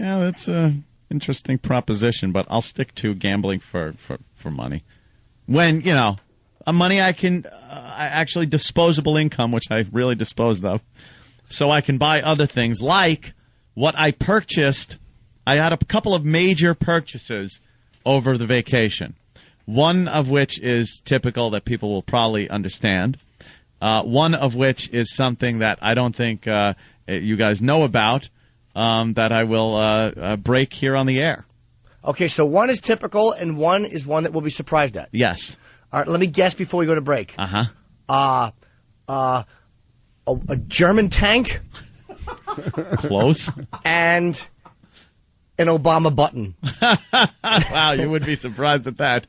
Yeah, that's an interesting proposition, but I'll stick to gambling for money. When, money I can actually disposable income, which I really disposed of, so I can buy other things like what I purchased. I had a couple of major purchases over the vacation, one of which is typical that people will probably understand, one of which is something that I don't think you guys know about, that I will break here on the air. Okay, so one is typical and one is one that we'll be surprised at. Yes. All right, let me guess before we go to break. A German tank? Close. And an Obama button. Wow, you would be surprised at that.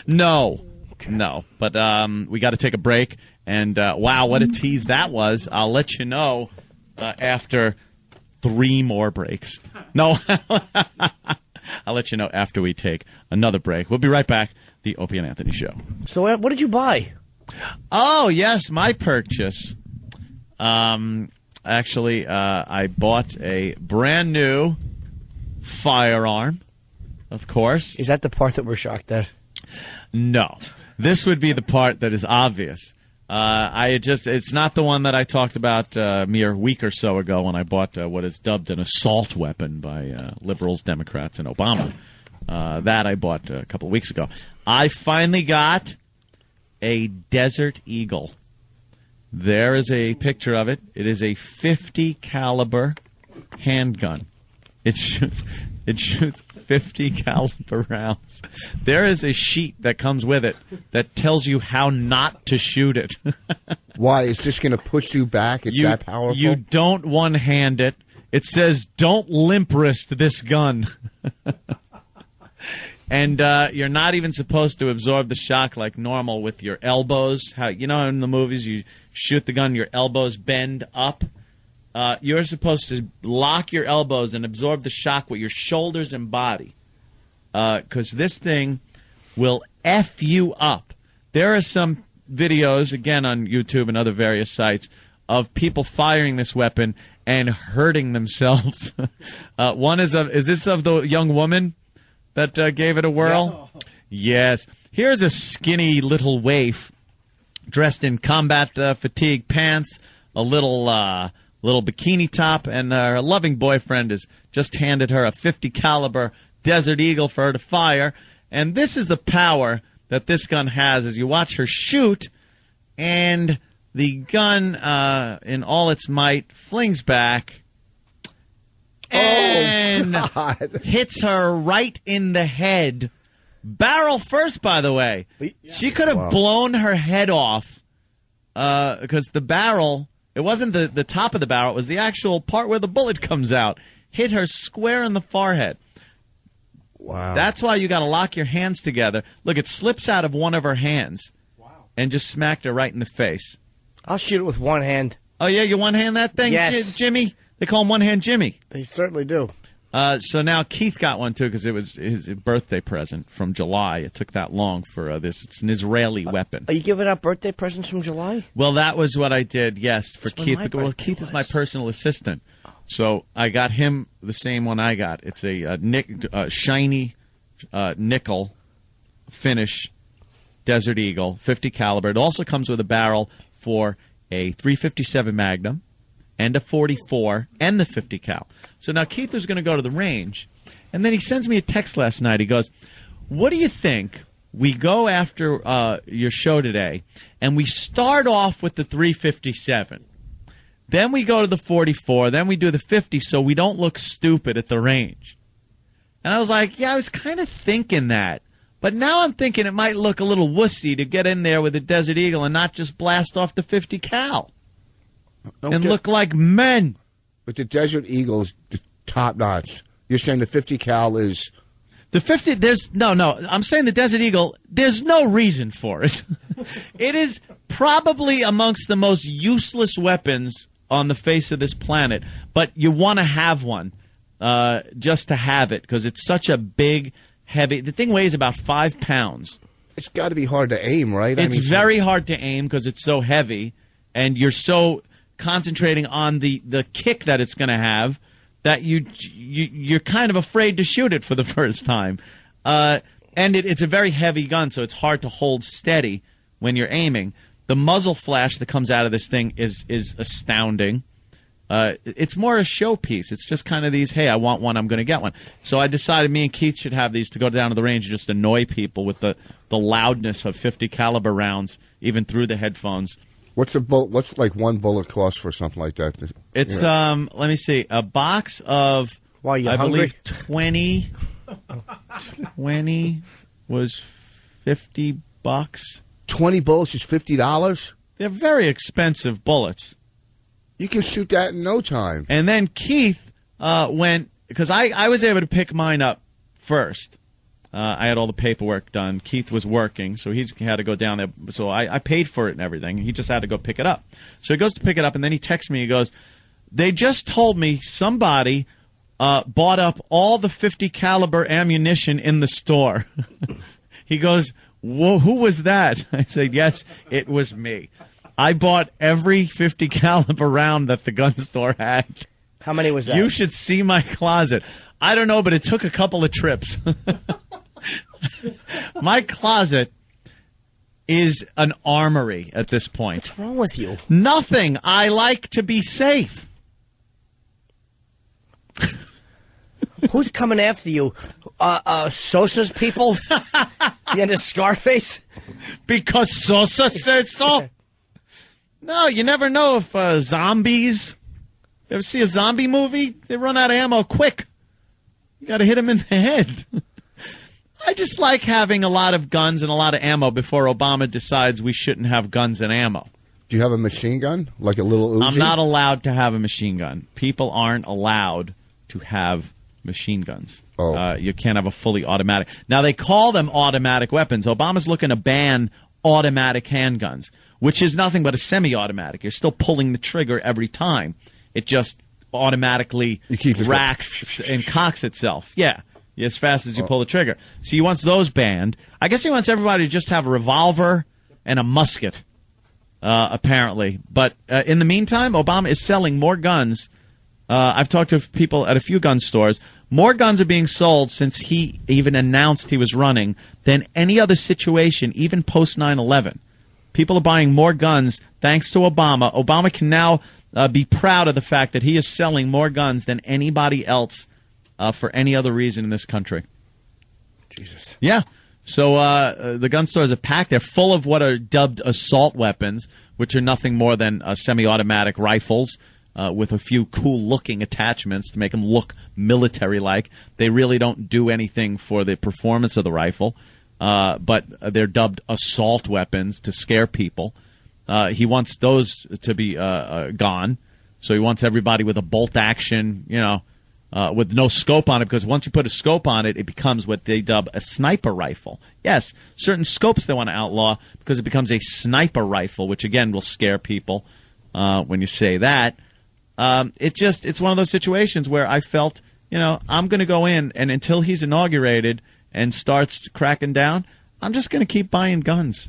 No. Okay. No. But we got to take a break. And, wow, what a tease that was. I'll let you know after 3 more breaks. No. I'll let you know after we take another break. We'll be right back. The Opie and Anthony Show. So what did you buy? Oh, yes, my purchase. Actually, I bought a brand new firearm, of course. Is that the part that we're shocked at? No. This would be the part that is obvious. It's not the one that I talked about a mere week or so ago when I bought what is dubbed an assault weapon by liberals, Democrats, and Obama. That I bought a couple of weeks ago. I finally got a Desert Eagle. There is a picture of it. It is a .50 caliber handgun. It shoots 50 caliber rounds. There is a sheet that comes with it that tells you how not to shoot it. Why? Is this going to push you back? It's that powerful? You don't one-hand it. It says, don't limp wrist this gun. And you're not even supposed to absorb the shock like normal with your elbows. How in the movies you shoot the gun, your elbows bend up. You're supposed to lock your elbows and absorb the shock with your shoulders and body. Because this thing will F you up. There are some videos, again on YouTube and other various sites, of people firing this weapon and hurting themselves. One is this of the young woman that gave it a whirl? Yeah. Yes. Here's a skinny little waif dressed in combat fatigue pants, a little bikini top, and her loving boyfriend has just handed her a .50 caliber Desert Eagle for her to fire. And this is the power that this gun has as you watch her shoot, and the gun, in all its might, flings back and hits her right in the head. Barrel first, by the way. She could have blown her head off because the barrel, it wasn't the top of the barrel, it was the actual part where the bullet comes out. Hit her square in the forehead. Wow. That's why you got to lock your hands together. Look, it slips out of one of her hands and just smacked her right in the face. I'll shoot it with one hand. Oh, yeah? You one-hand that thing, yes. Jimmy? They call him One-Hand Jimmy. They certainly do. So now Keith got one, too, because it was his birthday present from July. It took that long for this. It's an Israeli weapon. Are you giving out birthday presents from July? Well, that was what I did, yes, for That's Keith. Well, Keith is my personal assistant. So I got him the same one I got. It's a shiny nickel finish Desert Eagle, .50 caliber. It also comes with a barrel for a .357 Magnum and a .44 and the .50 cal. So now Keith is going to go to the range, and then he sends me a text last night. He goes, what do you think we go after your show today, and we start off with the .357. Then we go to the .44. Then we do the .50 so we don't look stupid at the range. And I was like, yeah, I was kind of thinking that. But now I'm thinking it might look a little wussy to get in there with a Desert Eagle and not just blast off the .50 cal and look like men. But the Desert Eagle's top notch. You're saying the .50 cal is... The 50, no, I'm saying the Desert Eagle, there's no reason for it. It is probably amongst the most useless weapons on the face of this planet, but you want to have one just to have it because it's such a big, heavy, the thing weighs about 5 pounds. It's got to be hard to aim, right? It's very hard to aim because it's so heavy, and you're so concentrating on the kick that it's going to have that you're kind of afraid to shoot it for the first time. And it's a very heavy gun, so it's hard to hold steady when you're aiming. The muzzle flash that comes out of this thing is astounding. It's more a showpiece. It's just kind of these, hey, I want one, I'm going to get one. So I decided me and Keith should have these to go down to the range and just annoy people with the loudness of 50 caliber rounds, even through the headphones. What's like one bullet cost for something like that? It's let me see, a box of I believe 20 was $50. 20 bullets is $50. They're very expensive bullets. You can shoot that in no time. And then Keith went, because I was able to pick mine up first. I had all the paperwork done. Keith was working, so he had to go down there. So I paid for it and everything. He just had to go pick it up. So he goes to pick it up, and then he texts me. He goes, they just told me somebody bought up all the 50 caliber ammunition in the store. He goes, whoa, who was that? I said, yes, it was me. I bought every 50 caliber round that the gun store had. How many was that? You should see my closet. I don't know, but it took a couple of trips. My closet is an armory at this point. What's wrong with you? Nothing. I like to be safe. Who's coming after you? Sosa's people? You into Scarface? Because Sosa said so. No, you never know if zombies. You ever see a zombie movie? They run out of ammo quick. You got to hit them in the head. I just like having a lot of guns and a lot of ammo before Obama decides we shouldn't have guns and ammo. Do you have a machine gun? Like a little Uzi? I'm not allowed to have a machine gun. People aren't allowed to have machine guns. Oh. You can't have a fully automatic. Now, they call them automatic weapons. Obama's looking to ban automatic handguns, which is nothing but a semi-automatic. You're still pulling the trigger every time. It just automatically racks and cocks itself. Yeah, as fast as you pull the trigger. So he wants those banned. I guess he wants everybody to just have a revolver and a musket, apparently. But in the meantime, Obama is selling more guns. I've talked to people at a few gun stores. More guns are being sold since he even announced he was running than any other situation, even post 9/11. People are buying more guns thanks to Obama. Obama can now be proud of the fact that he is selling more guns than anybody else for any other reason in this country. Jesus. Yeah. So the gun stores are packed. They're full of what are dubbed assault weapons, which are nothing more than semi-automatic rifles with a few cool-looking attachments to make them look military-like. They really don't do anything for the performance of the rifle. But they're dubbed assault weapons to scare people. He wants those to be gone. So he wants everybody with a bolt action, with no scope on it, because once you put a scope on it, it becomes what they dub a sniper rifle. Yes, certain scopes they want to outlaw because it becomes a sniper rifle, which, again, will scare people when you say that. It's one of those situations where I felt, I'm going to go in, and until he's inaugurated and starts cracking down, I'm just going to keep buying guns.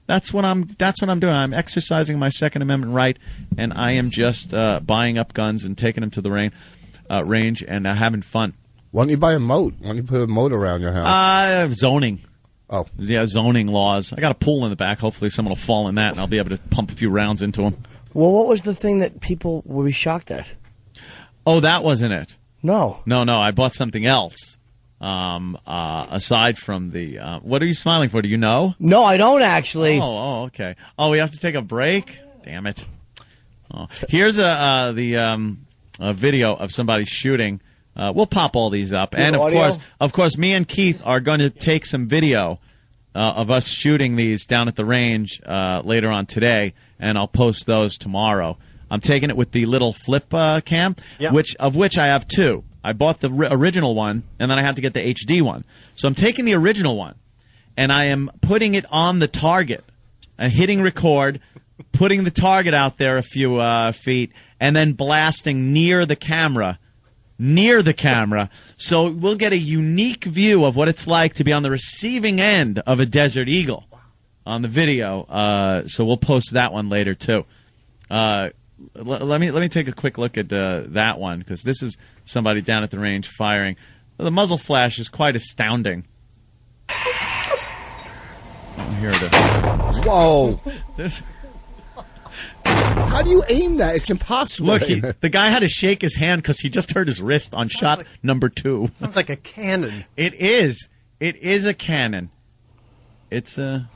That's what I'm doing. I'm exercising my Second Amendment right, and I am just buying up guns and taking them to the range and having fun. Why don't you buy a moat? Why don't you put a moat around your house? Zoning. Oh. Yeah, zoning laws. I got a pool in the back. Hopefully someone will fall in that, and I'll be able to pump a few rounds into them. Well, what was the thing that people would be shocked at? Oh, that wasn't it. No. No, I bought something else. Aside from the, what are you smiling for? Do you know? No, I don't actually. Oh, okay. Oh, we have to take a break? Damn it. Oh. Here's a video of somebody shooting. We'll pop all these up. And of course, me and Keith are going to take some video of us shooting these down at the range later on today, and I'll post those tomorrow. I'm taking it with the little flip cam, of which I have two. I bought the original one, and then I had to get the HD one. So I'm taking the original one, and I am putting it on the target and hitting record, putting the target out there a few feet, and then blasting near the camera. So we'll get a unique view of what it's like to be on the receiving end of a Desert Eagle on the video. So we'll post that one later, too. let me take a quick look at that one, because this is somebody down at the range firing. The muzzle flash is quite astounding. Oh, here it is. Whoa. This, How do you aim that? It's impossible. look, the guy had to shake his hand because he just hurt his wrist on shot like- number 2. Sounds like a cannon. It is. It is a cannon. It's a...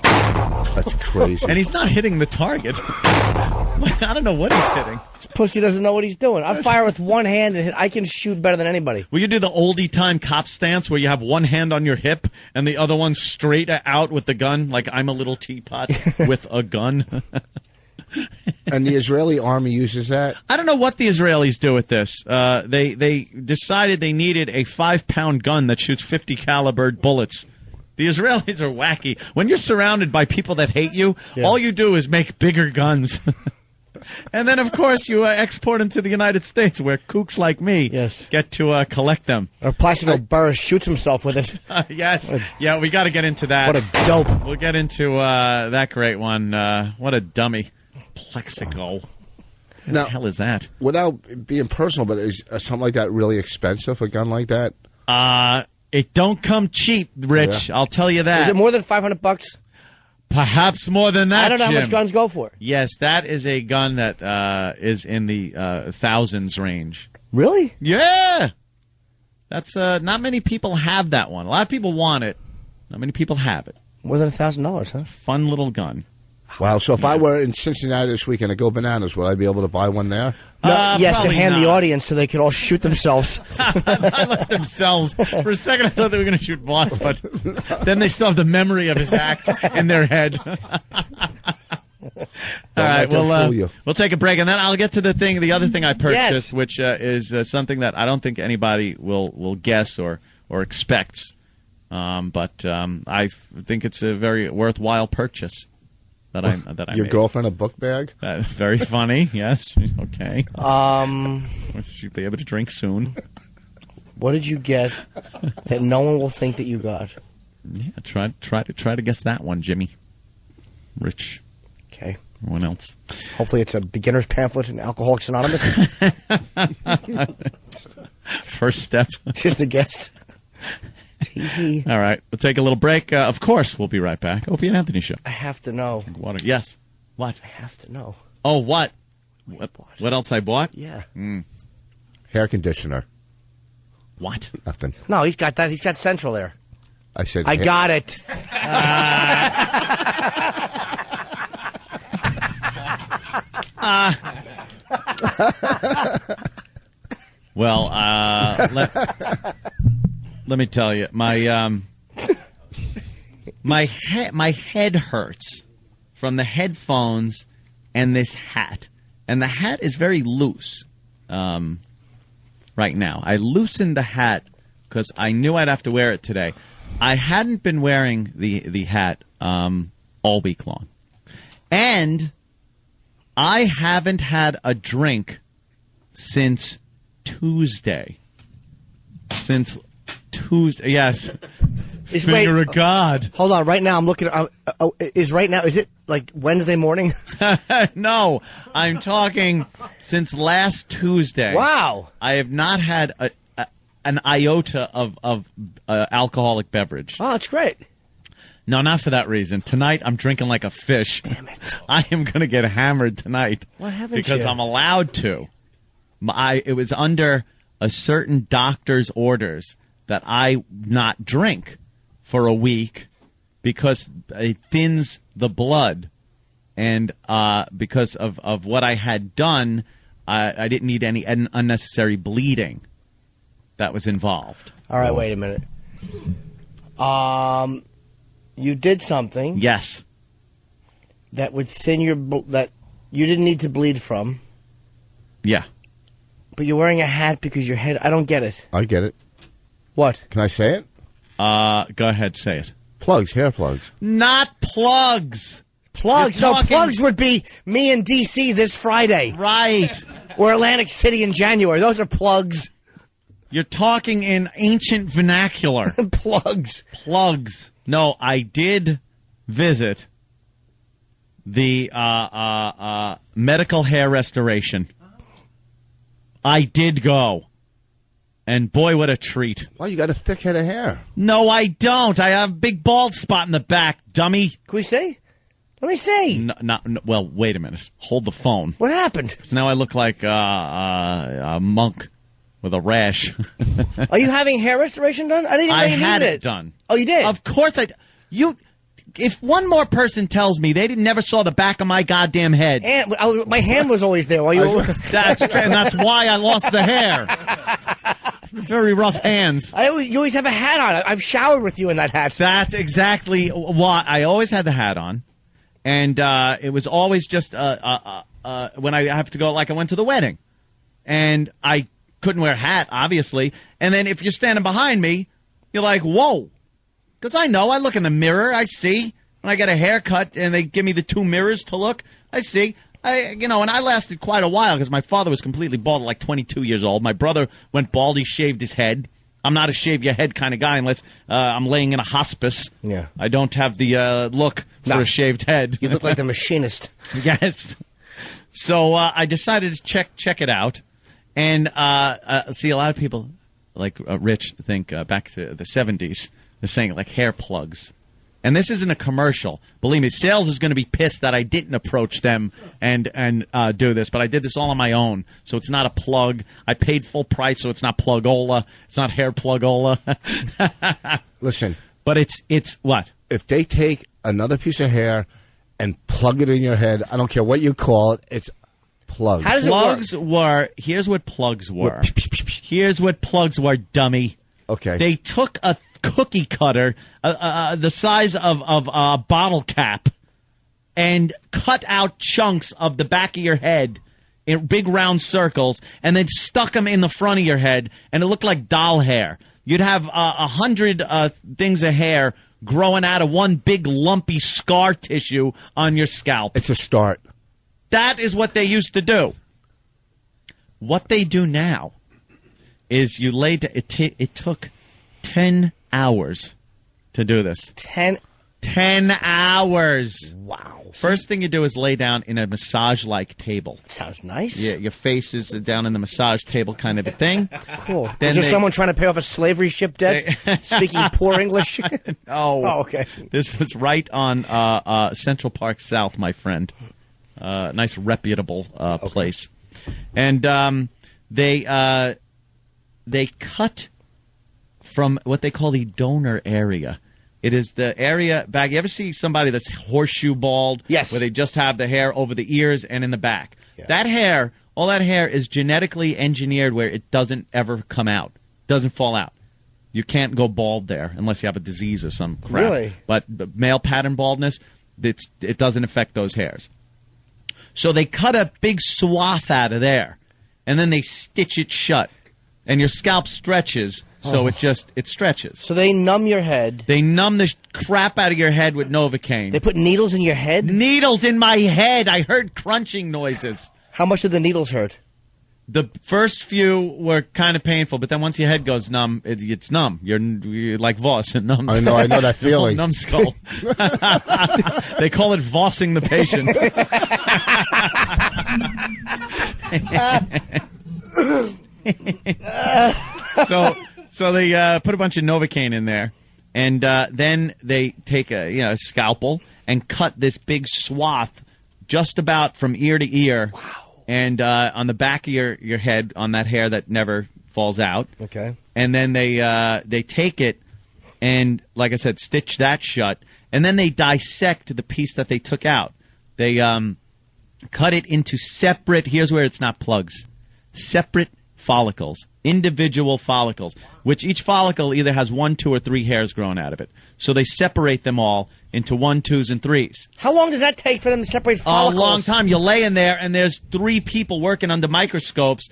That's crazy. And he's not hitting the target. I don't know what he's hitting. This pussy doesn't know what he's doing. I fire with one hand and hit. I can shoot better than anybody. Will you do the oldie time cop stance where you have one hand on your hip and the other one straight out with the gun, like I'm a little teapot with a gun? And the Israeli army uses that? I don't know what the Israelis do with this. They decided they needed a 5-pound gun that shoots 50 caliber bullets. The Israelis are wacky. When you're surrounded by people that hate you, all you do is make bigger guns. And then, of course, you export them to the United States, where kooks like me get to collect them. Or Plaxico Burr shoots himself with it. Yes. Yeah, we got to get into that. What a dope. We'll get into that great one. What a dummy. Plexico. What Now, the hell is that? without being personal, but is something like that really expensive, a gun like that? It don't come cheap, Rich. Yeah. I'll tell you that. Is it more than $500? Perhaps more than that, I don't know how Jim. much guns go for. Yes, that is a gun that is in the thousands range. Really? Yeah. That's not many people have that one. A lot of people want it. Not many people have it. More than $1,000, huh? Fun little gun. Wow, so if I were in Cincinnati this weekend to go bananas, would I be able to buy one there? No, yes, to probably hand the not. audience so they could all shoot themselves. Not like themselves. For a second, I thought they were going to shoot Voss, but then they still have the memory of his act in their head. All right, let them fool you. we'll take a break, and then I'll get to the other thing I purchased, Yes. which is something that I don't think anybody will guess or expects, but I think it's a very worthwhile purchase that I Your made. girlfriend a book bag? Very funny. Yes. Okay. She'll be able to drink soon. What did you get that no one will think that you got? Yeah. Try to guess that one, Jimmy. Rich. Okay. Everyone else. Hopefully it's a beginner's pamphlet in Alcoholics Anonymous. First step. Just a guess. Tee-hee. All right. We'll take a little break. Of course, we'll be right back. Opie and Anthony Show. I have to know. Water. Yes. What? I have to know. Oh, what? What else I bought? Yeah. Hair conditioner. What? Nothing. No, he's got that. He's got Central there. I said. I got it. Well, let me tell you, my head hurts from the headphones and this hat, and the hat is very loose right now. I loosened the hat because I knew I'd have to wear it today. I hadn't been wearing the hat all week long, and I haven't had a drink since Tuesday. Since Tuesday, yes. Finger of God. Hold on. Right now, I'm looking. Is it like Wednesday morning? No, I'm talking since last Tuesday. Wow. I have not had an iota of alcoholic beverage. Oh, that's great. No, not for that reason. Tonight, I'm drinking like a fish. Damn it. I am going to get hammered tonight. Why haven't because you? I'm allowed to. It was under a certain doctor's orders that I not drink for a week because it thins the blood. And because of what I had done, I didn't need any unnecessary bleeding that was involved. All right, wait a minute. You did something Yes. that would thin that you didn't need to bleed from, Yeah. but you're wearing a hat because your head. I don't get it. I get it. What? Can I say it? Go ahead, say it. Plugs, hair plugs. Not plugs. Plugs. You're No, talking- plugs would be me in D.C. this Friday Right. or Atlantic City in January. Those are plugs. You're talking in ancient vernacular. Plugs. Plugs. No, I did visit the medical hair restoration. I did go. And boy, what a treat. Well, you got a thick head of hair. No, I don't. I have a big bald spot in the back, dummy. Can we see? Let me see. No, well, wait a minute. Hold the phone. What happened? So now I look like a monk with a rash. Are you having hair restoration done? I didn't even know you had needed it done. Oh, you did? Of course I. If one more person tells me they never saw the back of my goddamn head. And my hand was always there while you were... That's true, and that's why I lost the hair. Very rough hands. You always have a hat on. I've showered with you in that hat. That's exactly why I always had the hat on. And it was always just when I have to go, like I went to the wedding. And I couldn't wear a hat, obviously. And then if you're standing behind me, you're like, whoa. Because I know, I look in the mirror, I see. When I get a haircut and they give me the two mirrors to look, I see. And I lasted quite a while because my father was completely bald at like 22 years old. My brother went bald, he shaved his head. I'm not a shave your head kind of guy unless I'm laying in a hospice. Yeah. I don't have the look for a shaved head. You look like the machinist. Yes. So I decided to check it out. And see, a lot of people, like Rich, think back to the 70s, they're saying like hair plugs. And this isn't a commercial. Believe me, sales is going to be pissed that I didn't approach them and do this. But I did this all on my own, so it's not a plug. I paid full price, so it's not plugola. It's not hair plugola. Listen. But it's what? If they take another piece of hair and plug it in your head, I don't care what you call it, it's plugs. How does Plugs it work? were, here's what plugs were. Here's what plugs were, dummy. Okay. They took a cookie cutter the size of a bottle cap and cut out chunks of the back of your head in big round circles and then stuck them in the front of your head, and it looked like doll hair. You'd have 100 things of hair growing out of one big lumpy scar tissue on your scalp. It's a start. That is what they used to do. What they do now is you lay it took 10 hours to do this. 10 hours. Wow. First thing you do is lay down in a massage-like table. Sounds nice. Yeah, your face is down in the massage table kind of a thing. Cool. Then Is there someone trying to pay off a slavery ship debt? Speaking poor English? Oh, okay. This was right on Central Park South, my friend. Nice, reputable place. And they cut from what they call the donor area. It is the area back. You ever see somebody that's horseshoe bald? Yes. Where they just have the hair over the ears and in the back. Yeah. That hair, all that hair is genetically engineered where it doesn't ever come out. Doesn't fall out. You can't go bald there unless you have a disease or some crap. Really? But male pattern baldness, it doesn't affect those hairs. So they cut a big swath out of there, and then they stitch it shut. And your scalp stretches, so it stretches. So they numb your head. They numb the crap out of your head with Novocaine. They put needles in your head? Needles in my head. I heard crunching noises. How much did the needles hurt? The first few were kind of painful, but then once your head goes numb, it's numb. You're like Voss. It numbs. I know that feeling. Numbskull. They call it Vossing the patient. So they put a bunch of Novocaine in there, and then they take a scalpel and cut this big swath just about from ear to ear. Wow. And on the back of your head, on that hair that never falls out. Okay. And then they take it and, like I said, stitch that shut. And then they dissect the piece that they took out. They cut it into separate, here's where it's not plugs, separate follicles, individual follicles, which each follicle either has 1, 2, or 3 hairs growing out of it. So they separate them all into 1, 2s, and 3s. How long does that take for them to separate follicles? A long time. You lay in there, and there's 3 people working under microscopes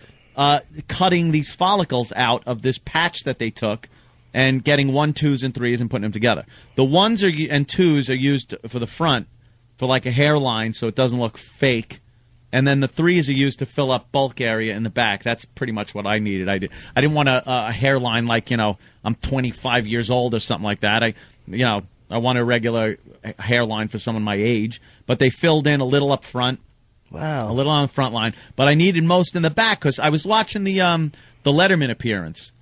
cutting these follicles out of this patch that they took and getting 1, 2s, and 3s and putting them together. The 1s and 2s are used for the front, for like a hairline, so it doesn't look fake. And then the 3s are used to fill up bulk area in the back. That's pretty much what I needed. I didn't want a hairline like, I'm 25 years old or something like that. I want a regular hairline for someone my age, but they filled in a little up front, Wow. a little on the front line, but I needed most in the back because I was watching the Letterman appearance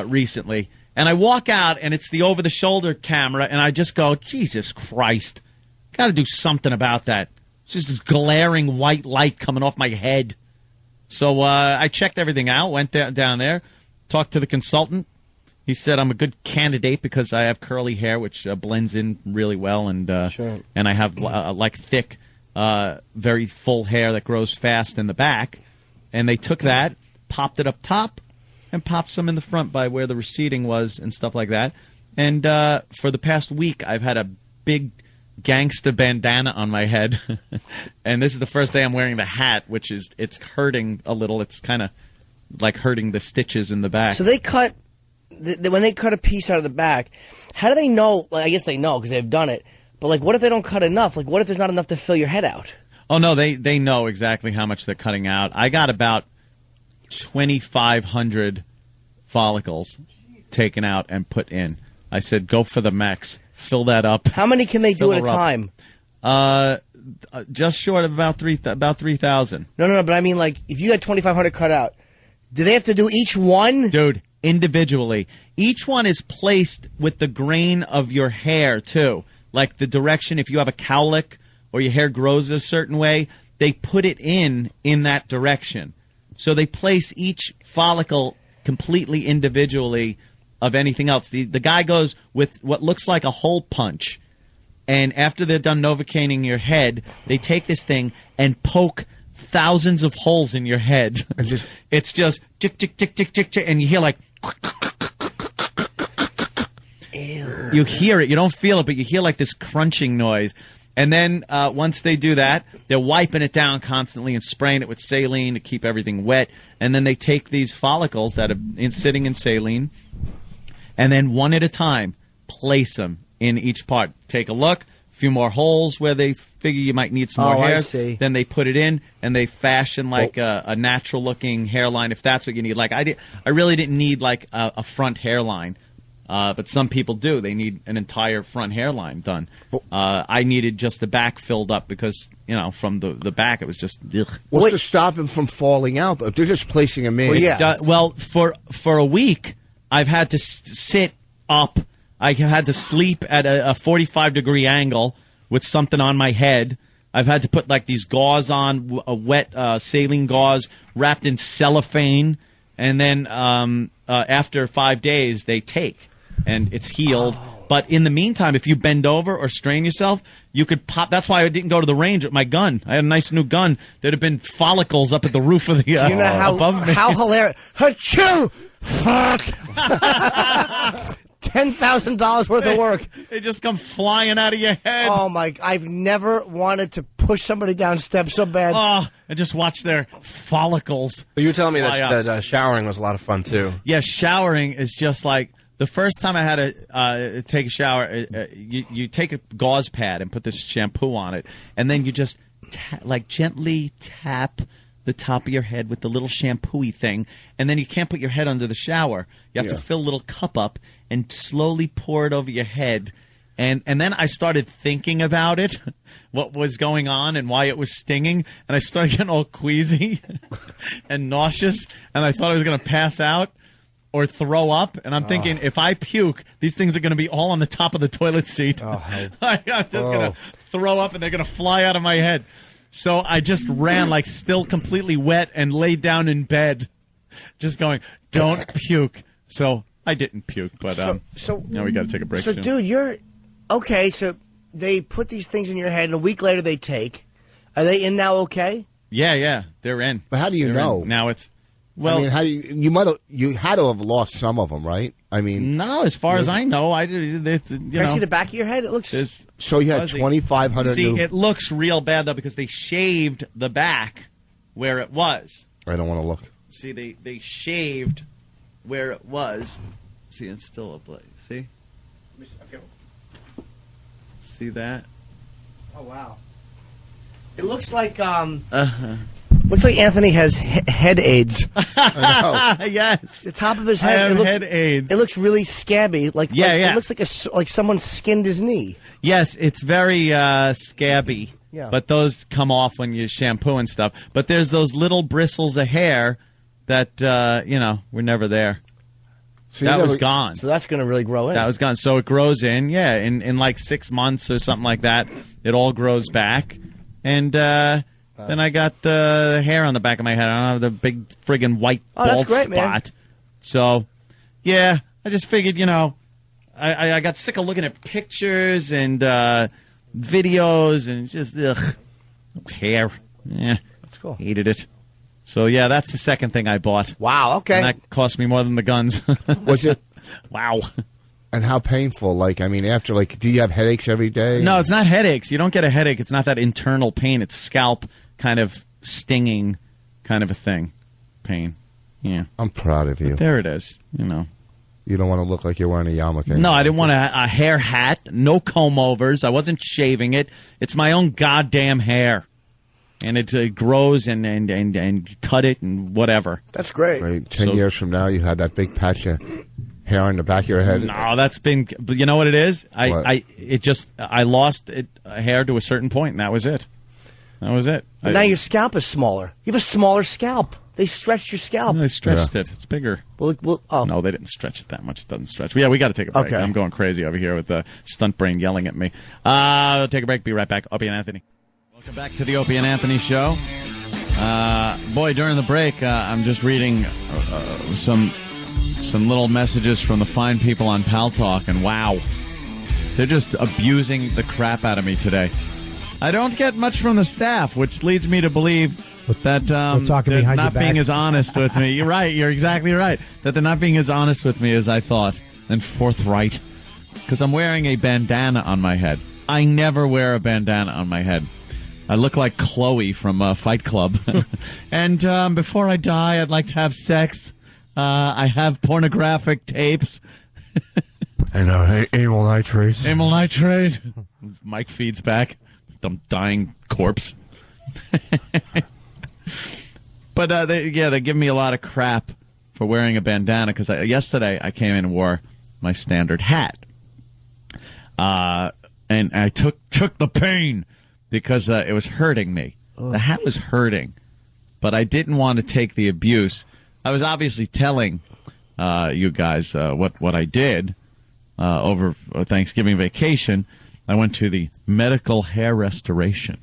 recently, and I walk out and it's the over-the-shoulder camera, and I just go, Jesus Christ, got to do something about that. It's just this glaring white light coming off my head. So I checked everything out, went down there, talked to the consultant. He said I'm a good candidate because I have curly hair, which blends in really well, and Sure. and I have like thick, very full hair that grows fast in the back. And they took that, popped it up top, and popped some in the front by where the receding was and stuff like that. And for the past week, I've had a big gangsta bandana on my head, and this is the first day I'm wearing the hat, which is it's hurting a little. It's kind of like hurting the stitches in the back. So they cut when they cut a piece out of the back. How do they know? Like, I guess they know because they've done it. But like, what if they don't cut enough? Like, what if there's not enough to fill your head out? Oh no, they know exactly how much they're cutting out. I got about 2,500 follicles taken out and put in. I said, go for the max. Fill that up. How many can they do at a Fill her up. time? Just short of about 3,000. No. But I mean, like, if you had 2,500 cut out, do they have to do each one? Dude, individually. Each one is placed with the grain of your hair, too. Like the direction, if you have a cowlick or your hair grows a certain way, they put it in that direction. So they place each follicle completely individually of anything else. The guy goes with what looks like a hole punch, and after they're done Novocaining your head, they take this thing and poke thousands of holes in your head. It's just tick, tick, tick, tick, tick, tick, and you hear like... Ew. You hear it. You don't feel it, but you hear like this crunching noise. And then once they do that, they're wiping it down constantly and spraying it with saline to keep everything wet. And then they take these follicles that are sitting in saline, and then one at a time, place them in each part. Take a look, a few more holes where they figure you might need some more hair. I see. Then they put it in, and they fashion like a natural-looking hairline, if that's what you need. Like I really didn't need like a front hairline. But some people do. They need an entire front hairline done. I needed just the back filled up because, from the back it was just... Ugh. What's to stop him from falling out? If they're just placing him in. Well, yeah. Well, for a week, I've had to sit up. I had to sleep at a 45-degree angle with something on my head. I've had to put like these gauze on, a wet saline gauze wrapped in cellophane. And then after 5 days, they take. And it's healed. Oh. But in the meantime, if you bend over or strain yourself, you could pop. That's why I didn't go to the range with my gun. I had a nice new gun. There'd have been follicles up at the roof of the Do you know above me. how hilarious? Achoo! Fuck! $10,000 worth of work. They just come flying out of your head. Oh my! I've never wanted to push somebody down steps so bad. Oh, I just watch their follicles. You were telling me fly up. that showering was a lot of fun too. Yeah, showering is just like the first time I had to take a shower. You take a gauze pad and put this shampoo on it, and then you just gently tap the top of your head with the little shampoo-y thing, and then you can't put your head under the shower. You have to fill a little cup up and slowly pour it over your head. And then I started thinking about it, what was going on and why it was stinging, and I started getting all queasy and nauseous, and I thought I was going to pass out or throw up. And I'm thinking, if I puke, these things are going to be all on the top of the toilet seat. I'm just going to throw up, and they're going to fly out of my head. So I just ran, still completely wet, and laid down in bed, just going, don't puke. So I didn't puke, but now we got to take a break soon. So, dude, you're... Okay, so they put these things in your head, and a week later they take. Are they in now okay? Yeah, they're in. But how do you know? Now it's... Well, I mean, how you had to have lost some of them, right? I mean... No, as far as I know, I did... Can I see the back of your head? It looks... So you had 2,500 See, it looks real bad, though, because they shaved the back where it was. I don't want to look. See, they shaved where it was. See, it's still a blaze. See? Okay. See that? Oh, wow. It looks like, Looks like Anthony has head AIDS. Yes. The top of his I head. have head AIDS. It looks really scabby. Like Yeah. It looks like someone skinned his knee. Yes, it's very scabby. Yeah. But those come off when you shampoo and stuff. But there's those little bristles of hair that, were never there. So That was gone. So that's going to really grow in. That was gone. So it grows in, in like 6 months or something like that. It all grows back. And then I got the hair on the back of my head. I don't have the big friggin' white bald great, spot. man. So, yeah, I just figured, I got sick of looking at pictures and videos and just, hair. Yeah. That's cool. Hated it. So, yeah, that's the second thing I bought. Wow, okay. And that cost me more than the guns. Was it? Wow. And how painful? Like, I mean, after, like, do you have headaches every day? No, it's not headaches. You don't get a headache. It's not that internal pain. It's scalp kind of stinging kind of a thing. Pain. Yeah. I'm proud of you. There it is. You don't want to look like you're wearing a yarmulke. No, I didn't want a hair hat. No comb overs. I wasn't shaving it. It's my own goddamn hair. And it grows and cut it and whatever. That's great. Right, 10 years from now, you have that big patch of hair on the back of your head. No, that's been. You know what it is? What? I lost hair to a certain point, and that was it. That was it. But now your scalp is smaller. You have a smaller scalp. They stretched your scalp. They stretched it. It's bigger. Oh. No, they didn't stretch it that much. It doesn't stretch. Yeah, we got to take a break. Okay. I'm going crazy over here with the stunt brain yelling at me. We'll take a break. Be right back. Opie and Anthony. Welcome back to the Opie and Anthony show. Boy, during the break, I'm just reading some little messages from the fine people on Pal Talk, and wow, they're just abusing the crap out of me today. I don't get much from the staff, which leads me to believe that they're not being as honest with me. You're right. You're exactly right. That they're not being as honest with me as I thought and forthright. Because I'm wearing a bandana on my head. I never wear a bandana on my head. I look like Chloe from Fight Club. And before I die, I'd like to have sex. I have pornographic tapes. And amyl nitrate. Amyl nitrate. Mike feeds back. The dying corpse. But they give me a lot of crap for wearing a bandana because yesterday I came in and wore my standard hat. And I took the pain because it was hurting me. Oh. The hat was hurting, but I didn't want to take the abuse. I was obviously telling you guys what I did over Thanksgiving vacation. I went to the medical hair restoration,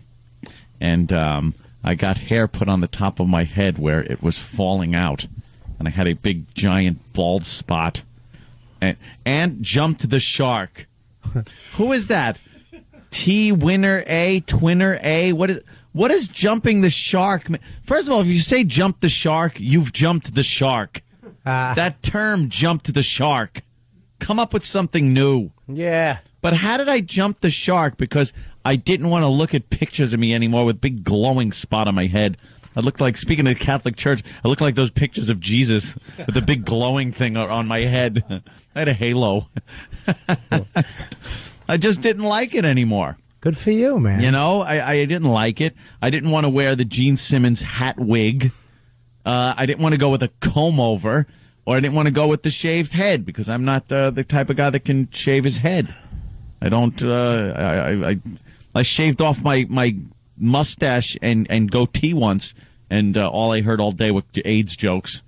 and I got hair put on the top of my head where it was falling out, and I had a big, giant, bald spot, and jumped the shark. Who is that? Twinner A? What is jumping the shark? First of all, if you say jump the shark, you've jumped the shark. That term, jumped the shark. Come up with something new. Yeah. But how did I jump the shark? Because I didn't want to look at pictures of me anymore with big glowing spot on my head. I looked like, speaking of the Catholic Church, I looked like those pictures of Jesus with the big glowing thing on my head. I had a halo. I just didn't like it anymore. Good for you, man. You know, I didn't like it. I didn't want to wear the Gene Simmons hat wig. I didn't want to go with a comb over, or I didn't want to go with the shaved head because I'm not the type of guy that can shave his head. I don't. I shaved off my mustache and goatee once, and all I heard all day were AIDS jokes.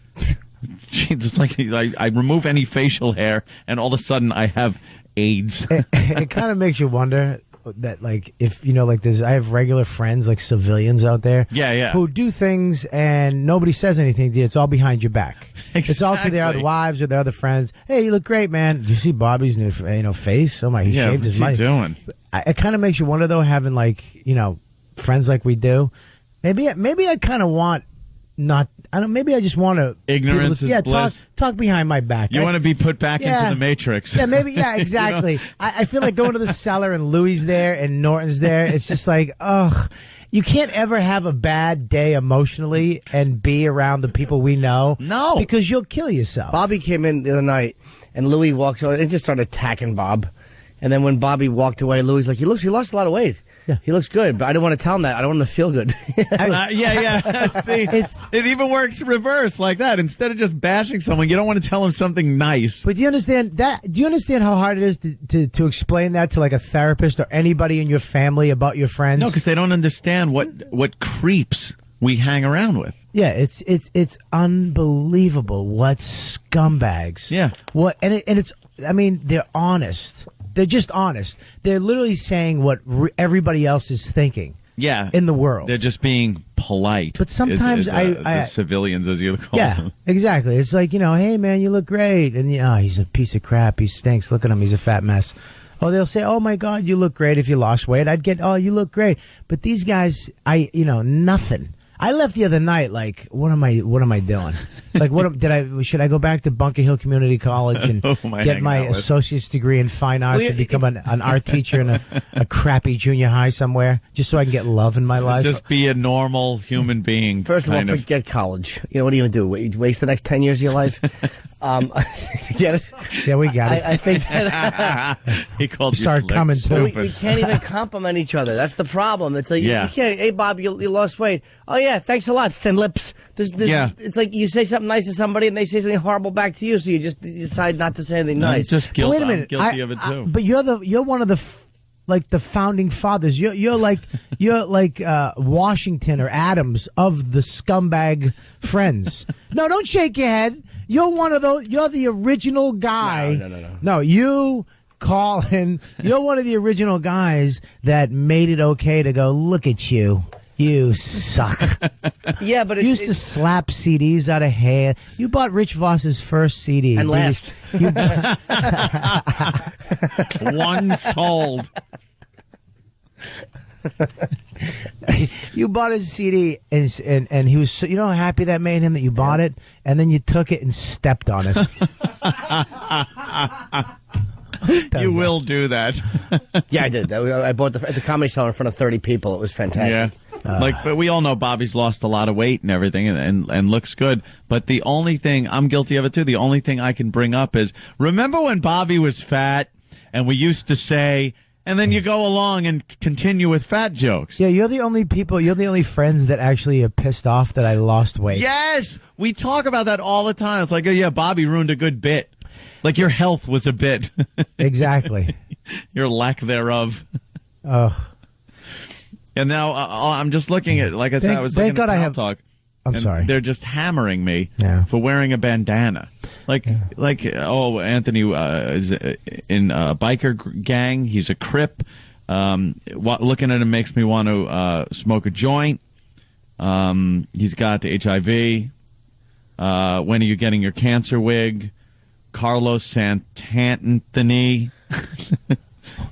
It's like I remove any facial hair, and all of a sudden I have AIDS. It kind of makes you wonder that, like, if like I have regular friends, like civilians out there, yeah, who do things and nobody says anything to you. It's all behind your back. Exactly. It's all to their other wives or their other friends. Hey, you look great, man. Did you see Bobby's new face? Oh my, he shaved his what's he doing? It kind of makes you wonder though, having like friends like we do. Maybe I kind of want not. I don't. Maybe I just want to. Ignorance is bliss. Talk behind my back. You want to be put back into the Matrix. Yeah, maybe. Yeah, exactly. I feel like going to the cellar and Louis there and Norton's there. It's just like, ugh. You can't ever have a bad day emotionally and be around the people we know. No. Because you'll kill yourself. Bobby came in the other night, and Louis walked over and just started attacking Bob. And then when Bobby walked away, Louis like, you lost a lot of weight. Yeah, he looks good, but I don't want to tell him that. I don't want him to feel good. Yeah. See, it even works reverse like that. Instead of just bashing someone, you don't want to tell them something nice. But do you understand that? Do you understand how hard it is to explain that to like a therapist or anybody in your family about your friends? No, because they don't understand what creeps we hang around with. Yeah, it's unbelievable what scumbags. Yeah. It's. I mean, they're honest. They're just honest. They're literally saying what everybody else is thinking. Yeah, in the world. They're just being polite. But sometimes the civilians, as you call them. Yeah, exactly. It's like, hey, man, you look great. And, he's a piece of crap. He stinks. Look at him. He's a fat mess. Oh, they'll say, oh, my God, you look great if you lost weight. I'd get, oh, you look great. But these guys, nothing. I left the other night like, what am I doing? Like, should I go back to Bunker Hill Community College and get my associate's degree in fine arts and become an art teacher in a crappy junior high somewhere just so I can get love in my life? Just be a normal human being. First of all, forget college. What are you going to do? Waste the next 10 years of your life? Get it? Yeah, we got it. I think that he called you start coming too. We can't even compliment each other. That's the problem. It's like you can't. Hey, Bob, you lost weight. Oh yeah, thanks a lot. Thin lips. It's like you say something nice to somebody and they say something horrible back to you, so you just decide not to say anything nice. It's just guilt. Wait a minute. I'm guilty of it too. But you're one of the the founding fathers. You're like Washington or Adams of the scumbag friends. No, don't shake your head. You're one of those. You're the original guy. No. No, you, Colin. You're one of the original guys that made it okay to go. Look at you. You suck. Yeah, but you used to slap CDs out of hand. You bought Rich Voss's first CD. And last. One sold. You bought his CD and he was so, how happy that made him that you bought it, and then you took it and stepped on it. You will do that. Yeah, I did. I bought at the Comedy Cellar in front of 30 people. It was fantastic. Yeah. But we all know Bobby's lost a lot of weight and everything and looks good. But the only thing, I'm guilty of it too, the only thing I can bring up is, remember when Bobby was fat and we used to say, and then you go along and continue with fat jokes. Yeah, you're the only friends that actually are pissed off that I lost weight. Yes! We talk about that all the time. It's like, oh yeah, Bobby ruined a good bit. Like your health was a bit. Exactly. Your lack thereof. Ugh. And now I'm just looking at, like I said, I was looking at Pal Talk. I'm sorry. They're just hammering me for wearing a bandana. Anthony is in a biker gang. He's a Crip. Looking at him makes me want to smoke a joint. He's got HIV. When are you getting your cancer wig? Carlos Santanthony.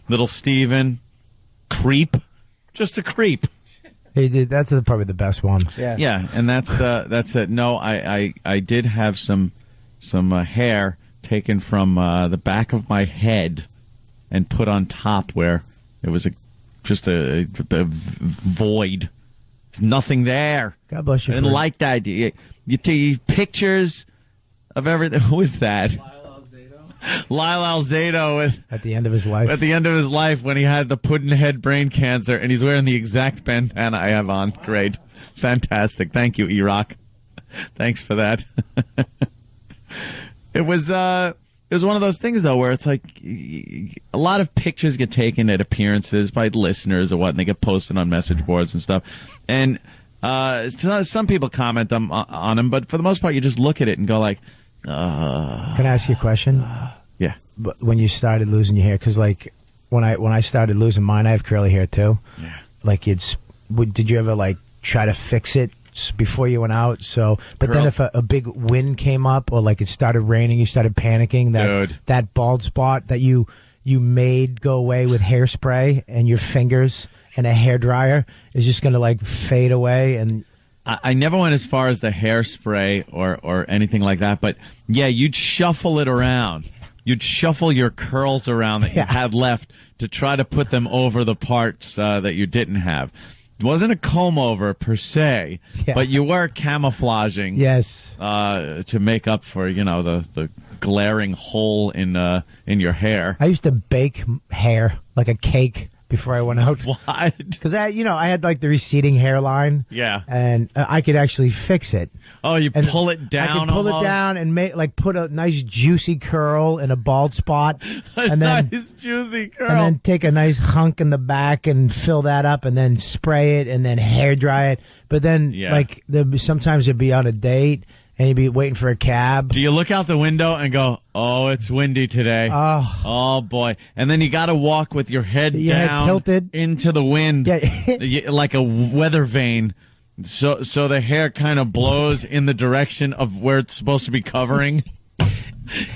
Little Steven. Creep. Just a creep. He did. That's probably the best one. Yeah, and that's it. No, I did have some hair taken from the back of my head and put on top where it was just a void. There's nothing there. God bless you. I didn't like that. You take pictures of everything. Who is that? Lyle Alzado at the end of his life. At the end of his life, when he had the Pudd'nhead brain cancer, and he's wearing the exact bandana I have on. Great, fantastic. Thank you, E-Rock. Thanks for that. It was one of those things though, where it's like a lot of pictures get taken at appearances by listeners or what, and they get posted on message boards and stuff. And some people comment on them, but for the most part, you just look at it and go like. Can I ask you a question? Yeah. But when you started losing your hair, because like when I started losing mine, I have curly hair too. Yeah. Like did you ever like try to fix it before you went out? So, but then if a big wind came up or like it started raining, you started panicking that bald spot that you made go away with hairspray and your fingers and a hairdryer is just going to like fade away. And I never went as far as the hairspray or anything like that, but yeah, you'd shuffle it around. You'd shuffle your curls around that you had left to try to put them over the parts that you didn't have. It wasn't a comb over per se, but you were camouflaging. Yes. To make up for the glaring hole in your hair. I used to bake hair like a cake before I went out. What? Because I had like the receding hairline. Yeah. And I could actually fix it. Oh, you And pull it down. I could pull almost? it down and put a nice juicy curl in a bald spot, and then nice juicy curl. and then take a nice hunk in the back and fill that up, and then spray it, and then hair dry it. But then sometimes you'd be on a date and you'd be waiting for a cab. Do you look out the window and go, "Oh, it's windy today"? Oh boy! And then you got to walk with your head down, tilted into the wind, like a weather vane. So the hair kind of blows in the direction of where it's supposed to be covering.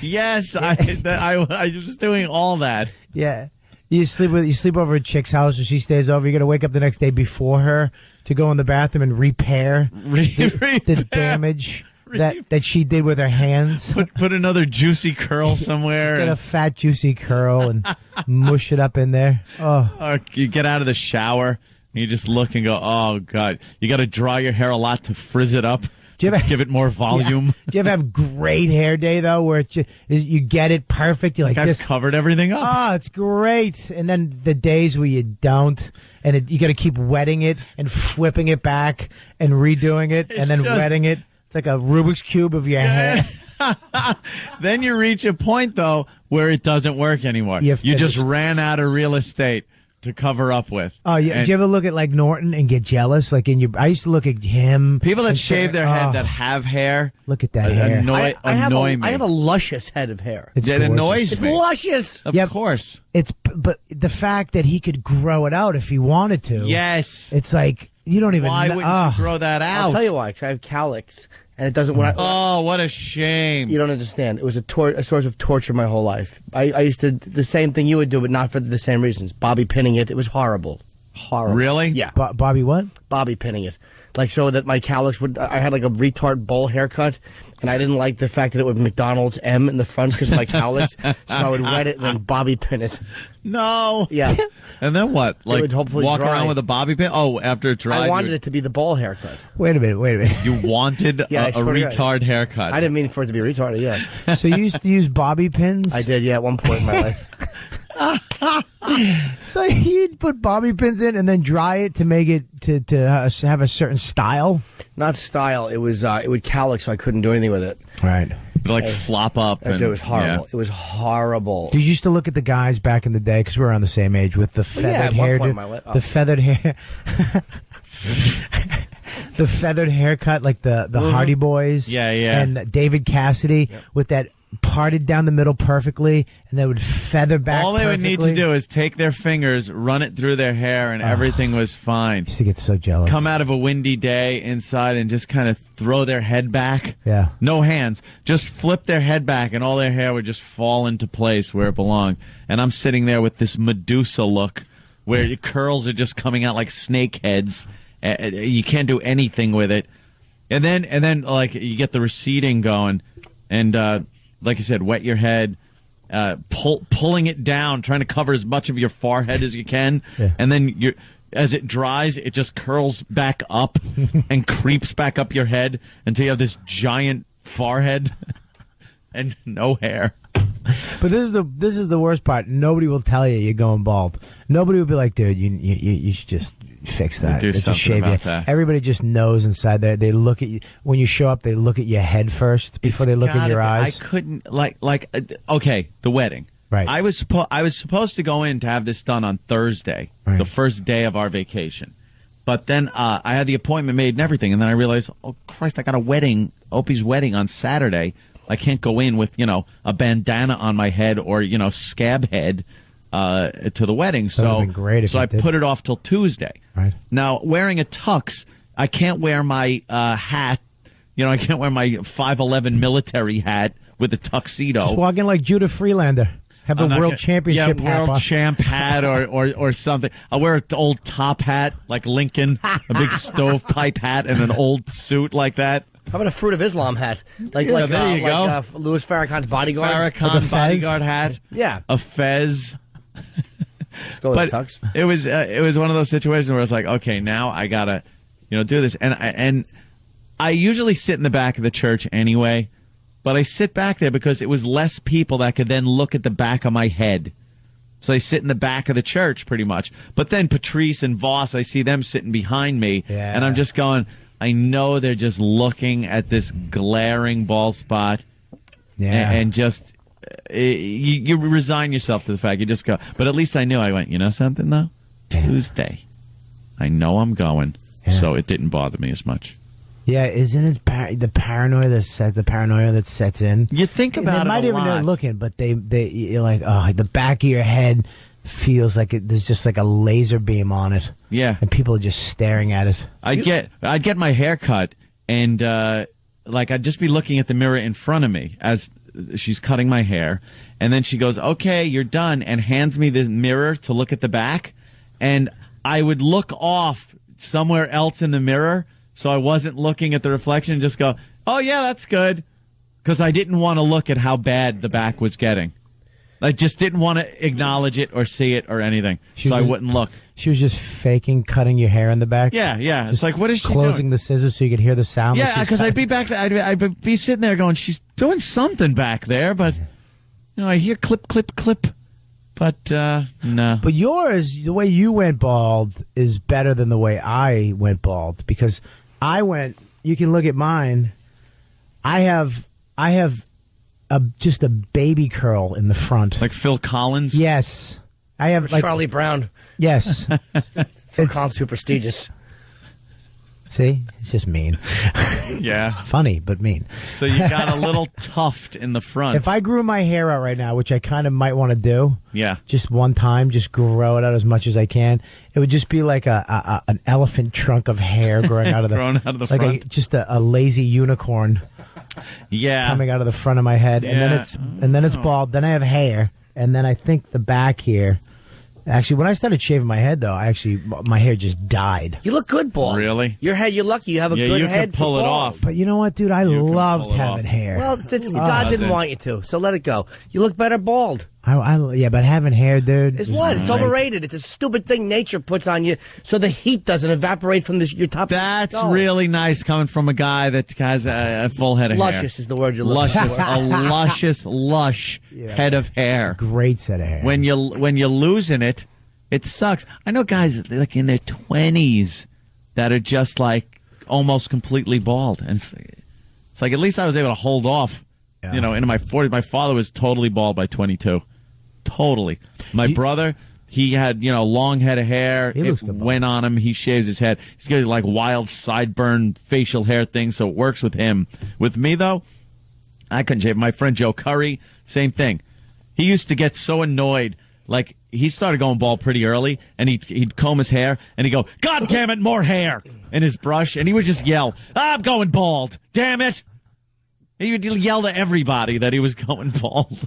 Yes, I was doing all that. Yeah. You sleep over a chick's house and she stays over. You got to wake up the next day before her to go in the bathroom and repair the damage that she did with her hands. Put another juicy curl somewhere. Get a fat juicy curl and mush it up in there. Oh. Or you get out of the shower and you just look and go, "Oh God!" You got to dry your hair a lot to frizz it up. Do you ever give it more volume? Yeah. Do you ever have great hair day though, where it's just, you get it perfect? You're like, I've this covered everything up. Oh, it's great. And then the days where you don't, and you got to keep wetting it and flipping it back and redoing it, and then wetting it. It's like a Rubik's cube of your hair. Then you reach a point though where it doesn't work anymore. You just ran out of real estate to cover up with. Oh, yeah. Do you ever look at like Norton and get jealous? Like I used to look at him. People that shave their head that have hair. Look at that hair. Annoy me. I have a luscious head of hair. It annoys me. It's luscious. Of course. But the fact that he could grow it out if he wanted to. Yes. It's like you don't even. Why wouldn't you grow that out? I'll tell you why. 'Cause I have calyx. And it doesn't. Oh, what a shame! You don't understand. It was a source of torture my whole life. I used to the same thing you would do, but not for the same reasons. Bobby pinning it. It was horrible. Horrible. Really? Yeah. Bobby what? Bobby pinning it. Like so that my calyx would. I had like a retard bowl haircut, and I didn't like the fact that it was McDonald's M in the front because of my calyx. So I would wet it and then Bobby pin it. No. Yeah. And then what? Like would hopefully walk dry. around with a bobby pin? Oh, after it dried. I wanted it to be the bowl haircut. Wait a minute. You wanted Yeah, a retard haircut. I didn't mean for it to be retarded. Yeah. So you used to use bobby pins? I did. Yeah, at one point in my life. So you'd put bobby pins in and then dry it to make it to have a certain style? Not style. It would calyx, so I couldn't do anything with it. Right. Flop up. It was horrible. It was horrible. Did you used to look at the guys back in the day, because we were on the same age, with the feathered hair? The feathered hair. The feathered haircut, like the Hardy Boys. Yeah. And David Cassidy with that parted down the middle perfectly, and they would feather back. All they would need to do is take their fingers, run it through their hair, and everything was fine. I used to get so jealous. Come out of a windy day inside and just kind of throw their head back. Yeah. No hands. Just flip their head back, and all their hair would just fall into place where it belonged. And I'm sitting there with this Medusa look, where your curls are just coming out like snake heads. You can't do anything with it. And then like you get the receding going, and like you said, wet your head, pulling it down, trying to cover as much of your forehead as you can, and then as it dries, it just curls back up and creeps back up your head until you have this giant forehead and no hair. But this is the worst part. Nobody will tell you you're going bald. Nobody will be like, dude, you should just fix that. Do something shave about that. Everybody just knows inside there. They look at you when you show up. They look at your head first before they look in your eyes. I couldn't okay, the wedding. Right. I was supposed to go in to have this done on Thursday, the first day of our vacation. But then I had the appointment made and everything, and then I realized, oh Christ, I got a wedding, Opie's wedding on Saturday. I can't go in with a bandana on my head or scab head to the wedding. So I put it off till Tuesday. Right. Now, wearing a tux, I can't wear my hat. I can't wear my 5'11" military hat with a tuxedo. Just walk in like Judah Freelander. Have a world championship hat. World champ hat or something. I'll wear an old top hat like Lincoln, a big stovepipe hat, and an old suit like that. How about a Fruit of Islam hat? There you go. Louis Farrakhan's bodyguard. Farrakhan bodyguard hat. Yeah. A fez. Let's go with tux. It was one of those situations where it's like, okay, now I gotta, do this, and I usually sit in the back of the church anyway, but I sit back there because it was less people that could then look at the back of my head. So they sit in the back of the church pretty much. But then Patrice and Voss, I see them sitting behind me, and I'm just going, I know they're just looking at this glaring bald spot, and just you resign yourself to the fact. You just go. But at least I knew. I went, you know something though? Tuesday. I know I'm going, so it didn't bother me as much. Yeah, isn't it the paranoia that sets in? You think about it might a even lot. be looking, but you're like, oh, the back of your head feels like there's just like a laser beam on it. Yeah, and people are just staring at it. I'd get my hair cut, and I'd just be looking at the mirror in front of me as she's cutting my hair, and then she goes, "Okay, you're done," and hands me the mirror to look at the back, and I would look off somewhere else in the mirror. So I wasn't looking at the reflection and just go, oh, yeah, that's good. Because I didn't want to look at how bad the back was getting. I just didn't want to acknowledge it or see it or anything. So I wouldn't look. She was just faking cutting your hair in the back? Yeah. Just it's like, what is she closing doing? the scissors so you could hear the sound? Yeah, because I'd be back there. I'd be sitting there going, she's doing something back there. But, I hear clip, clip, clip. But, no. But yours, the way you went bald is better than the way I went bald. Because you can look at mine. I have just a baby curl in the front. Like Phil Collins? Yes. I have Charlie Brown. Yes. Phil Collins, too prestigious. See? It's just mean. Yeah. Funny, but mean. So you got a little tuft in the front. If I grew my hair out right now, which I kind of might want to do, just one time, just grow it out as much as I can, it would just be like an elephant trunk of hair growing out of the front. Just a lazy unicorn. Yeah. Coming out of the front of my head, and then it's bald. Then I have hair, and then I think the back here. Actually, when I started shaving my head, though, my hair just died. You look good, bald. Really? Your head, you're lucky. You have a good you head. Can pull it off. But you know what, dude? I loved having hair. Well, God didn't want you to, so let it go. You look better bald. But having hair, dude. It's what? It's overrated. It's a stupid thing nature puts on you so the heat doesn't evaporate from your top. That's really nice coming from a guy that has a full head of hair. Luscious is the word you're looking for. A luscious, lush head of hair. Great set of hair. When you're losing it, it sucks. I know guys like in their 20s that are just like almost completely bald, and it's like at least I was able to hold off. Into my 40s. My father was totally bald by 22. Totally. My brother, he had, long head of hair. It went on him. He shaves his head. He's got like wild sideburn facial hair thing, so it works with him. With me, though, I couldn't shave. My friend Joe Curry, same thing. He used to get so annoyed. Like, he started going bald pretty early, and he'd comb his hair, and he'd go, God damn it, more hair, in his brush, and he would just yell, I'm going bald, damn it. He would yell to everybody that he was going bald.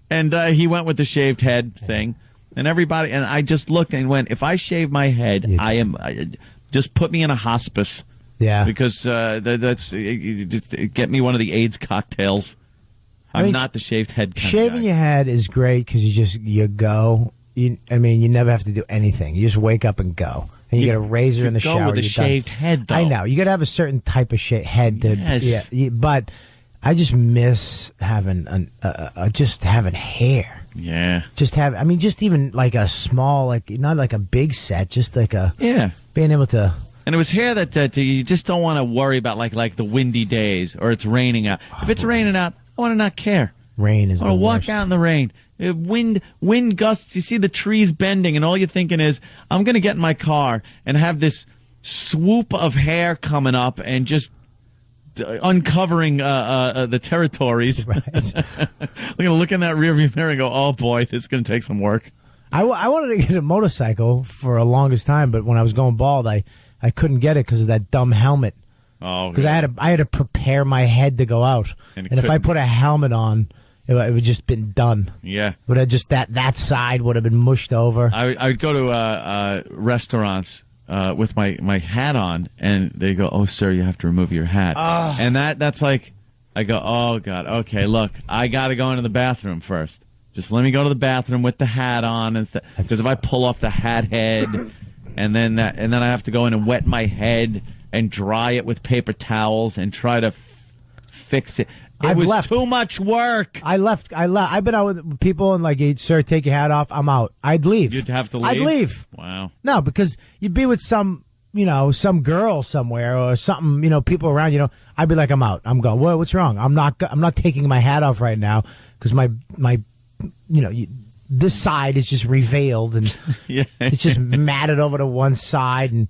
And he went with the shaved head thing. And I just looked and went, if I shave my head, just put me in a hospice. Yeah. Because that's get me one of the AIDS cocktails. I'm not the shaved head kind Shaving of guy. your head is great because you go. You never have to do anything. You just wake up and go. And you get a razor in the shower. With a shaved head, though. I know. You got to have a certain type of head to. Yes. Yeah. But I just miss having just having hair. Yeah. Just even like a small, like not like a big set, just like being able to. And it was hair that you just don't want to worry about, like the windy days or it's raining out. If it's raining out, I want to not care. Rain is. I want to walk out in the rain. Wind gusts. You see the trees bending, and all you're thinking is, I'm going to get in my car and have this swoop of hair coming up and just uncovering the territories. Right. I'm going to look in that rearview mirror and go, oh boy, this is going to take some work. I wanted to get a motorcycle for the longest time, but when I was going bald, I couldn't get it because of that dumb helmet. Oh, because I had to prepare my head to go out, and if I put a helmet on, it would just been done. Yeah, would have just that side would have been mushed over. I would go to restaurants with my hat on, and they go, "Oh, sir, you have to remove your hat." And that's like, I go, "Oh God, okay, look, I got to go into the bathroom first. Just let me go to the bathroom with the hat on and stuff. Because if I pull off the hat head, and then I have to go in and wet my head and dry it with paper towels and try to fix it." It was too much work. I left. I've been out with people and like, hey, sir, take your hat off. I'm out. I'd leave. You'd have to leave? I'd leave. Wow. No, because you'd be with some girl somewhere or something, people around, I'd be like, I'm out. I'm going, what's wrong? I'm not taking my hat off right now because my this side is just revealed and it's just matted over to one side and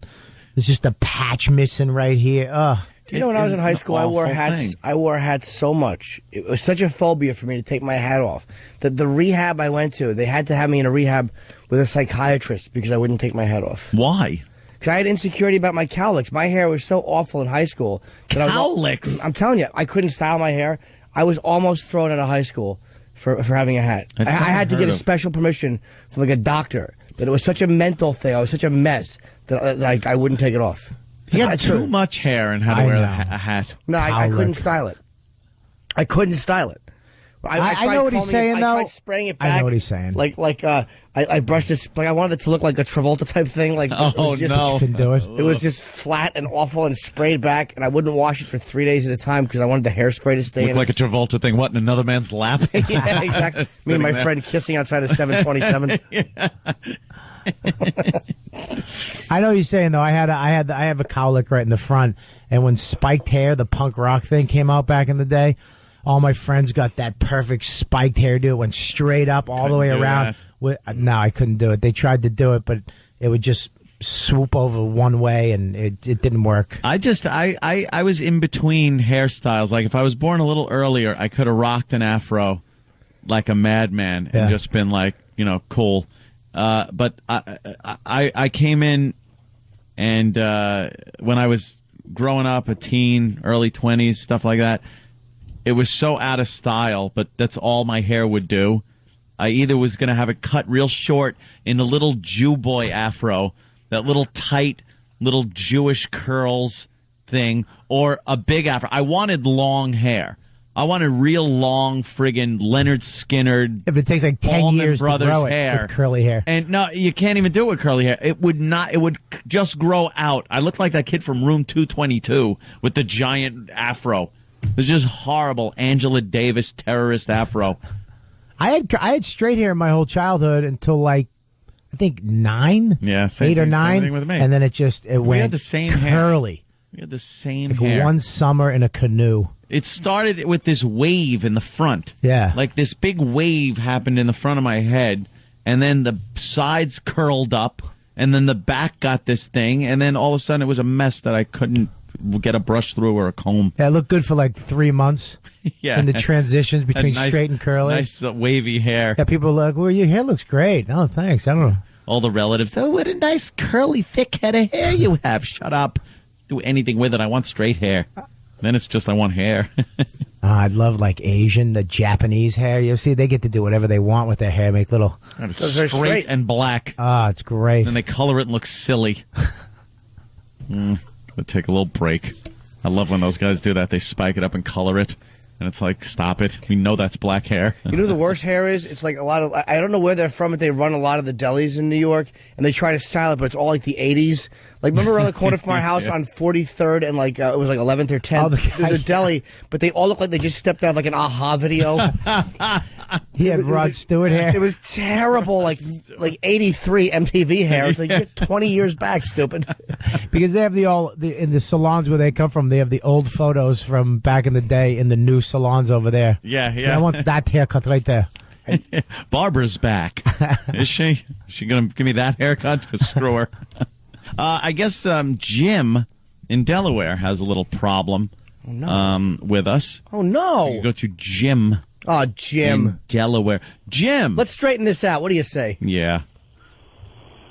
there's just a patch missing right here. Ugh. Do you know when I was in high school, I wore hats. I wore hats so much. It was such a phobia for me to take my hat off. The rehab I went to, they had to have me in a rehab with a psychiatrist because I wouldn't take my hat off. Why? Because I had insecurity about my cowlicks. My hair was so awful in high school. Cowlicks? I'm telling you, I couldn't style my hair. I was almost thrown out of high school for having a hat. I had to get a special permission from like a doctor. That it was such a mental thing. I was such a mess that I wouldn't take it off. He had too much hair and had to wear a hat. No, I couldn't style it. I couldn't style it. I know what he's saying, though. I tried spraying it back. I know what he's saying. I brushed it. Like I wanted it to look like a Travolta type thing. Like no, couldn't do it. It was just flat and awful and sprayed back, and I wouldn't wash it for 3 days at a time because I wanted the hairspray to stay in. Like a Travolta thing. What, in another man's lap? Yeah, exactly. Me and my friend kissing outside of 727. I know what you're saying though. I have a cowlick right in the front, and when spiked hair, the punk rock thing came out back in the day, all my friends got that perfect spiked hairdo. It went straight up all the way around. No, I couldn't do it. They tried to do it, but it would just swoop over one way, and it didn't work. I was in between hairstyles. Like if I was born a little earlier, I could have rocked an afro like a madman and just been like, cool. But I came in, and when I was growing up, a teen, early 20s, stuff like that, it was so out of style, but that's all my hair would do. I either was going to have it cut real short in the little Jew boy afro, that little tight, little Jewish curls thing, or a big afro. I wanted long hair. I wanted real long friggin' Leonard Skinner. If it takes like 10 years to grow it with curly hair. And no, you can't even do it with curly hair. It would just grow out. I looked like that kid from Room 222 with the giant afro. It was just horrible. Angela Davis terrorist afro. I had straight hair my whole childhood until like I think 9. Yeah, 8 or 9. Same thing with me. And then it went the same curly. Hair. We had the same like hair. One summer in a canoe. It started with this wave in the front. Yeah. Like this big wave happened in the front of my head, and then the sides curled up, and then the back got this thing, and then all of a sudden it was a mess that I couldn't get a brush through or a comb. Yeah, it looked good for like 3 months. Yeah. In the transitions between straight and curly. Nice wavy hair. Yeah, people are like, well, your hair looks great. Oh, thanks. I don't know. All the relatives, oh, what a nice curly, thick head of hair you have. Shut up. Do anything with it. I want straight hair. Then it's just I want hair. I'd love like the Japanese hair. You see, they get to do whatever they want with their hair. Make little straight and black. It's great. And they color it and look silly. We'll take a little break. I love when those guys do that. They spike it up and color it. And it's like, stop it. We know that's black hair. You know who the worst hair is? It's like a lot of, I don't know where they're from, but they run a lot of the delis in New York, and they try to style it, but it's all like the 80s. Like, remember around the corner from our house on 43rd and like, it was like 11th or 10th? There's a deli, but they all look like they just stepped out of like an AHA video. He had Rod Stewart hair. It was terrible, like 83 MTV hair. It's like you're 20 years back, stupid. Because they have in the salons where they come from, they have the old photos from back in the day in the new salons over there. Yeah. And I want that haircut right there. Barbara's back. Is she? Is she going to give me that haircut? Screw her. I guess Jim in Delaware has a little problem with us. Oh, no. You go to Jim. Oh, Jim. In Delaware. Jim. Let's straighten this out. What do you say? Yeah.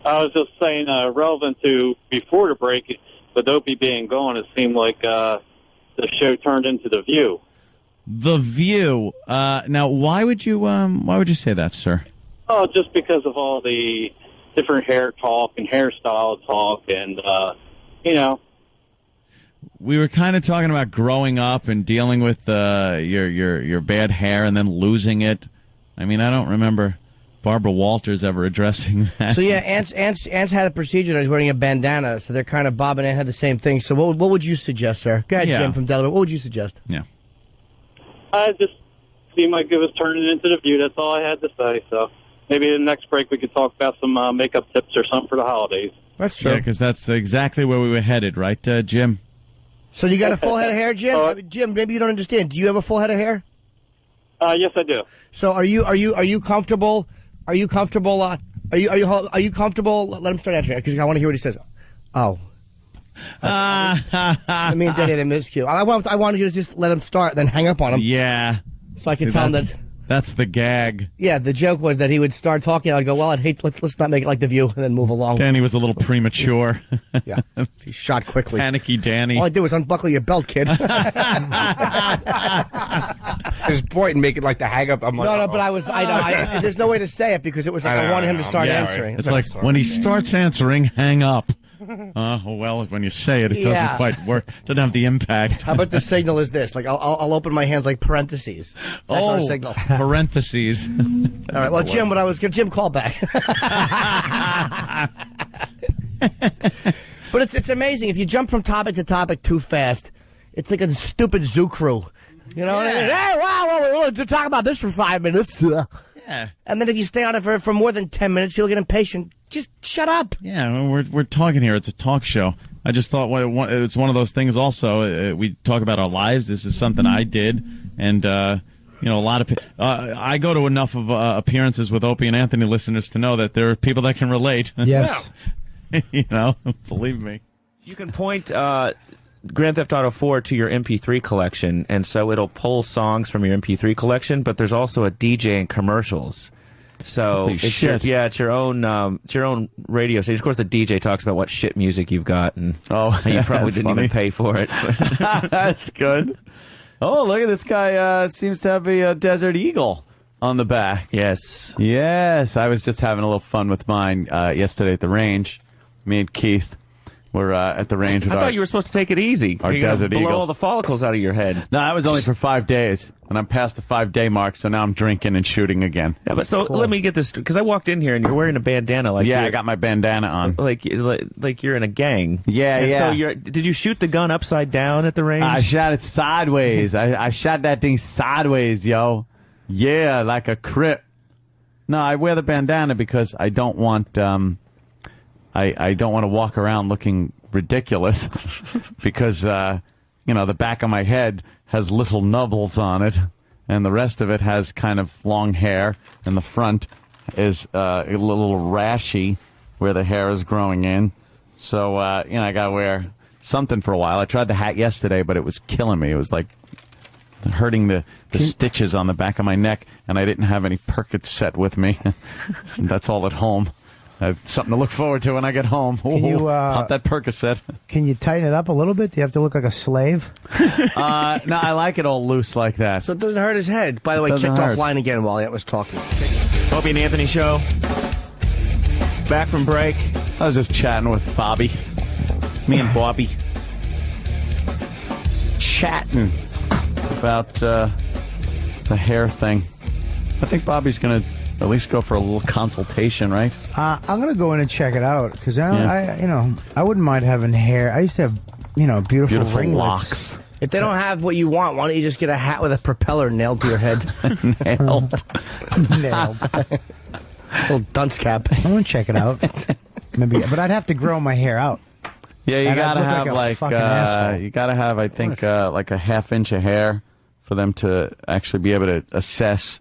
I was just saying, relevant to before the break, with Opie being gone, it seemed like the show turned into The View. The View. Now, why would you say that, sir? Oh, just because of all the different hair talk and hairstyle talk, and We were kind of talking about growing up and dealing with your bad hair and then losing it. I mean, I don't remember Barbara Walters ever addressing that. So yeah, Ant's had a procedure. He's wearing a bandana, so they're kind of Bob and Ant had the same thing. So what would you suggest, sir? Go ahead, Jim from Delaware. What would you suggest? Yeah. I just seemed like it was turning into the View. That's all I had to say. So maybe the next break we could talk about some makeup tips or something for the holidays. That's true. Yeah, because that's exactly where we were headed, right, Jim? So you got a full head of hair, Jim? Jim, maybe you don't understand. Do you have a full head of hair? Yes, I do. So are you comfortable? Are you comfortable? Are you comfortable? Let him start answering because I want to hear what he says. Oh. I mean, they didn't miss you. I want you to just let him start, then hang up on him. Yeah. So I can tell him that. That's the gag. Yeah, the joke was that he would start talking. I'd go, well, let's not make it like The View, and then move along. Danny was a little premature. Yeah, he shot quickly. Panicky Danny. All I did was unbuckle your belt, kid. Just point and make it like the hang up. I'm like, No, but I know. There's no way to say it because it was like I wanted him to start answering. It's like when he starts answering, hang up. Well, when you say it, it doesn't quite work. Doesn't have the impact. How about the signal is this? Like I'll open my hands like parentheses. That's our signal. Parentheses. All right. Well, Jim, call back. But it's amazing if you jump from topic to topic too fast. It's like a stupid zoo crew. You know? Hey, wow, we're willing to talk about this for 5 minutes. Yeah. And then if you stay on it for more than 10 minutes, people get impatient. Just shut up. Yeah, we're talking here. It's a talk show. I just thought it's one of those things also. We talk about our lives. This is something I did. And, a lot of I go to enough of appearances with Opie and Anthony listeners to know that there are people that can relate. Yes. Believe me. You can point Grand Theft Auto 4 to your MP3 collection, and so it'll pull songs from your MP3 collection, but there's also a DJ and commercials. So it's your own radio station. Of course, the DJ talks about what shit music you've got, and you probably didn't even pay for it. That's good. Oh, look at this guy! Seems to have a Desert Eagle on the back. Yes. I was just having a little fun with mine yesterday at the range. Me and Keith were at the range. I thought you were supposed to take it easy. Our Desert Eagles. Blow all the follicles out of your head. No, that was only for 5 days, and I'm past the 5-day mark, so now I'm drinking and shooting again. Yeah, but so let me get this, because I walked in here and you're wearing a bandana. I got my bandana on. Like you're in a gang. Yeah. So did you shoot the gun upside down at the range? I shot it sideways. I shot that thing sideways, yo. Yeah, like a Crip. No, I wear the bandana because I don't want I don't want to walk around looking ridiculous because, the back of my head has little nubbles on it and the rest of it has kind of long hair and the front is a little rashy where the hair is growing in. So, I got to wear something for a while. I tried the hat yesterday, but it was killing me. It was like hurting the stitches on the back of my neck, and I didn't have any Percocet with me. That's all at home. I have something to look forward to when I get home. Can you pop that Percocet? Can you tighten it up a little bit? Do you have to look like a slave? No, I like it all loose like that. So it doesn't hurt his head. By the way, kicked offline again while I was talking. Opie and Anthony show. Back from break. I was just chatting with Bobby. Me and Bobby. Chatting about the hair thing. I think Bobby's going to at least go for a little consultation, right? I'm gonna go in and check it out because I wouldn't mind having hair. I used to have beautiful ringlets. Locks. If they don't have what you want, why don't you just get a hat with a propeller nailed to your head? Nailed. Little dunce cap. I want to check it out. Maybe, but I'd have to grow my hair out. Yeah, you gotta have you gotta have I think like a ½ inch of hair for them to actually be able to assess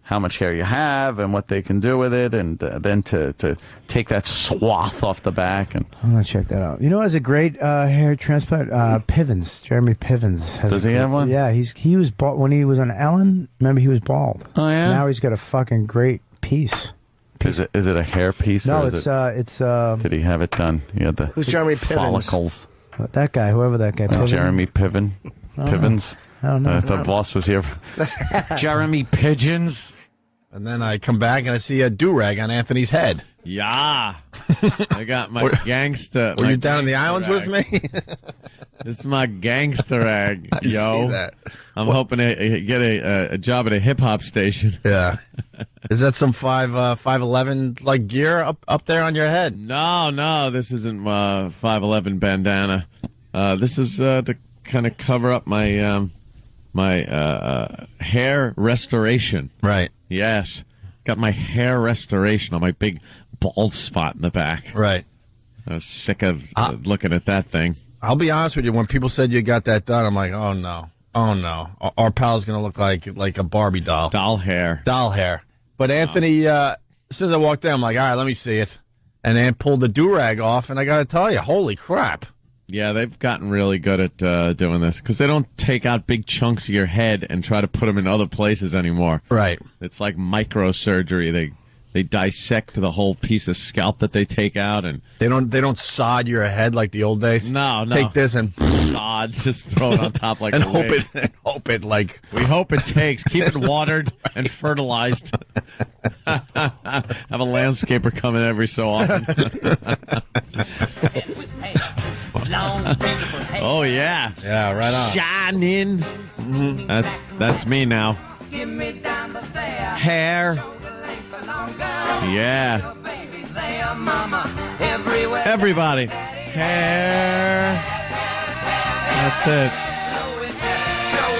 how much hair you have and what they can do with it, and then to take that swath off the back. And I'm gonna check that out. You know, has a great hair transplant. Pivens, Jeremy Pivens. Does he have one? Yeah, he was bald when he was on Ellen. Remember, he was bald. Oh yeah. Now he's got a fucking great piece. Is it a hair piece? No, or it's. Did he have it done? He had the Who's Jeremy Pivens? follicles. That guy, whoever that guy. Piven? Jeremy Piven. Pivens. I don't know. The boss was here. Jeremy Pigeons. And then I come back and I see a do-rag on Anthony's head. Yeah. I got my gangster. Were you down in the islands with me? It's my gangster rag, yo. See that. I'm hoping to get a job at a hip-hop station. Yeah. Is that some 5'11" like gear up there on your head? No, this isn't 5'11" bandana. This is to kind of cover up my my hair restoration. Right. Yes. Got my hair restoration on my big bald spot in the back. Right. I was sick of looking at that thing. I'll be honest with you. When people said you got that done, I'm like, oh no. Our pal's going to look like a Barbie doll. Doll hair. But Anthony, as soon as I walked in, I'm like, all right, let me see it. And Ant pulled the do-rag off, and I got to tell you, holy crap. Yeah, they've gotten really good at doing this because they don't take out big chunks of your head and try to put them in other places anymore. Right. It's like microsurgery. They dissect the whole piece of scalp that they take out, and they don't sod your head like the old days. No. Take this and sod, just throw it on top like and a wig. hope it like we hope it takes. Keep it watered and fertilized. Have a landscaper come in every so often. Oh yeah, right on. Shining. That's me now. Hair. Yeah. Everybody. Hair. That's it.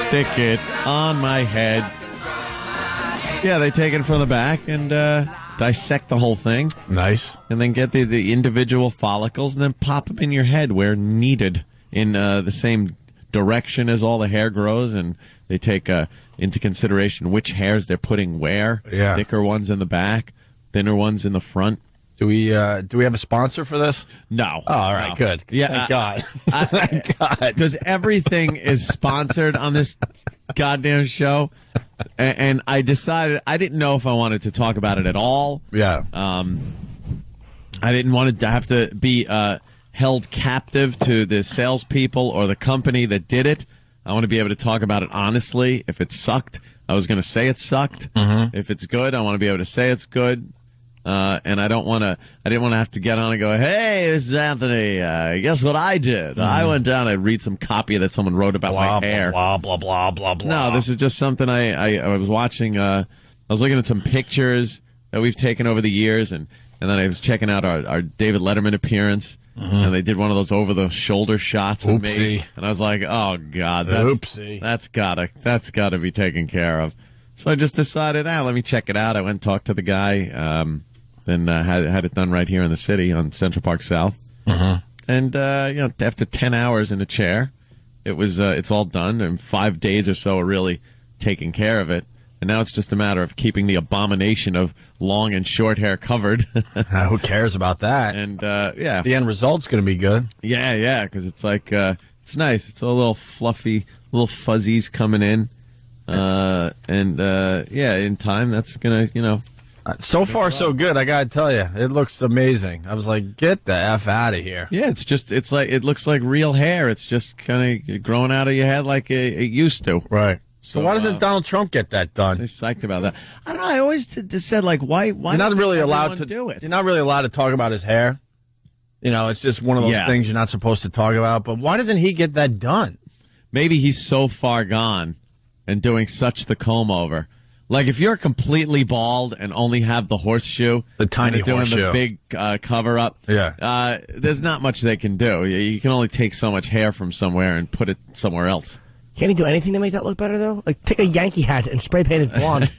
Stick it on my head. Yeah, they take it from the back and dissect the whole thing. Nice. And then get the individual follicles and then pop them in your head where needed in the same direction as all the hair grows. And they take into consideration which hairs they're putting where. Yeah. Thicker ones in the back, thinner ones in the front. Do we have a sponsor for this? No. Oh, all right, no. good. Yeah, Thank God. Thank God. Because everything is sponsored on this goddamn show. And I decided I didn't know if I wanted to talk about it at all. Yeah. I didn't want to have to be held captive to the salespeople or the company that did it. I want to be able to talk about it honestly. If it sucked, I was going to say it sucked. Mm-hmm. If it's good, I want to be able to say it's good. And I didn't want to have to get on and go, hey, this is Anthony. Guess what I did? I went down and read some copy that someone wrote about my hair. Blah, blah, blah, blah, blah. No, this is just something I was watching. I was looking at some pictures that we've taken over the years, and then I was checking out our David Letterman appearance, and they did one of those over-the-shoulder shots of me. And I was like, oh, God, that's gotta be taken care of. So I just decided, let me check it out. I went and talked to the guy. Then had it done right here in the city on Central Park South. And after 10 hours in a chair, it's all done. And 5 days or so of really taking care of it. And now it's just a matter of keeping the abomination of long and short hair covered. Who cares about that? And the end result's going to be good. Yeah, because it's like it's nice. It's a little fluffy, little fuzzies coming in. In time that's gonna so far so good. I gotta tell you, it looks amazing. I was like, get the F out of here. Yeah, it's like it looks like real hair. It's just kind of growing out of your head like it used to. Right. So why doesn't Donald Trump get that done? I'm psyched about that. I don't know. I always just said like, why? You're not really allowed to do it. You're not really allowed to talk about his hair. It's just one of those things you're not supposed to talk about. But why doesn't he get that done? Maybe he's so far gone and doing such the comb over. Like if you're completely bald and only have the horseshoe, the tiny horseshoe, doing the big cover up, there's not much they can do. You can only take so much hair from somewhere and put it somewhere else. Can't he do anything to make that look better, though? Like, take a Yankee hat and spray paint it blonde.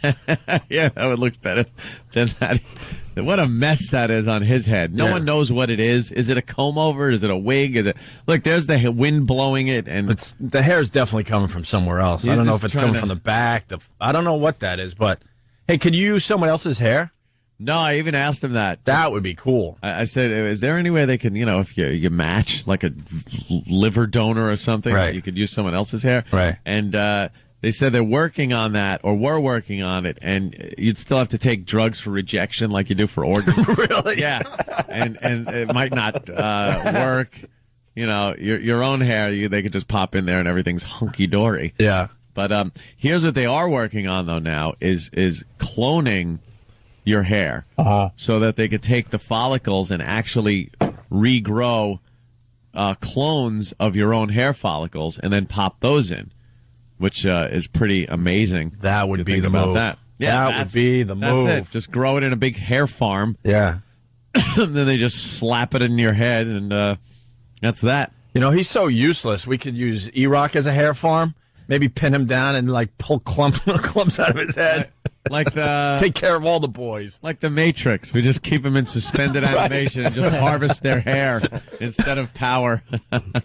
Yeah, that would look better than that. What a mess that is on his head. No one knows what it is. Is it a comb over? Is it a wig? Look, there's the wind blowing it. And the hair is definitely coming from somewhere else. I don't know if it's coming from the back. I don't know what that is, but, hey, could you use someone else's hair? No, I even asked him that. That would be cool. I said, is there any way they can, if you match like a liver donor or something, right, you could use someone else's hair? Right. And they said they're working on that, or were working on it, and you'd still have to take drugs for rejection like you do for organs. Really? Yeah. And it might not work. Your own hair, they could just pop in there and everything's hunky-dory. Yeah. But here's what they are working on, though, now, is cloning your hair, so that they could take the follicles and actually regrow clones of your own hair follicles and then pop those in, which is pretty amazing. That would be the move. That. Yeah, that would be the move. That's it. Just grow it in a big hair farm. Yeah. And then they just slap it in your head, and that's that. He's so useless. We could use E-Rock as a hair farm. Maybe pin him down and like pull clumps out of his head. Like the take care of all the boys. Like the Matrix. We just keep them in suspended animation and just harvest their hair instead of power.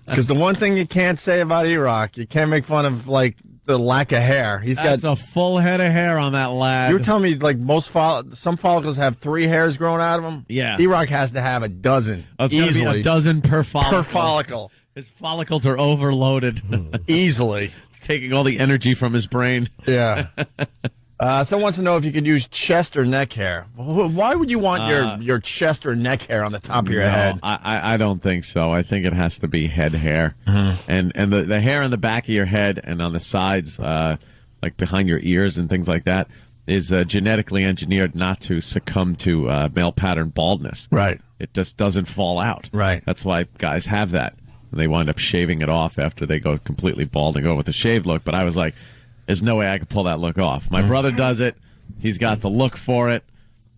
Because the one thing you can't say about E-Rock, you can't make fun of like the lack of hair. That's a full head of hair on that lad. You were telling me like some follicles have 3 hairs growing out of them. Yeah. E-Rock has to have a dozen. It's gotta be a dozen per follicle. Per follicle. His follicles are overloaded. Easily. It's taking all the energy from his brain. Yeah. Someone wants to know if you could use chest or neck hair. Why would you want your chest or neck hair on the top of your head? I don't think so. I think it has to be head hair. And the hair on the back of your head and on the sides, like behind your ears and things like that, is genetically engineered not to succumb to male pattern baldness. Right. It just doesn't fall out. Right. That's why guys have that. They wind up shaving it off after they go completely bald and go with a shaved look. But I was like, there's no way I could pull that look off. My brother does it. He's got the look for it.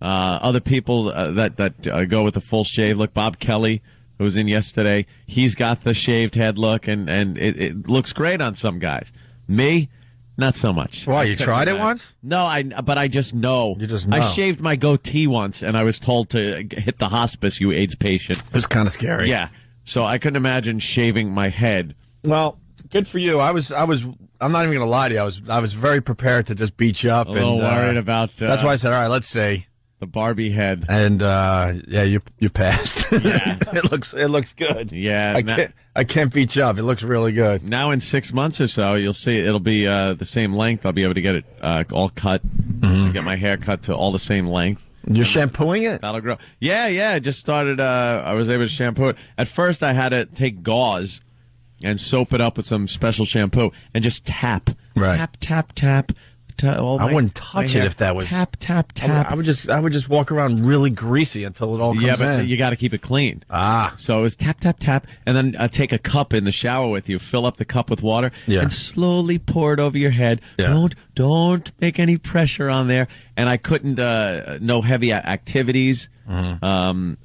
Other people that go with the full shave look. Bob Kelly, who was in yesterday, he's got the shaved head look, and it looks great on some guys. Me, not so much. Why, you tried it once? No, but I just know. You just know. I shaved my goatee once, and I was told to hit the hospice, you AIDS patient. It was kind of scary. Yeah. So I couldn't imagine shaving my head. Well, good for you. I'm not even going to lie to you. I was very prepared to just beat you up. A little worried about. That's why I said, all right, let's see the Barbie head. And yeah, you passed. Yeah, it looks good. Yeah, I can't beat you up. It looks really good. Now in 6 months or so, you'll see it'll be the same length. I'll be able to get it all cut. Get my hair cut to all the same length. You're shampooing it? That'll grow. Yeah. I just started. I was able to shampoo it. At first, I had to take gauze and soap it up with some special shampoo and just tap. Right. Tap. I wouldn't touch it if that was tap. I would just walk around really greasy until it all comes in. Yeah, but you got to keep it clean. So it was tap, and then take a cup in the shower with you, fill up the cup with water, and slowly pour it over your head. Yeah. Don't make any pressure on there. And I couldn't, no heavy activities, no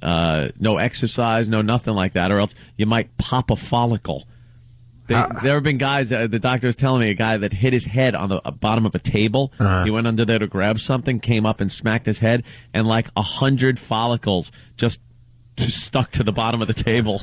exercise, no nothing like that, or else you might pop a follicle. There have been guys, the doctor was telling me, a guy that hit his head on the bottom of a table. He went under there to grab something, came up and smacked his head, and like 100 follicles just stuck to the bottom of the table.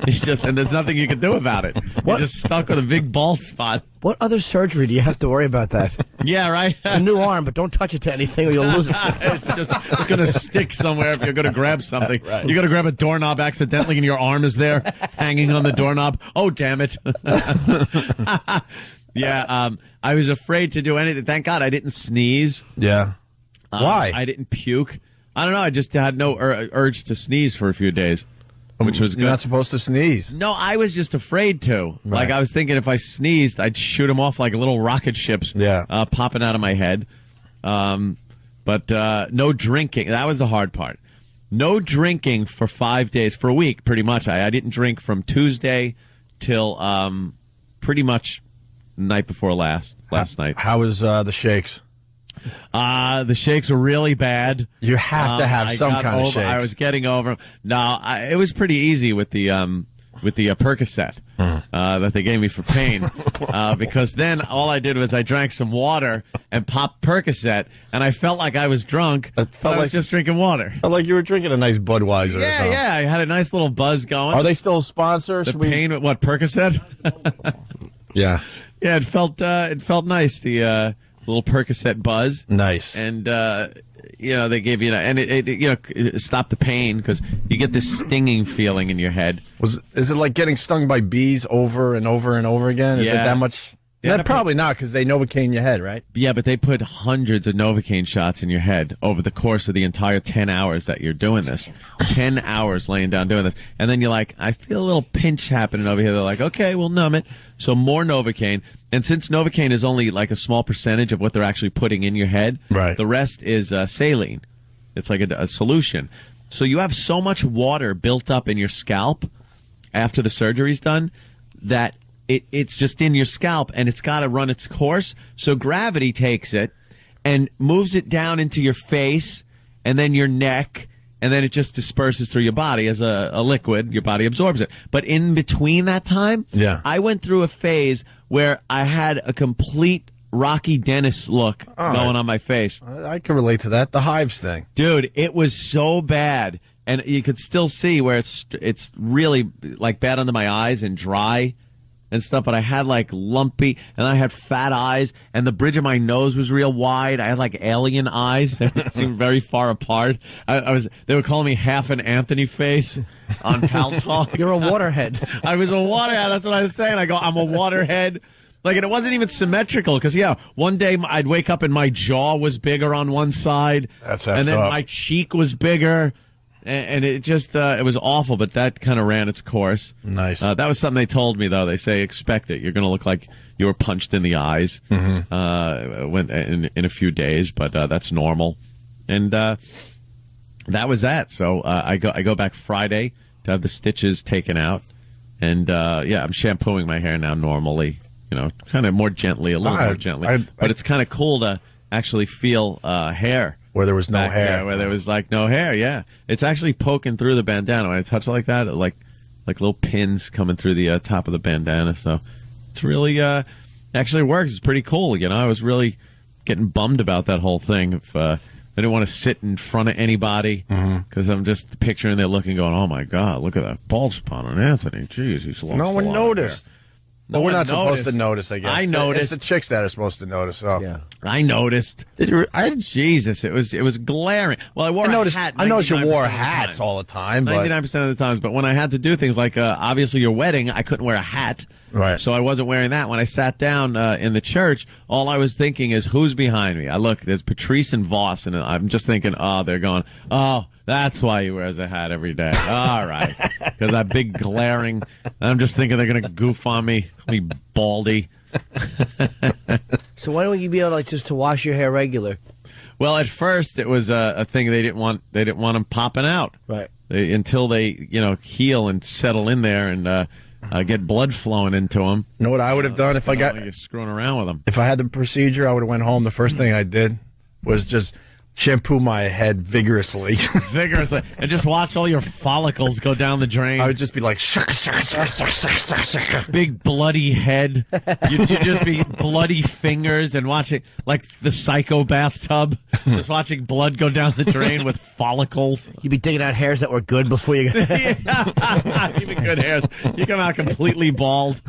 And there's nothing you can do about it. You're just stuck with a big bald spot. What other surgery do you have to worry about that? Yeah, right? It's a new arm, but don't touch it to anything or you'll lose it. It's going to stick somewhere if you're going to grab something. Right. You're going to grab a doorknob accidentally and your arm is there hanging on the doorknob. Oh, damn it. Yeah, I was afraid to do anything. Thank God I didn't sneeze. Yeah. Why? I didn't puke. I don't know. I just had no urge to sneeze for a few days, which was good. You're not supposed to sneeze. No, I was just afraid to. Right. Like, I was thinking if I sneezed, I'd shoot them off like little rocket ships popping out of my head. But no drinking. That was the hard part. No drinking for 5 days, for a week, pretty much. I didn't drink from Tuesday till pretty much the night before last night. How was the shakes? The shakes were really bad. You have to have some kind of shakes. I was getting over them. No, it was pretty easy with the Percocet that they gave me for pain. Because then all I did was I drank some water and popped Percocet, and I felt like I was drunk. I was just drinking water. Felt like you were drinking a nice Budweiser. Yeah. I had a nice little buzz going. Are they still a sponsor? The pain with what, Percocet? Yeah. Yeah, it felt nice. The little Percocet buzz. Nice. And, they gave you, and it stopped the pain because you get this stinging feeling in your head. Is it like getting stung by bees over and over and over again? Is it that much? Yeah, probably not because they Novocaine your head, right? Yeah, but they put hundreds of Novocaine shots in your head over the course of the entire 10 hours that you're doing this. 10 hours laying down doing this. And then you're like, I feel a little pinch happening over here. They're like, okay, we'll numb it. So more Novocaine. And since Novocaine is only like a small percentage of what they're actually putting in your head, right, the rest is saline. It's like a solution. So you have so much water built up in your scalp after the surgery's done that it's just in your scalp, and it's got to run its course. So gravity takes it and moves it down into your face and then your neck and then it just disperses through your body as a liquid. Your body absorbs it. But in between that time, I went through a phase where I had a complete Rocky Dennis look going on my face. I can relate to that. The hives thing. Dude, it was so bad. And you could still see where it's really like bad under my eyes and dry and stuff, but I had like lumpy, and I had fat eyes, and the bridge of my nose was real wide. I had like alien eyes that seemed very far apart. They were calling me half an Anthony face on Pal Talk. You're a waterhead. I was a waterhead. That's what I was saying. I go, I'm a waterhead. Like, and it wasn't even symmetrical, because, one day I'd wake up and my jaw was bigger on one side. That's and then my cheek was bigger. And it just, it was awful, but that kind of ran its course. Nice. That was something they told me, though. They say, expect it. You're going to look like you were punched in the eyes in a few days, but that's normal. And that was that. So I go back Friday to have the stitches taken out. And, I'm shampooing my hair now normally, kind of more gently, a little more gently. But it's kind of cool to actually feel hair. Where there was no hair. Yeah, where there was like no hair, yeah. It's actually poking through the bandana. When I touch it like that, like little pins coming through the top of the bandana. So it's really, actually works. It's pretty cool, I was really getting bummed about that whole thing. If I didn't want to sit in front of anybody, because I'm just picturing they're looking going, oh my God, look at that bald spot on Anthony. Jeez, he's lost No one noticed. No, we're not supposed to notice, I guess. I noticed. It's the chicks that are supposed to notice. So. Yeah. I noticed. Jesus, it was glaring. Well, I wore a hat. I noticed you wore hats all the time. 99% of the times, but when I had to do things like, obviously your wedding, I couldn't wear a hat. Right. So I wasn't wearing that. When I sat down in the church, all I was thinking is, who's behind me? I look, there's Patrice and Voss, and I'm just thinking, they're going, that's why he wears a hat every day. All right. Because that big glaring, I'm just thinking they're going to goof on me, be baldy. So why don't you be able just to wash your hair regular? Well, at first it was a thing they didn't want them popping out. Right. Until they, heal and settle in there and get blood flowing into them. You know what I would have done if I got... You're screwing around with them. If I had the procedure, I would have went home. The first thing I did was just shampoo my head vigorously. And just watch all your follicles go down the drain. I would just be like, big bloody head. You'd just be bloody fingers and watching, like the Psycho bathtub, just watching blood go down the drain with follicles. You'd be digging out hairs that were good before you got... Even good hairs. You come out completely bald.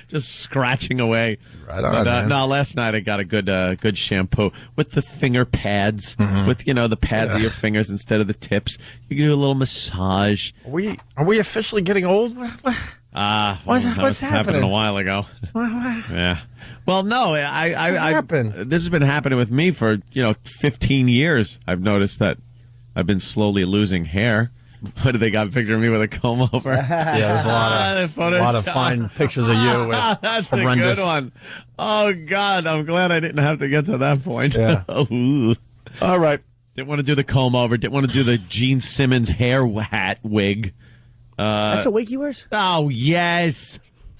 Just scratching away. Right on, man. No, last night I got a good shampoo with the finger pads, with the pads of your fingers instead of the tips. You can do a little massage. Are we officially getting old? What's happening? Happened a while ago. Yeah. Well, no, What happened? This has been happening with me for 15 years. I've noticed that I've been slowly losing hair. What did they got a picture of me with a comb over? Yeah, there's a lot of fine pictures of you with That's horrendous. a good one. Oh, God, I'm glad I didn't have to get to that point. Yeah. All right. Didn't want to do the comb over. Didn't want to do the Gene Simmons hair hat wig. That's a wig he wears? Oh, yes.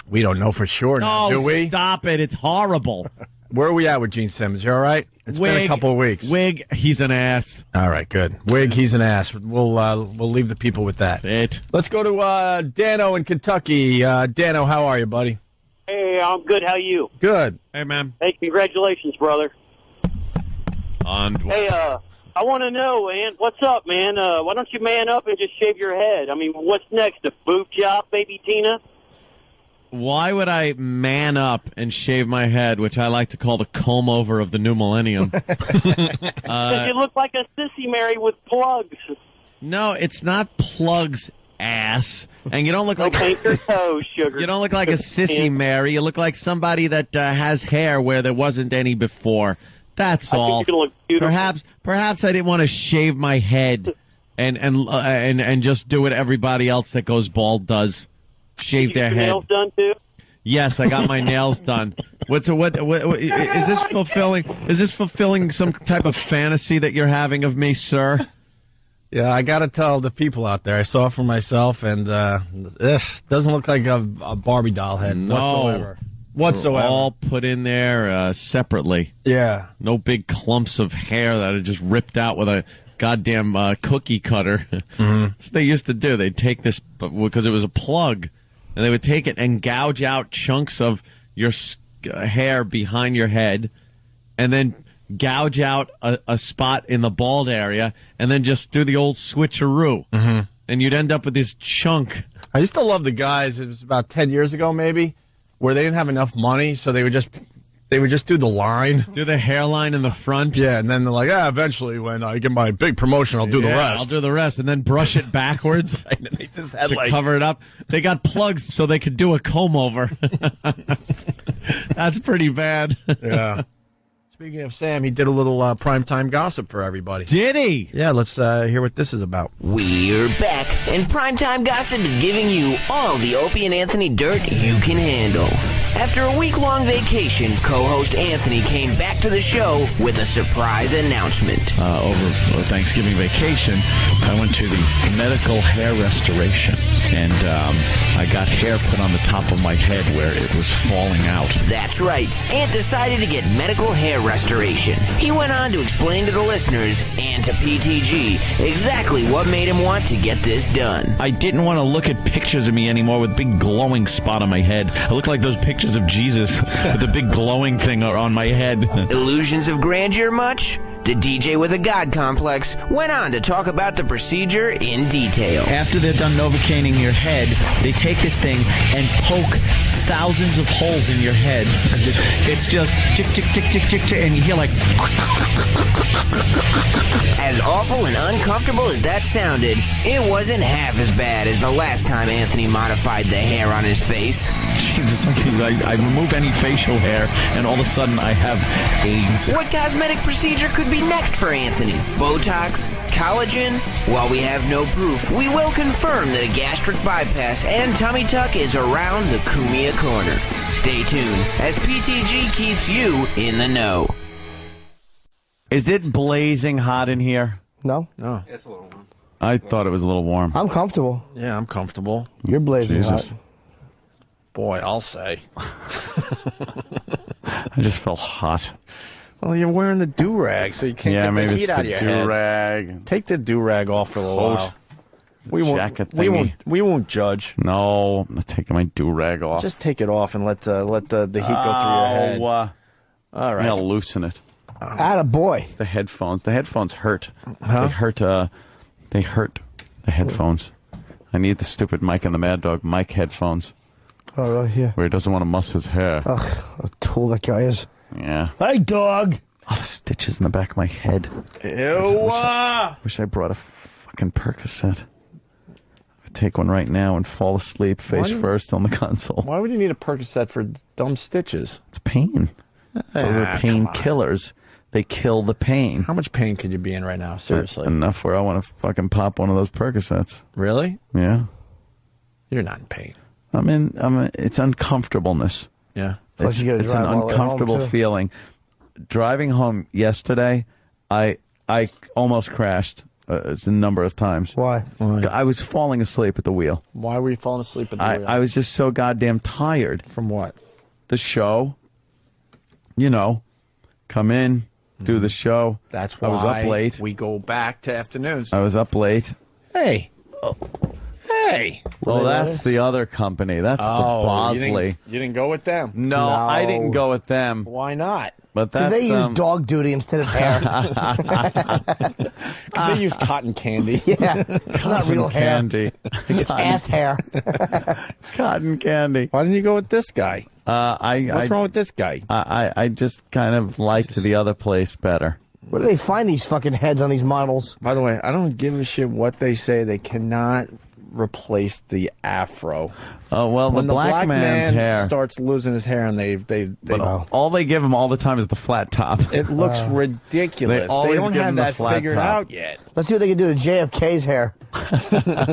We don't know for sure now, do we? Stop it. It's horrible. Where are we at with Gene Simmons? You all right? It's been a couple of weeks. Wig, he's an ass. All right, good. Wig, he's an ass. We'll leave the people with that. That's it. Let's go to Dano in Kentucky. Dano, how are you, buddy? Hey, I'm good. How you? Good. Hey, man. Hey, congratulations, brother. Hey, I want to know, man, what's up, man? Why don't you man up and just shave your head? I mean, what's next? A boob job, baby Tina? Why would I man up and shave my head, which I like to call the comb over of the new millennium? Because you look like a sissy Mary with plugs. No, it's not plugs, ass. And you don't look like paint your toes, sugar. You don't look like a sissy Mary. You look like somebody that has hair where there wasn't any before. That's all. I think you're gonna look beautiful. Perhaps I didn't want to shave my head and just do what everybody else that goes bald does. Shave their head. Nails done too? Yes, I got my nails done. What is this fulfilling? Is this fulfilling some type of fantasy that you're having of me, sir? Yeah, I got to tell the people out there. I saw it for myself, and doesn't look like a Barbie doll head whatsoever. All put in there separately. Yeah. No big clumps of hair that are just ripped out with a goddamn cookie cutter. That's what they used to do. They'd take this, because it was a plug, and they would take it and gouge out chunks of your hair behind your head, and then gouge out a spot in the bald area, and then just do the old switcheroo. And you'd end up with this chunk. I used to love the guys, it was about 10 years ago maybe, where they didn't have enough money, so they would just do the line. Do the hairline in the front. Yeah, and then they're like, eventually when I get my big promotion, I'll do the rest. I'll do the rest, and then brush it backwards they just had to cover it up. They got plugs so they could do a comb over. That's pretty bad. Yeah. Speaking of Sam, he did a little primetime gossip for everybody. Did he? Yeah, let's hear what this is about. We're back, and Primetime Gossip is giving you all the Opie and Anthony dirt you can handle. After a week-long vacation, co-host Anthony came back to the show with a surprise announcement. Over Thanksgiving vacation, I went to the medical hair restoration, and I got hair put on the top of my head where it was falling out. That's right. Ant decided to get medical hair restoration. He went on to explain to the listeners and to PTG exactly what made him want to get this done. I didn't want to look at pictures of me anymore with a big glowing spot on my head. I look like those pictures of Jesus with a big glowing thing on my head. Illusions of grandeur much? The DJ with a God complex went on to talk about the procedure in detail. After they're done Novocaining your head, they take this thing and poke thousands of holes in your head. It's just tick, tick, tick, tick, tick, tick, and you hear like... As awful and uncomfortable as that sounded, it wasn't half as bad as the last time Anthony modified the hair on his face. Jesus, I remove any facial hair, and all of a sudden I have AIDS. What cosmetic procedure could be next for Anthony? Botox? Collagen? While we have no proof, we will confirm that a gastric bypass and tummy tuck is around the Kumia corner. Stay tuned as PTG keeps you in the know. Is it blazing hot in here? No. It's a little warm. I thought it was a little warm. I'm comfortable. Yeah, I'm comfortable. You're blazing hot. Boy, I'll say. I just felt hot. Well, you're wearing the do-rag, so you can't get the heat out of your head. do-rag. Take the do-rag off for a little while. We won't judge. No, I'm not taking my do-rag off. Just take it off and let the heat go through your head. All right. I'll loosen it. Atta boy. The headphones. The headphones hurt. Huh? They hurt the headphones. I need the stupid Mike and the Mad Dog Mike headphones. Oh, right here. Where he doesn't want to muss his hair. Ugh, a tool that guy is. Yeah. Hey, dog. Oh, the stitches in the back of my head. Ew. Wish I brought a fucking Percocet. I'd take one right now and fall asleep face first on the console. Why would you need a Percocet for dumb stitches? It's pain. Those are pain killers. They kill the pain. How much pain could you be in right now? Seriously. Enough where I want to fucking pop one of those Percocets. Really? Yeah. You're not in pain. It's uncomfortableness. Yeah. Plus you gotta It's drive an all the way uncomfortable home, too. feeling. Driving home yesterday, I almost crashed a number of times. Why? I was falling asleep at the wheel. Why were you falling asleep at the wheel? I was just so goddamn tired. From what? The show. You know, come in, do the show. That's why I was up late. We go back to afternoons. I was up late. Hey. Hey. Well, that's the other company. That's the Bosley. You didn't go with them? No, I didn't go with them. Why not? But that's Because they use dog duty instead of hair. Because they use cotton candy. Yeah, it's not real candy. It's ass hair. Cotton candy. Why didn't you go with this guy? What's wrong with this guy? I just kind of liked the other place better. Where do they find these fucking heads on these models? By the way, I don't give a shit what they say. They cannot replace the afro. Oh well, when the black man's man hair starts losing his hair, and they all they give him all the time is the flat top. It looks ridiculous. They always don't give have him the that flat figured top. out yet. Let's see what they can do to JFK's hair.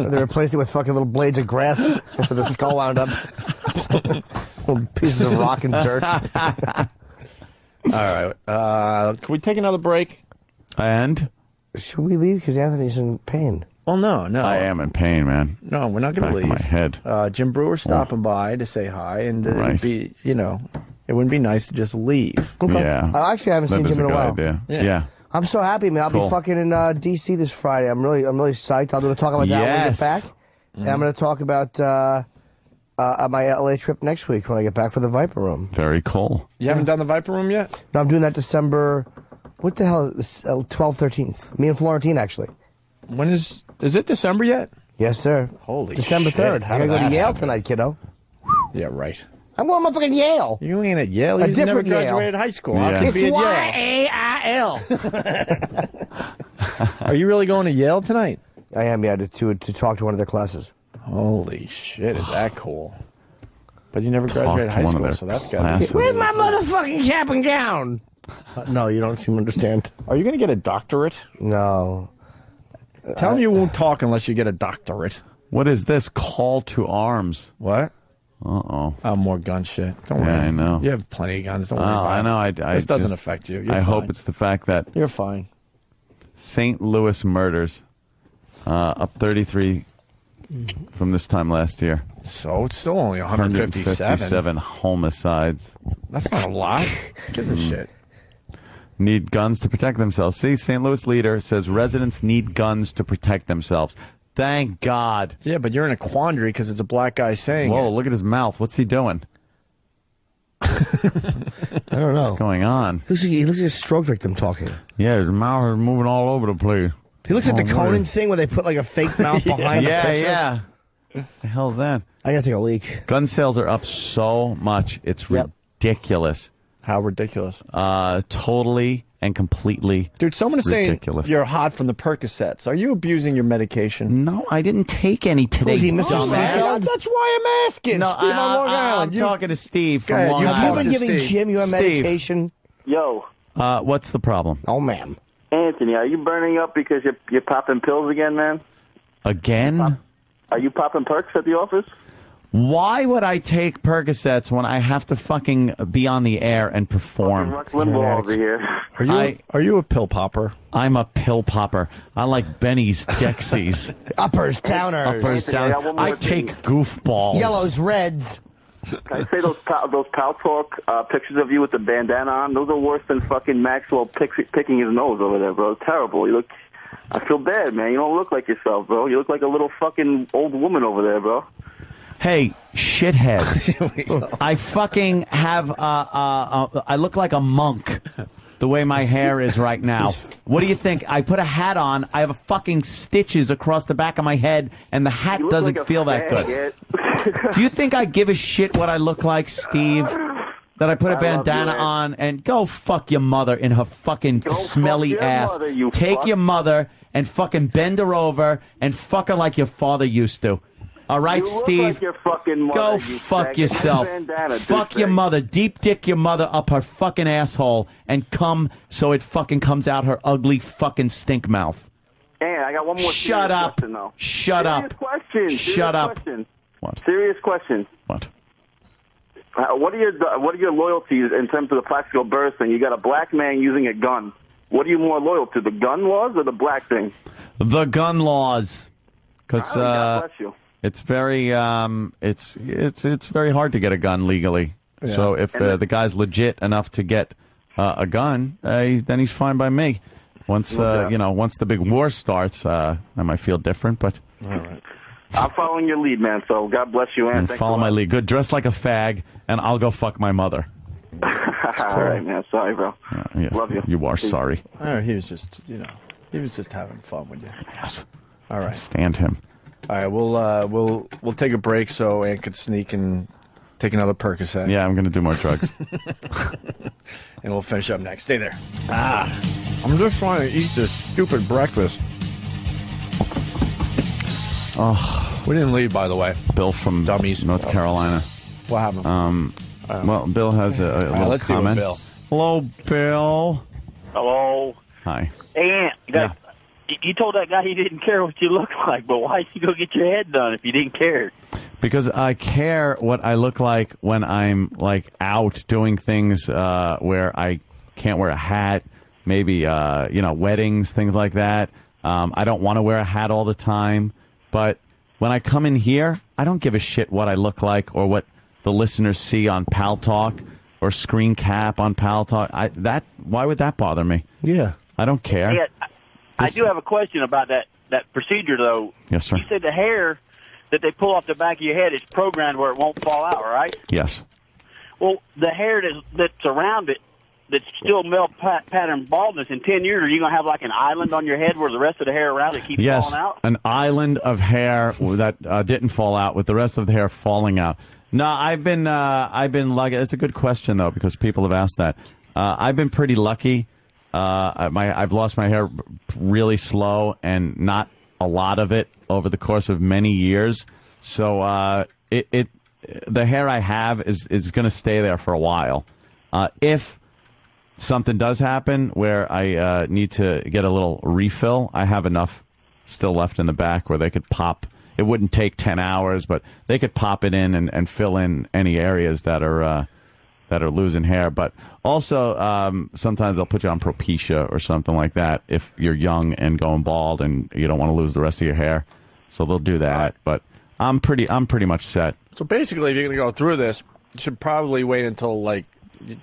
They replaced it with fucking little blades of grass with the skull wound up. Little pieces of rock and dirt. All right. Can we take another break? And should we leave? Because Anthony's in pain. Well, no. I am in pain, man. No, we're not going to leave. My head. Jim Brewer's stopping by to say hi, and it'd be, it wouldn't be nice to just leave. Okay. Yeah. I actually haven't seen Jim in a while. Idea. Yeah. I'm so happy, man. I'll be fucking in D.C. this Friday. I'm really psyched. I'm going to talk about that when I get back. And I'm going to talk about my L.A. trip next week when I get back for the Viper Room. Very cool. You haven't done the Viper Room yet? No, I'm doing that December. What the hell? 12th, 13th. Me and Florentine, actually. When is it December yet? Yes, sir. Holy December shit. 3rd. I got to go to Yale tonight, kiddo. Yeah, right. I'm going to fucking Yale. You ain't at Yale. You never graduated high school. Yeah. How can you be It's at Yale? Y-A-I-L. Are you really going to Yale tonight? I am, yeah, to talk to one of their classes. Holy shit, is that cool? But you never graduated high school, so that's got to be... Where's my motherfucking cap and gown? No, you don't seem to understand. Are you going to get a doctorate? No. Tell me you won't talk unless you get a doctorate. What is this? Call to arms. What? Uh-oh. Oh, more gun shit. Don't worry. Yeah, I know. You have plenty of guns. Don't worry about I know. This doesn't affect you. You're I fine. hope it's the fact that You're fine. St. Louis murders up 33 from this time last year. So it's still only 157. Homicides. That's not a lot. Give a shit. Need guns to protect themselves. See, St. Louis leader says residents need guns to protect themselves. Thank God. Yeah, but you're in a quandary because it's a black guy saying Whoa, it. look at his mouth. What's he doing? I don't know. What's going on? He looks like a stroke victim talking. Yeah, his mouth is moving all over the place. He looks like the Conan thing where they put like a fake mouth behind the picture. Yeah. The hell's that? I gotta take a leak. Gun sales are up so much. It's ridiculous. How ridiculous. Totally and completely Dude, someone is ridiculous. saying you're hot from the Percocets. Are you abusing your medication? No, I didn't take any today. Was he Mr. dumbass. That's why I'm asking. No, Steve on Long Island. I'm talking to Steve from Go ahead, Long you Have you Island. been giving Steve. Jim your Steve. medication? Yo, What's the problem? Oh, ma'am. Anthony, are you burning up because you're popping pills again, man? Again? Are you popping perks at the office? Why would I take Percocets when I have to fucking be on the air and perform? Rush Limbaugh over here. Are you a pill popper? I'm a pill popper. I like Benny's Dexies. Uppers, downers. Uppers, Anthony, I got down. one more I thing. take goofballs. Yellows, reds. Can I say those Pal Talk pictures of you with the bandana on? Those are worse than fucking Maxwell picking his nose over there, bro. It's terrible. You look. I feel bad, man. You don't look like yourself, bro. You look like a little fucking old woman over there, bro. Hey, shithead. I fucking have, I look like a monk the way my hair is right now. What do you think? I put a hat on, I have fucking stitches across the back of my head, and the hat You look doesn't like a feel that good. faggot. Do you think I give a shit what I look like, Steve? That I put a bandana on and go fuck your mother in her fucking smelly fuck your ass. mother, you Take fuck. your mother and fucking bend her over and fuck her like your father used to. All right, You look Steve? like your fucking mother, Go you fuck faggot. yourself. Bandana, Fuck your douchebag. mother. Deep dick your mother up her fucking asshole and come so it fucking comes out her ugly fucking stink mouth. And I got one more. Shut serious up. Question, though. Shut serious up. Question. Shut serious up. Question. What? Serious question. What? What are your loyalties in terms of the Plaxico Burr thing? You got a black man using a gun. What are you more loyal to, the gun laws or the black thing? The gun laws. Because God bless you. it's very it's very hard to get a gun legally. Yeah. So if the guy's legit enough to get a gun, then he's fine by me. Once once the big war starts, I might feel different, but All right. I'm following your lead, man. So God bless you, man. and Thanks follow a my lot. lead. Good, dress like a fag, and I'll go fuck my mother. All right, man. Sorry, bro. Yeah, Love you. You are sorry. He was just, he was just having fun with you. Yes. All right. Stand him. All right, we'll take a break so Ann could sneak and take another Percocet. Yeah, I'm gonna do more drugs. And we'll finish up next. Stay there. I'm just trying to eat this stupid breakfast. Oh, We didn't leave, by the way. Bill from Dummies. North Carolina. What happened? Well, Bill has a little let's do it, comment. Bill. Hello, Bill. Hello. Hi. Hey, Aunt, you told that guy he didn't care what you look like, but why'd you go get your head done if you didn't care? Because I care what I look like when I'm like out doing things where I can't wear a hat, maybe weddings, things like that. I don't want to wear a hat all the time, but when I come in here, I don't give a shit what I look like or what the listeners see on Pal Talk or Screen Cap on Pal Talk. Why would that bother me? Yeah. I don't care. Hey, I do have a question about that procedure, though. Yes, sir. You said the hair that they pull off the back of your head is programmed where it won't fall out, right? Yes. Well, the hair that's around it, that's still male pattern baldness, in 10 years, are you going to have like an island on your head where the rest of the hair around it keeps falling out? An island of hair that didn't fall out with the rest of the hair falling out. No, I've been lucky. It's a good question, though, because people have asked that. I've been pretty lucky. I've lost my hair really slow and not a lot of it over the course of many years. So the hair I have is going to stay there for a while. If something does happen where I need to get a little refill, I have enough still left in the back where they could pop. It wouldn't take 10 hours, but they could pop it in and fill in any areas that are losing hair. But also, sometimes they'll put you on Propecia or something like that if you're young and going bald and you don't want to lose the rest of your hair. So they'll do that. But I'm pretty much set. So basically, if you're going to go through this, you should probably wait until, like,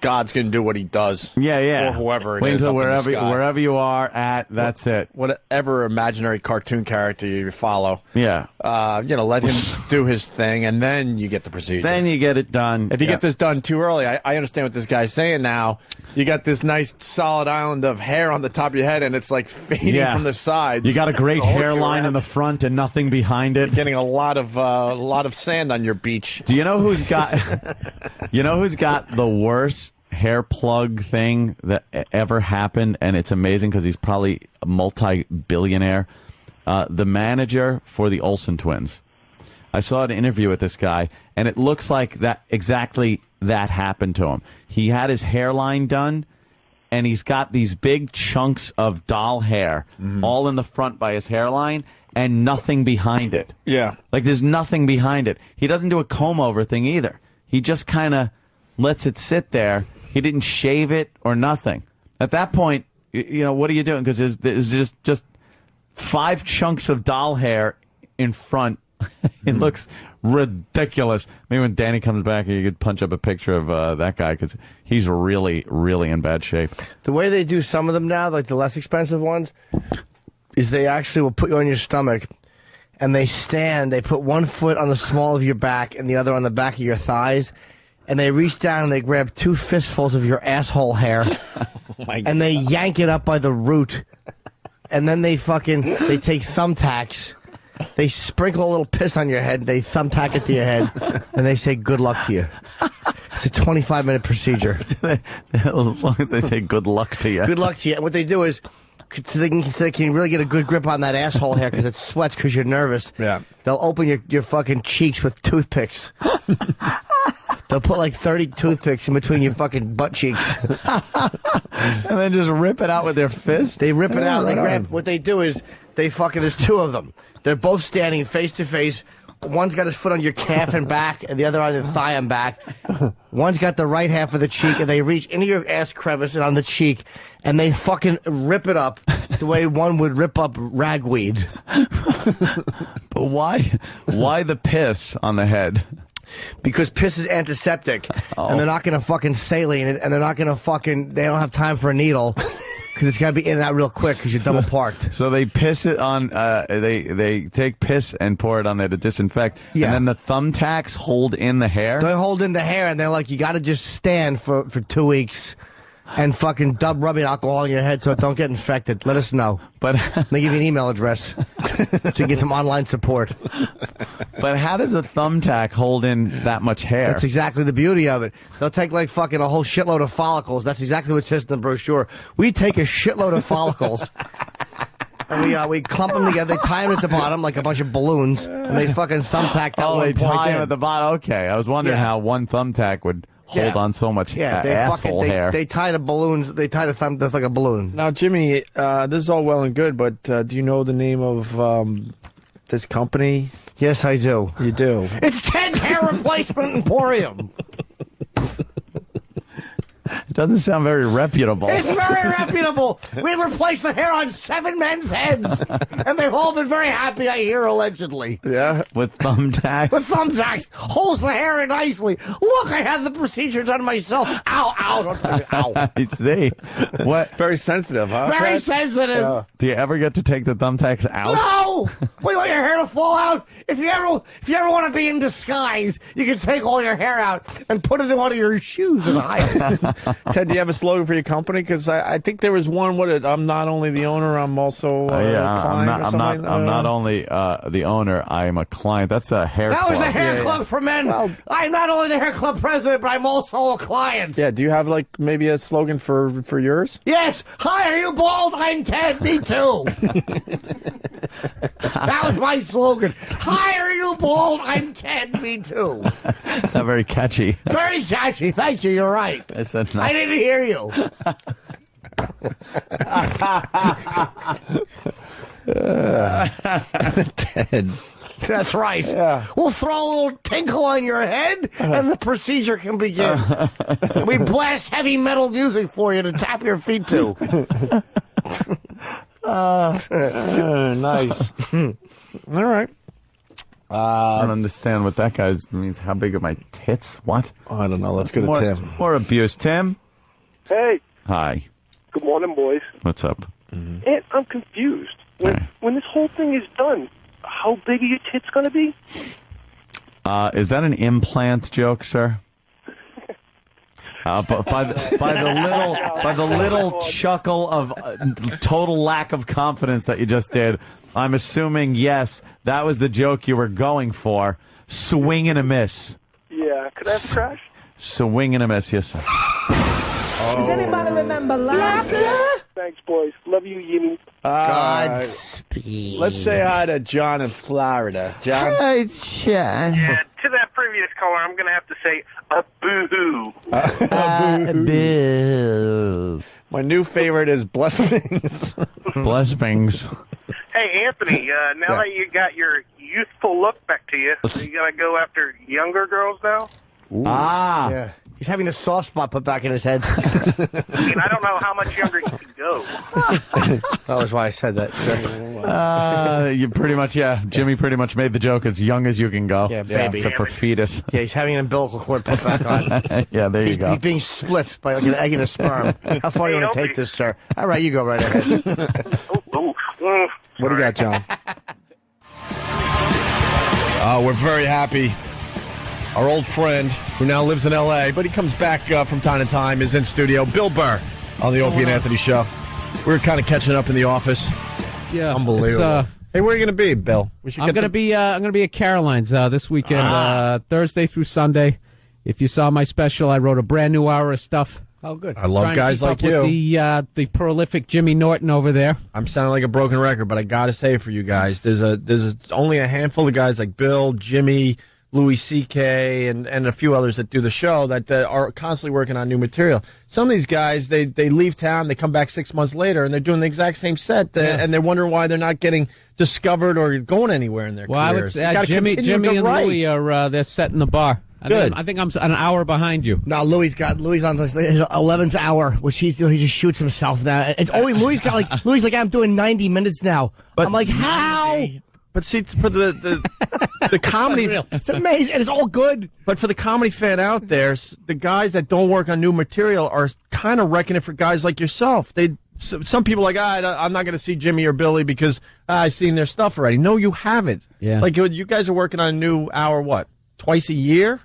God's going to do what he does. Yeah. Or whoever it wait is. Until wherever you are at, that's it. Whatever imaginary cartoon character you follow. Yeah. Let him do his thing, and then you get the procedure. Then you get it done. If you get this done too early, I understand what this guy's saying now. You got this nice solid island of hair on the top of your head, and it's like fading from the sides. You got a great hairline in the front and nothing behind it. You're getting a lot of sand on your beach. Do you know who's got? Who's got the worst hair plug thing that ever happened? And it's amazing because he's probably a multi-billionaire. The manager for the Olsen twins. I saw an interview with this guy, and it looks like exactly that happened to him. He had his hairline done, and he's got these big chunks of doll hair all in the front by his hairline and nothing behind it. Yeah. Like there's nothing behind it. He doesn't do a comb over thing either. He just kind of lets it sit there. He didn't shave it or nothing. At that point, what are you doing? Because there's just 5 chunks of doll hair in front. It looks ridiculous. Maybe when Danny comes back, you could punch up a picture of that guy because he's really, really in bad shape. The way they do some of them now, like the less expensive ones, is they actually will put you on your stomach and they put one foot on the small of your back and the other on the back of your thighs. And they reach down and they grab 2 fistfuls of your asshole hair and they yank it up by the root. And then they take thumbtacks. They sprinkle a little piss on your head. They thumbtack it to your head. And they say, good luck to you. It's a 25-minute procedure. As long as they say good luck to you. Good luck to you. And what they do is, so they can really get a good grip on that asshole hair because it sweats because you're nervous. Yeah. They'll open your fucking cheeks with toothpicks. They'll put like 30 toothpicks in between your fucking butt cheeks. And then just rip it out with their fists? They rip it out. What they do is, there's 2 of them. They're both standing face to face. One's got his foot on your calf and back, and the other on your thigh and back. One's got the right half of the cheek, and they reach into your ass crevice and on the cheek, and they fucking rip it up the way one would rip up ragweed. But why the piss on the head? Because piss is antiseptic, and they're not going to fucking saline it, and they're not going to they don't have time for a needle. Because it's got to be in and out real quick because you're double parked. So they piss it on, they take piss and pour it on there to disinfect. Yeah. And then the thumbtacks hold in the hair? They hold in the hair and they're like, you got to just stand for 2 weeks and fucking rubbing alcohol in your head so it don't get infected. Let us know. But they give you an email address so you can get some online support. But how does a thumbtack hold in that much hair? That's exactly the beauty of it. They'll take like fucking a whole shitload of follicles. That's exactly what it says in the brochure. We take a shitload of follicles and we clump them together. They tie them at the bottom like a bunch of balloons, and they fucking thumbtack that one they point tie in. them at the bottom. Okay, I was wondering how one thumbtack would hold on so much asshole hair. They tie the balloons. They tie the thumb. That's like a balloon. Now, Jimmy, this is all well and good, but do you know the name of this company? Yes, I do. You do. It's Ted's Hair Replacement Emporium. doesn't sound very reputable. It's very reputable. We replaced the hair on 7 men's heads, and they've all been very happy, I hear, allegedly. Yeah, with thumbtacks. With thumbtacks. Holds the hair in nicely. Look, I had the procedure done myself. Ow, ow, don't touch it. Ow. I see. What? Very sensitive, huh? Very sensitive. Yeah. Do you ever get to take the thumbtacks out? No! We want your hair to fall out. If you ever want to be in disguise, you can take all your hair out and put it in one of your shoes and hide it. Ted, do you have a slogan for your company? Because I think there was one. I'm not only the owner, I'm also a client. I'm not only the owner. I'm a client. That's a hair That club. was a hair club for men. Well, I'm not only the hair club president, but I'm also a client. Yeah. Do you have maybe a slogan for yours? Yes. Hi, are you bald? I'm Ted. Me too. That was my slogan. Hi, are you bald? I'm Ted. Me too. Not very catchy. Very catchy. Thank you. You're right. I said no. I didn't hear you. Ted. That's right. Yeah. We'll throw a little tinkle on your head, and the procedure can begin. We blast heavy metal music for you to tap your feet to. Nice. All right. I don't understand what that guy means. How big are my tits? What? I don't know. Let's go to Tim. More abuse. Tim? Hey. Hi. Good morning, boys. What's up? And I'm confused. When this whole thing is done, how big are your tits going to be? Is that an implant joke, sir? By the little chuckle of total lack of confidence that you just did, I'm assuming, yes, that was the joke you were going for. Swing and a miss. Yeah. Could I have a crash? Swing and a miss, yes, sir. Does anybody remember laughter? Thanks, boys. Love you, Yimmy. Godspeed. Let's say hi to John in Florida. John? Hi, John. Yeah, to that previous caller, I'm going to have to say a boo-hoo. Boo. My new favorite is Blessings. Blessings. Hey, Anthony, now that you got your youthful look back to you, you going to go after younger girls now? Ooh. Ah. Yeah. He's having a soft spot put back in his head. I mean, I don't know how much younger you can go. That was why I said that. You pretty much, Jimmy pretty much made the joke as young as you can go. Yeah, baby. Except for fetus. Yeah, he's having an umbilical cord put back on. Yeah, there you go. He's being split by like an egg and a sperm. How far do you want to take this, sir? All right, you go right ahead. What do you got, John? We're very happy. Our old friend, who now lives in L.A., but he comes back from time to time, is in studio. Bill Burr on the Opie and Anthony Show. We were kind of catching up in the office. Yeah, unbelievable. Hey, where are you going to be, Bill? I'm going to be at Caroline's this weekend, Thursday through Sunday. If you saw my special, I wrote a brand new hour of stuff. Oh, good. I love guys like you. With the prolific Jimmy Norton over there. I'm sounding like a broken record, but I got to say for you guys, there's only a handful of guys like Bill, Jimmy, Louis C.K., and a few others that do the show that are constantly working on new material. Some of these guys, they leave town, they come back 6 months later, and they're doing the exact same set, and they're wondering why they're not getting discovered or going anywhere in their careers. I would say Jimmy and Louis are they're setting the bar. I think I'm an hour behind you. No, Louis on his 11th hour, which he just shoots himself now. It's only Louis like I'm doing 90 minutes now. But I'm like, how? But see, for the comedy, it's amazing, and it's all good. But for the comedy fan out there, the guys that don't work on new material are kind of wrecking it for guys like yourself. Some people are like, I'm not going to see Jimmy or Billy because I've seen their stuff already. No, you haven't. Yeah. Like you guys are working on a new hour, what, twice a year?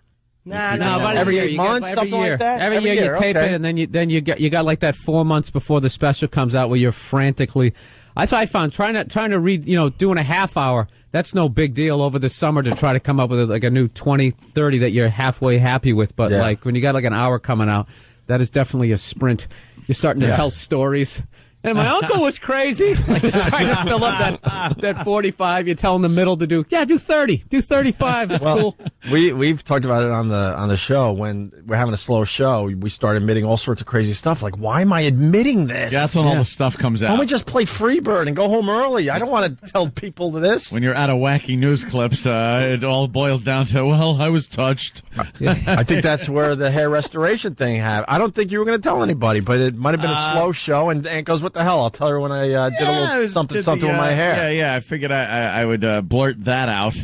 No, about every 8 year. months, Every something year. like that. Every year you tape it, and then you got like that 4 months before the special comes out where you're frantically. That's what I found trying to read, doing a half hour. That's no big deal over the summer to try to come up with like a new 20, 30 that you're halfway happy with. But like when you got like an hour coming out, that is definitely a sprint. You're starting to tell stories. And my uncle was crazy. Like, trying to fill up that 45. You tell him the middle to do 30. Do 35. That's cool. We've talked about it on the show when we're having a slow show. We start admitting all sorts of crazy stuff. Like, why am I admitting this? Yeah, that's when all the stuff comes out. Why don't we just play Freebird and go home early? I don't want to tell people this. When you're out of wacky news clips, it all boils down to, well, I was touched. I think that's where the hair restoration thing happened. I don't think you were going to tell anybody, but it might have been a slow show. And Aunt goes, "What the hell? I'll tell her when I did a little something with my hair." Yeah. I figured I would blurt that out.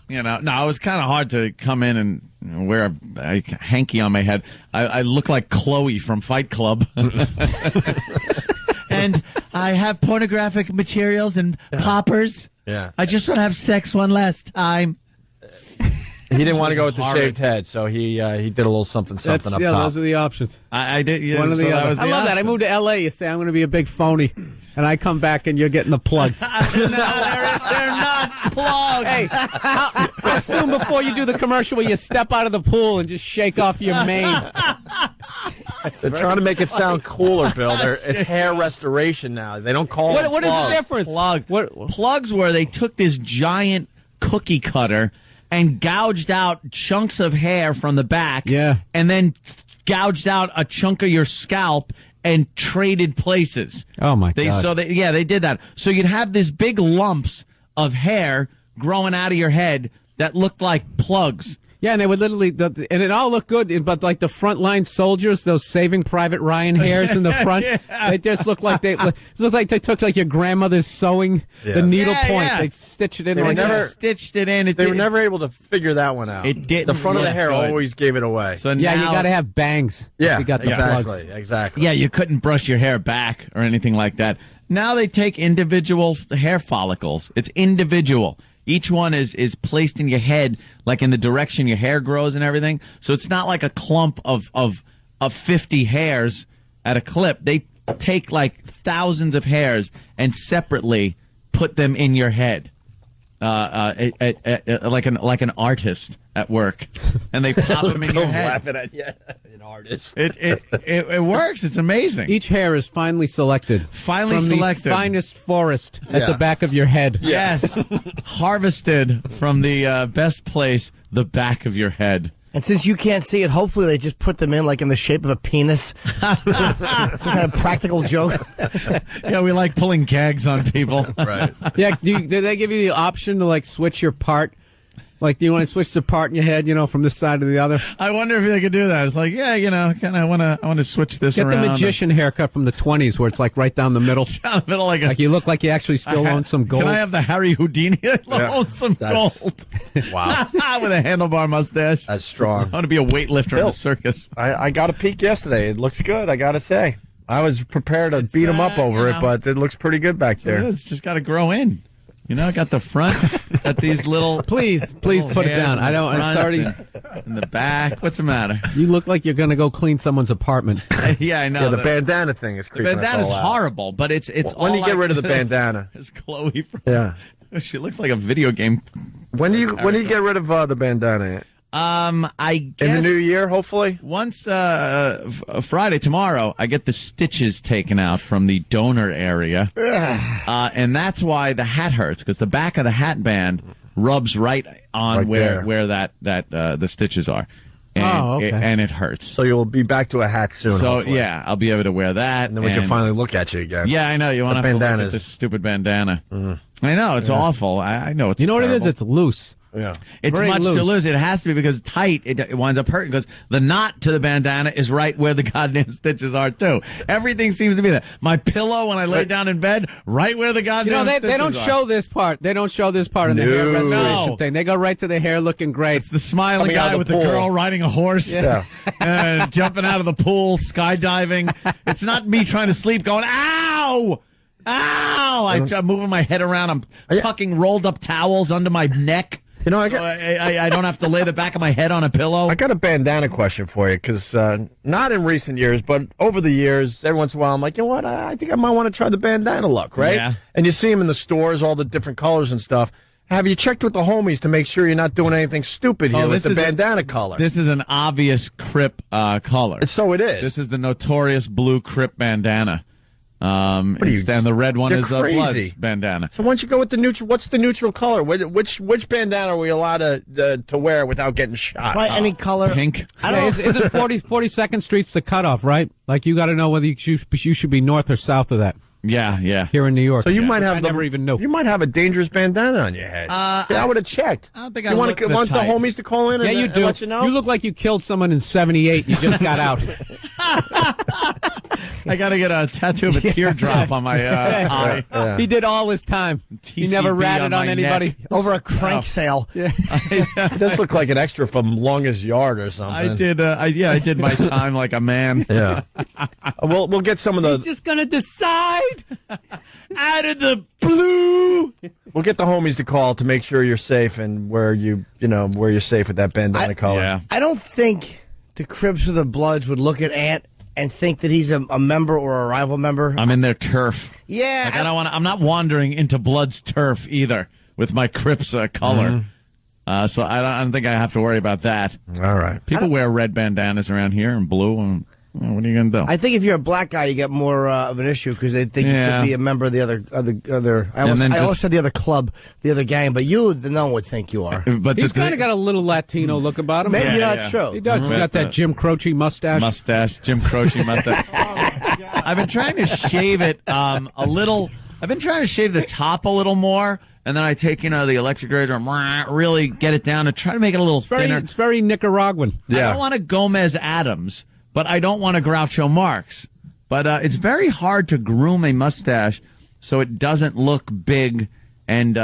No, it was kind of hard to come in and wear a hanky on my head. I look like Chloe from Fight Club. And I have pornographic materials and poppers. Yeah. I just want to have sex one last time. He didn't want to go with the shaved head, so he did a little something up top. Those are the options. I did. Yeah, One of the other. I love that. I moved to L.A. You say I'm going to be a big phony, and I come back and you're getting the plugs. No, they're not plugs. Hey, how soon before you do the commercial where you step out of the pool and just shake off your mane? They're trying to make it sound cooler, Bill. It's hair restoration now. They don't call it What is the difference? Plugs where they took this giant cookie cutter and gouged out chunks of hair from the back, and then gouged out a chunk of your scalp and traded places. Oh my God! So they did that. So you'd have these big lumps of hair growing out of your head that looked like plugs. Yeah, and they would literally, and it all looked good, but like the frontline soldiers, those Saving Private Ryan hairs in the front, they just look like they took like your grandmother's sewing, the needle point, they stitched it in. They stitched it in. They were never able to figure that one out. It didn't. The front of the hair always gave it away. So yeah, now, you got to have bangs. Yeah, you got the exactly, plugs. exactly. Yeah, you couldn't brush your hair back or anything like that. Now they take individual hair follicles. It's individual. Each one is placed in your head, like in the direction your hair grows and everything. So it's not like a clump of 50 hairs at a clip. They take like thousands of hairs and separately put them in your head, like an artist at work, and they pop them in your head. Laughing at you, an artist. It works. It's amazing. Each hair is finely selected. From the finest forest at the back of your head. Yes, harvested from the best place, the back of your head. And since you can't see it, hopefully they just put them in like in the shape of a penis. Some kind of practical joke. Yeah, we like pulling gags on people. Right. Yeah, do they give you the option to like switch your part? Like, do you want to switch the part in your head, from this side to the other? I wonder if they could do that. It's like, kind of I want to switch this around. Get the magician haircut from the 20s where it's like right down the middle. Down the middle, like you look like you actually still own some gold. Can I have the Harry Houdini? I own some gold. Wow. With a handlebar mustache. That's strong. I want to be a weightlifter in a circus. I got a peek yesterday. It looks good, I got to say. I was prepared to beat him up over it, but it looks pretty good back there. It is. Just got to grow in. I got the front, got these little... Please put it down. I don't... It's already... In the back. What's the matter? You look like you're going to go clean someone's apartment. Yeah, I know. Yeah, the bandana thing is creeping. The bandana's horrible, but it's when do you get rid of the bandana? It's Chloe from... Yeah. She looks like a video game. When do you get rid of the bandana? I guess in the new year, hopefully. Once Friday, tomorrow, I get the stitches taken out from the donor area, and that's why the hat hurts, because the back of the hat band rubs right on where the stitches are, and and it hurts. So you'll be back to a hat soon. So hopefully. Yeah, I'll be able to wear that, and then we can finally look at you again. Yeah, I know you want to look at this stupid bandana. I know it's awful. I know it's. You know what it is? It's loose. Yeah, it's very much loose. too loose. It has to be because tight. It winds up hurting because the knot to the bandana is right where the goddamn stitches are too. Everything seems to be there. My pillow when I lay down in bed, right where the goddamn stitches are. They don't show this part. They don't show this part in the hair restoration thing. They go right to the hair looking great. It's the smiling guy with the girl riding a horse, jumping out of the pool, skydiving. It's not me trying to sleep, going ow. Ow! I'm moving my head around. I'm tucking rolled up towels under my neck. I don't have to lay the back of my head on a pillow. I got a bandana question for you, because not in recent years, but over the years, every once in a while, I'm like, you know what? I think I might want to try the bandana look, right? Yeah. And you see them in the stores, all the different colors and stuff. Have you checked with the homies to make sure you're not doing anything stupid here with the bandana color? This is an obvious Crip color. So it is. This is the notorious blue Crip bandana. What are you, and the red one you're is a crazy. Bloods bandana. So why don't you go with the neutral? What's the neutral color? Which bandana are we allowed to wear without getting shot? Right, any color. Pink. I don't know. Isn't 42nd Street's the cutoff, right? Like you got to know whether you should be north or south of that. Yeah. Here in New York. So you might have I never even knew. You might have a dangerous bandana on your head. I would have checked. I don't think you want the homies to call in and, you and do. let you know? You look like you killed someone in '78. You just got out. I got to get a tattoo of a teardrop on my eye. Yeah. He did all his time. He never ratted on anybody. Neck. Over a crank sale. Yeah. He does look like an extra from Longest Yard or something. I did. I did my time like a man. Yeah. We'll get some of the. He's just gonna decide. Out of the blue. We'll get the homies to call to make sure you're safe and where you're safe with that bandana color. Yeah. I don't think the Crips or the Bloods would look at Ant and think that he's a member or a rival member. I'm in their turf. Yeah. Like, I don't want. I'm not wandering into Blood's turf either with my Crips color. So I don't think I have to worry about that. All right. People wear red bandanas around here and blue. And what are you going to do? I think if you're a black guy, you get more of an issue because they think you could be a member of the other. I almost said the other club, the other gang, but no one would think you are. But he's kind of got a little Latino look about him. Maybe that's true. He does. He's got that Jim Croce mustache. Jim Croce mustache. I've been trying to shave it a little. I've been trying to shave the top a little more. And then I take, the electric razor and really get it down and try to make it a little thinner. It's very Nicaraguan. Yeah. I don't want a Gomez Adams, but I don't want a Groucho Marx. But it's very hard to groom a mustache so it doesn't look big and,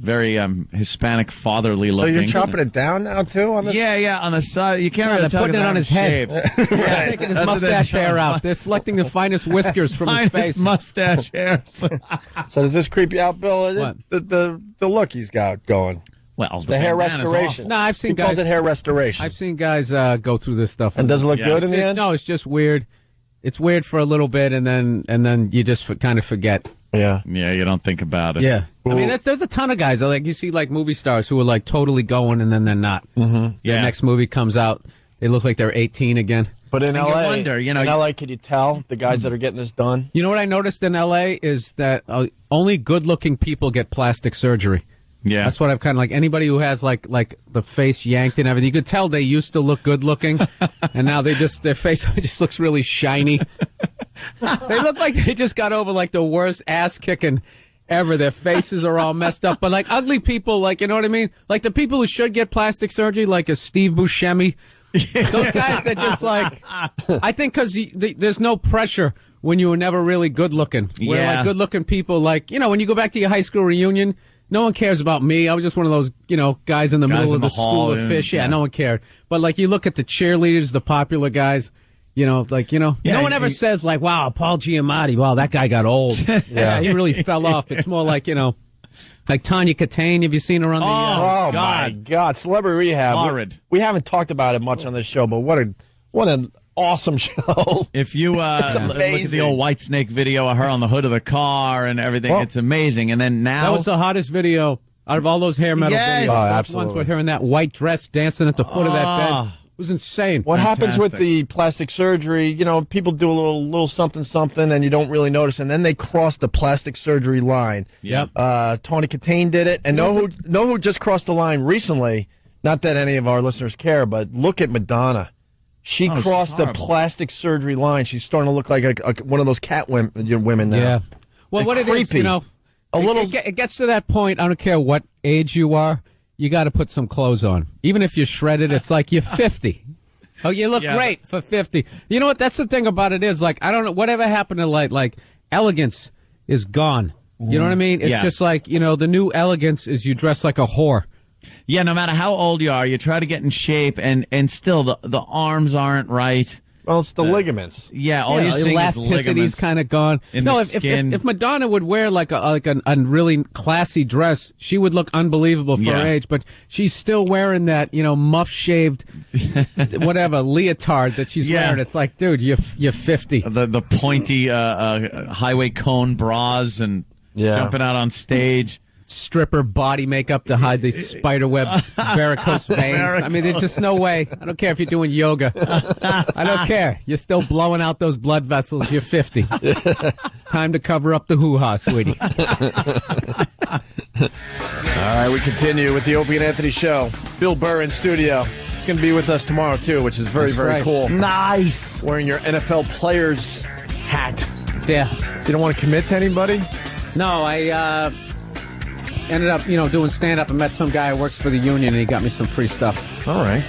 very Hispanic, fatherly looking. So you're chopping it down now, too? On the... Yeah, on the side. You can't really they're tell putting it on his head. Right. Taking his mustache hair out. They're selecting the finest whiskers from his face. Mustache hair. So does this creep you out, Bill? What? The look he's got going. Well, the hair restoration. No, I've seen he guys. calls it hair restoration. I've seen guys go through this stuff. And does it look good in the end? No, it's just weird. It's weird for a little bit, and then you just kind of forget. Yeah, you don't think about it. Yeah, I mean, there's a ton of guys. Like you see, like movie stars who are like totally going, and then they're not. Mm-hmm. Yeah, the next movie comes out, they look like they're 18 again. But in LA, wonder, in LA, can you tell the guys that are getting this done? You know what I noticed in LA is that only good-looking people get plastic surgery. Yeah, that's what I've kind of like. Anybody who has like the face yanked and everything, you could tell they used to look good-looking, and now their face just looks really shiny. They look like they just got over like the worst ass kicking ever. Their faces are all messed up, but like ugly people, like, you know what I mean? Like the people who should get plastic surgery, like a Steve Buscemi. Those guys that just like, I think because there's no pressure when you were never really good looking. Where like good looking people, like, when you go back to your high school reunion, no one cares about me. I was just one of those, guys in the middle of the school of fish. Yeah, no one cared. But like you look at the cheerleaders, the popular guys. No one ever says like, wow, Paul Giamatti, wow, that guy got old. Yeah, he really fell off. It's more like, like Tanya Katane. Have you seen her on the... Oh, my God. Celebrity Rehab. Horrid. We haven't talked about it much on this show, but what an awesome show. If you look at the old Whitesnake video of her on the hood of the car and everything, it's amazing. And then now... That was the hottest video out of all those hair metal videos. Oh, absolutely. Ones with her in that white dress dancing at the foot of that bed. It was insane. What happens with the plastic surgery, people do a little something, and you don't really notice, and then they cross the plastic surgery line. Yep. Tony Katane did it, and know who just crossed the line recently? Not that any of our listeners care, but look at Madonna. She crossed the plastic surgery line. She's starting to look like one of those cat women now. Yeah. Well, what creepy. It is, it gets to that point, I don't care what age you are, you got to put some clothes on. Even if you're shredded, it's like you're 50. Oh, you look great for 50. You know what? That's the thing about it is, like, I don't know, whatever happened to, like elegance is gone. You know what I mean? It's just like, the new elegance is you dress like a whore. Yeah, no matter how old you are, you try to get in shape, and still the arms aren't right. Well, it's the ligaments. Yeah, all you see is ligaments kind of gone. If Madonna would wear like a really classy dress, she would look unbelievable for her age. But she's still wearing that muff shaved whatever leotard that she's wearing. It's like, dude, you're 50. The pointy highway cone bras and jumping out on stage. stripper body makeup to hide the spiderweb varicose veins. I mean, there's just no way. I don't care if you're doing yoga. I don't care. You're still blowing out those blood vessels. You're 50. It's time to cover up the hoo-ha, sweetie. All right, we continue with the Opie and Anthony Show. Bill Burr in studio. He's going to be with us tomorrow, too, which is very, very cool. Nice. Wearing your NFL player's hat. Yeah. You don't want to commit to anybody? No, I ended up, doing stand-up and met some guy who works for the union, and he got me some free stuff. All right.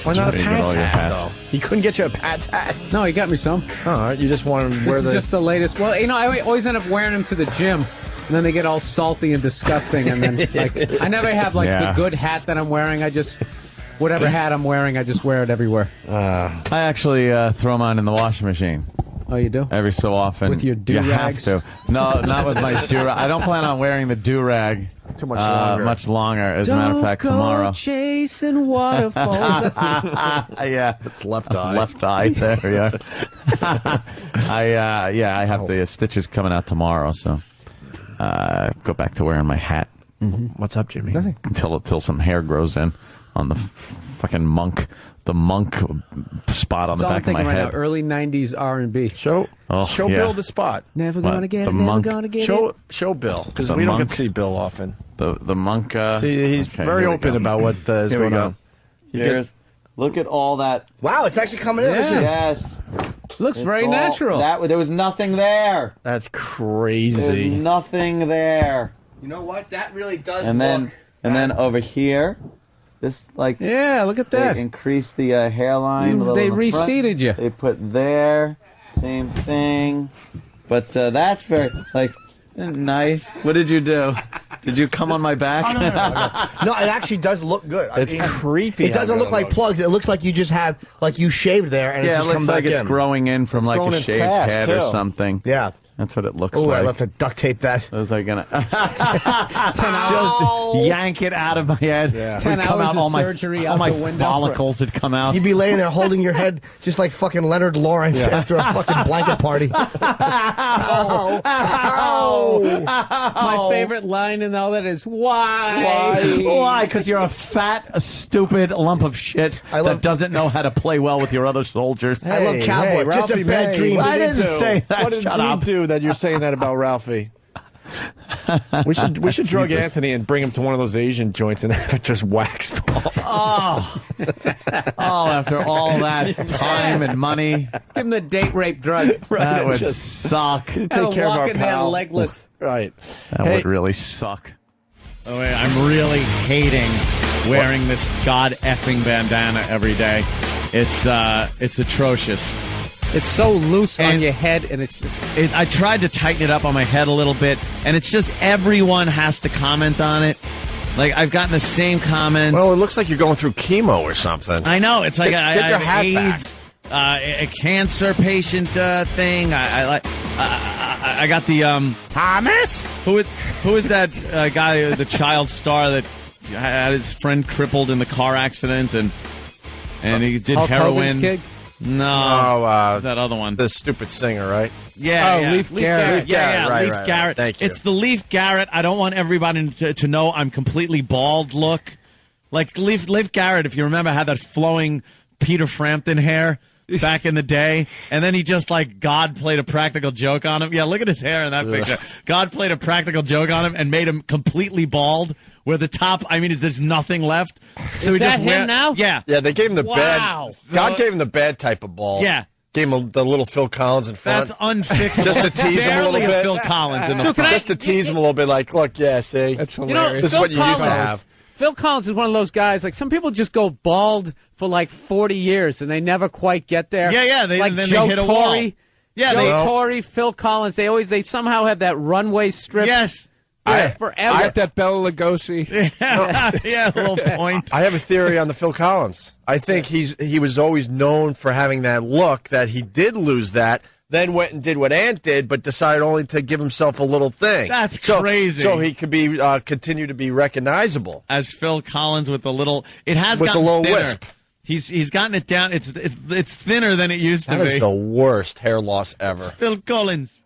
Why not a Pats hat, though? He couldn't get you a Pats hat? No, he got me some. All right, you just want to wear This is just the latest. Well, I always end up wearing them to the gym, and then they get all salty and disgusting, and then, I never have, the good hat that I'm wearing. I just... Whatever hat I'm wearing, I just wear it everywhere. I actually throw mine in the washing machine. Oh, you do? Every so often. With your do-rags? You have to. No, not with my do-rag. I don't plan on wearing the do-rag too much longer. Much longer, as a matter of fact, tomorrow. Don't go chasing waterfalls. Yeah. It's left eye. Left eye there, yeah. I have the stitches coming out tomorrow, so go back to wearing my hat. Mm-hmm. What's up, Jimmy? Nothing. Until some hair grows in on the fucking monk spot on the back of my right head. Now, early 90s R&B. Show Bill the spot. Never gonna get it, never gonna get it. Show Bill, because we don't get to see Bill often. The monk. See, he's very open about what is going on. Look at all that. Wow, it's actually coming in. Yeah. Yes. Looks very natural. There was nothing there. That's crazy. There's nothing there. You know what? That really does And then over here, this yeah, look at that. They increased the hairline. They reseated you. They put there, same thing, but that's very nice. What did you do? Did you come on my back? Oh, no, it actually does look good. It's creepy. It doesn't look like plugs. It looks like you just have, you shaved there, and yeah, it's just it looks come like back it's in. growing in from growing a in shaved fast, head too. or something. Yeah. That's what it looks Oh, like. I left to duct tape that. Was I gonna just yank it out of my head? Yeah. 10 come hours out, of all surgery all out my the window. follicles would come out. You'd be laying there holding your head just like fucking Leonard Lawrence after a fucking blanket party. My favorite line in all that is, why? Why? Because you're a fat, stupid lump of shit that doesn't know how to play well with your other soldiers. I love Cowboy. Just a bad dream. I didn't say that. What did Shut you up. do that you're saying that about Ralphie? We should drug Jesus. Anthony and bring him to one of those Asian joints and have it just waxed off. After all that time and money, Give him the date rape drug. that would suck. Take care of our walking there pal. legless. Right. That would really suck. Oh, wait, I'm really hating wearing this god effing bandana every day. It's atrocious. It's so loose on your head, and it's just... I tried to tighten it up on my head a little bit, and it's just everyone has to comment on it. I've gotten the same comments. Well, it looks like you're going through chemo or something. I know. It's like I Get your have hat AIDS, a cancer patient thing. I got the Thomas. Who is that guy, the child star that had his friend crippled in the car accident and he did Hulk heroin? Hogan's kid? No, it's that other one. The stupid singer, right? Yeah, Leif Garrett. Leif Garrett. Thank you. It's the Leif Garrett. I don't want everybody to know I'm completely bald look. Like Leif Garrett, if you remember, had that flowing Peter Frampton hair back in the day, and then he just God played a practical joke on him. Yeah, look at his hair in that picture. God played a practical joke on him and made him completely bald. Where the top, there's nothing left. So Is that him now? Yeah. Yeah, they gave him the Wow. bad. God gave him the bad type of ball. Yeah. Gave him the little Phil Collins in front. That's unfixable. Just to tease him a little Barely bit. Phil Collins in the front. Just to tease him a little bit, look, yeah, see, That's You know, hilarious. this is Phil what you used to Collins- have. Phil Collins is one of those guys, some people just go bald for 40 years and they never quite get there. Yeah, like then Joe they hit a Torre. wall. Yeah, Joe Torre, Phil Collins, they somehow have that runway strip. Yes. Forever. I got that Bela Lugosi. Yeah, a little point. I have a theory on the Phil Collins. I think he was always known for having that look, that he did lose that, then went and did what Ant did, but decided only to give himself a little thing. That's crazy. So he could be continue to be recognizable. As Phil Collins with the little, it has With the gotten little thinner. wisp. He's gotten it down. It's thinner than it used to That is be. the worst hair loss ever. Phil Collins.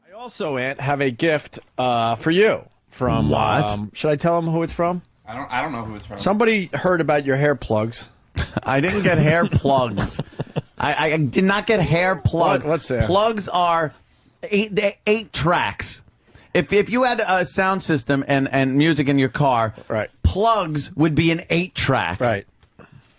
I also, Ant, have a gift for you from. What? Should I tell him who it's from? I don't know who it's from. Somebody heard about your hair plugs. I didn't get hair plugs. I did not get hair plugs. What's there? Plugs are 8 tracks. If you had a sound system and music in your car, right, plugs would be an 8-track. Right.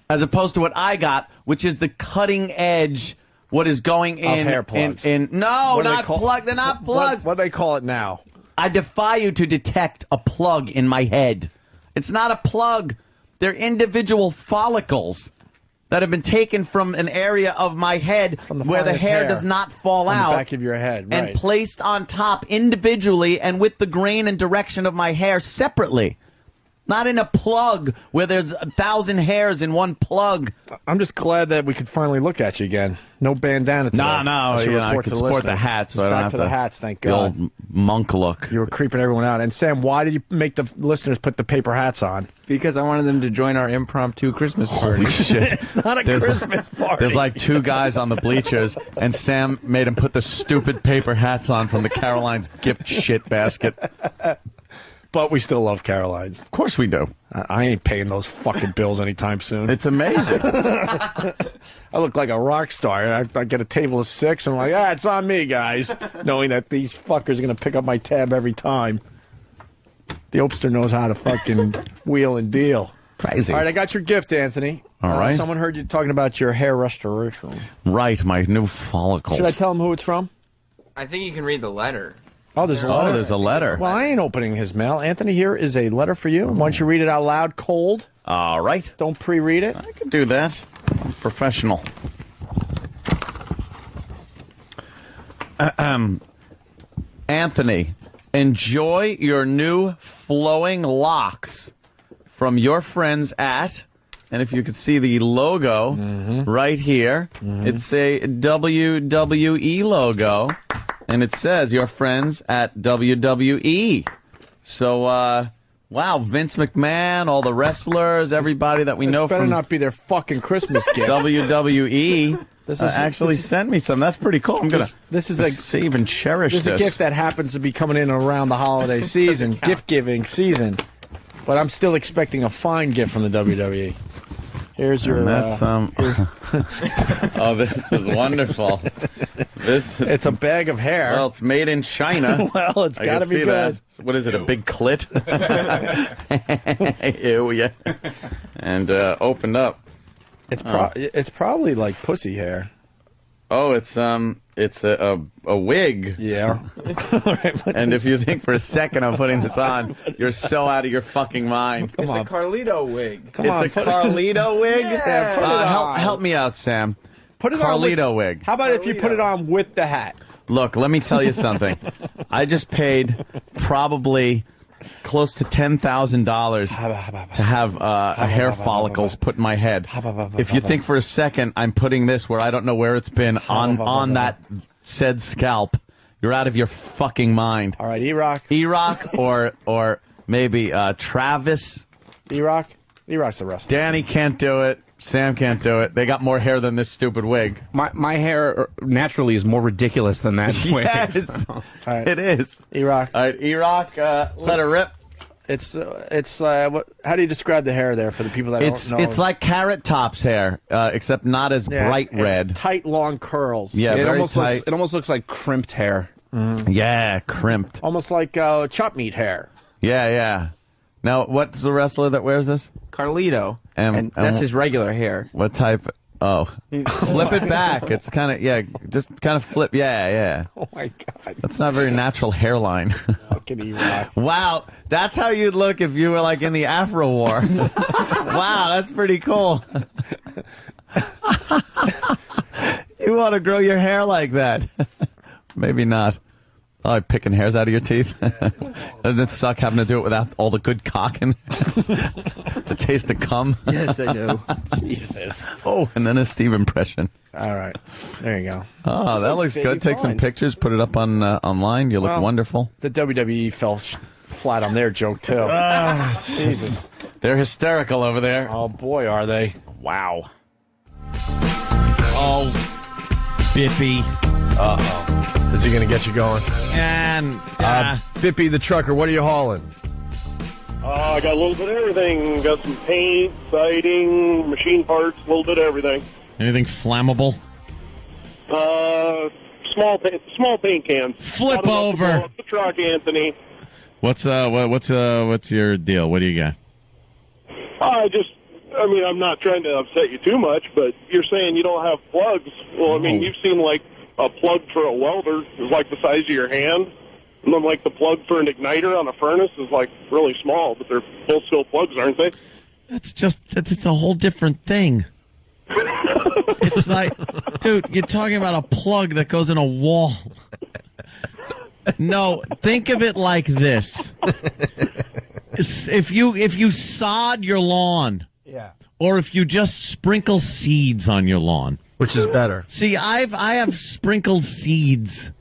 As opposed to what I got, which is the cutting edge, what is going in. Of hair plugs. No, not plugs. They're not plugs. What do they call it now? I defy you to detect a plug in my head. It's not a plug. They're individual follicles that have been taken from an area of my head where the hair does not fall out. On the back of your head, right. And placed on top individually and with the grain and direction of my hair separately. Not in a plug where there's 1,000 hairs in one plug. I'm just glad that we could finally look at you again. No bandana today. No, I could sport the hat, so I don't Back have for to. the hats, thank The God. old monk look. You were creeping everyone out. And Sam, why did you make the listeners put the paper hats on? Because I wanted them to join our impromptu Christmas party. Holy shit. It's not a Christmas party. There's like 2 guys on the bleachers, and Sam made him put the stupid paper hats on from the Caroline's gift shit basket. But we still love Caroline. Of course we do. I ain't paying those fucking bills anytime soon. It's amazing. I look like a rock star. I get a table of 6, and I'm like, it's on me, guys. Knowing that these fuckers are going to pick up my tab every time. The Opster knows how to fucking wheel and deal. Crazy. All right, I got your gift, Anthony. All right. Someone heard you talking about your hair restoration. Right, my new follicles. Should I tell him who it's from? I think you can read the letter. Oh, there's a letter. There's a letter. Well, I ain't opening his mail. Anthony, here is a letter for you. Why don't you read it out loud, cold? All right. Don't pre-read it. I can do that. I'm professional. Anthony, enjoy your new flowing locks from your friends at, and if you could see the logo right here, it's a WWE logo. And it says your friends at WWE. So, wow, Vince McMahon, all the wrestlers, everybody that we know better from not be their fucking Christmas gift. WWE actually sent me some. That's pretty cool. I'm going to save and cherish this. This is a gift that happens to be coming in around the holiday season, gift-giving season. But I'm still expecting a fine gift from the WWE. Here's your. And that's oh, this is wonderful. It's a bag of hair. Well, it's made in China. Well, it's got to be good. That. What is it? A big clit? Ew, yeah. And opened up. It's probably like pussy hair. Oh, it's a wig. Yeah. And if you think for a second I'm putting this on, you're so out of your fucking mind. It's a Carlito wig. It's a Carlito wig? Yeah, help me out, Sam. Put it Carlito on wig. How about if you put it on with the hat? Look, let me tell you something. I just paid probably close to $10,000 to have hair follicles put in my head. If you think for a second I'm putting this where I don't know where it's been on that said scalp, you're out of your fucking mind. All right, E-Rock. E-Rock or maybe Travis. E-Rock? E-Rock's the wrestler. Danny can't do it. Sam can't do it. They got more hair than this stupid wig. My hair naturally is more ridiculous than that wig. Yes, right. It is. E-Rock. All right, E-Rock, let her rip. How do you describe the hair there for the people that don't know? It's like Carrot Top's hair, except not as bright red. It's tight, long curls. Yeah, it very almost tight. It almost looks like crimped hair. Yeah, crimped. Almost like chop meat hair. Yeah. Now, what's the wrestler that wears this? Carlito. And that's his regular hair. What type? Oh. Flip it back. It's kind of, just kind of flip. Yeah. Oh, my God. That's not a very natural hairline. Wow. That's how you'd look if you were, like, in the Afro War. Wow, that's pretty cool. You want to grow your hair like that. Maybe not. Oh, like picking hairs out of your teeth. Doesn't it suck having to do it without all the good cocking? The taste of cum. Yes, I do. Jesus. Oh, and then a Steve impression. All right. There you go. Oh, that looks good. Take some pictures, put it up on online. You look wonderful. The WWE fell flat on their joke, too. Jesus. They're hysterical over there. Oh, boy, are they. Wow. Oh, Bippy. Uh-oh. Is he going to get you going? And Bippy the trucker, what are you hauling? I got a little bit of everything. Got some paint, siding, machine parts, a little bit of everything. Anything flammable? Small paint cans. Flip over. The truck, Anthony. What's your deal? What do you got? I'm not trying to upset you too much, but you're saying you don't have plugs. Well, I mean, you've seen like a plug for a welder is like the size of your hand. And then like the plug for an igniter on a furnace is like really small, but they're both still plugs, aren't they? That's a whole different thing. It's like, dude, you're talking about a plug that goes in a wall. No, think of it like this. If you sod your lawn, or if you just sprinkle seeds on your lawn, which is better? See, I have sprinkled seeds.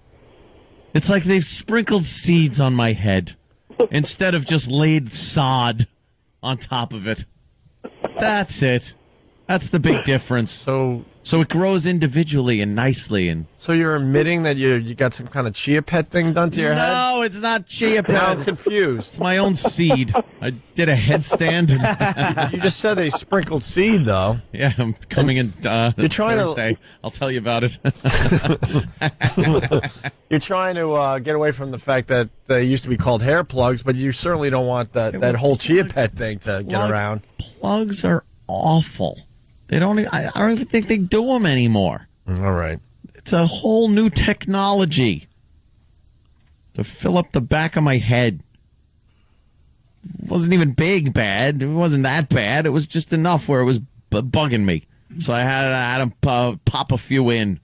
It's like they've sprinkled seeds on my head instead of just laid sod on top of it. That's it. That's the big difference. So it grows individually and nicely. And so you're admitting that you got some kind of chia pet thing done to your head? No, it's not chia pet. Now I'm confused. It's my own seed. I did a headstand. You just said they sprinkled seed, though. Yeah, I'm coming in you're trying Thursday. I'll tell you about it. You're trying to get away from the fact that they used to be called hair plugs, but you certainly don't want that whole chia pet thing to get around. Plugs are awful. They don't. I don't even think they do them anymore. All right. It's a whole new technology to fill up the back of my head. It wasn't even bad. It wasn't that bad. It was just enough where it was bugging me. So I had to pop a few in.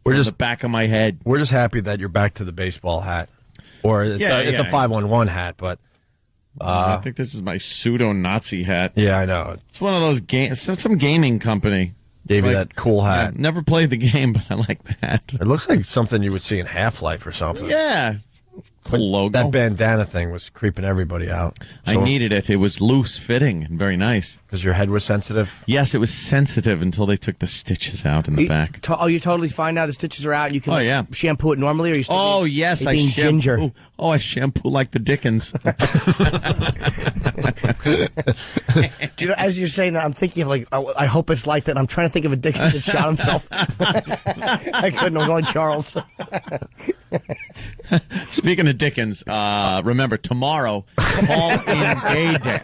The back of my head. We're just happy that you're back to the baseball hat, or it's a 511 hat, but. I think this is my pseudo-Nazi hat. Yeah, I know. It's one of those some gaming company. Gave you that cool hat. Yeah, never played the game, but I like that. It looks like something you would see in Half-Life or something. Yeah. Cool logo. That bandana thing was creeping everybody out. I needed it. It was loose-fitting and very nice. Because your head was sensitive? Yes, it was sensitive until they took the stitches out in the back. You're totally fine now? The stitches are out? You can shampoo it normally? Or you still yes, I shampoo. Ginger. Oh, I shampoo like the Dickens. Do you know, as you're saying that, I'm thinking of I hope it's like that. I'm trying to think of a Dickens that shot himself. I couldn't. I'm going Charles. Speaking of Dickens, remember, tomorrow, call in gay day.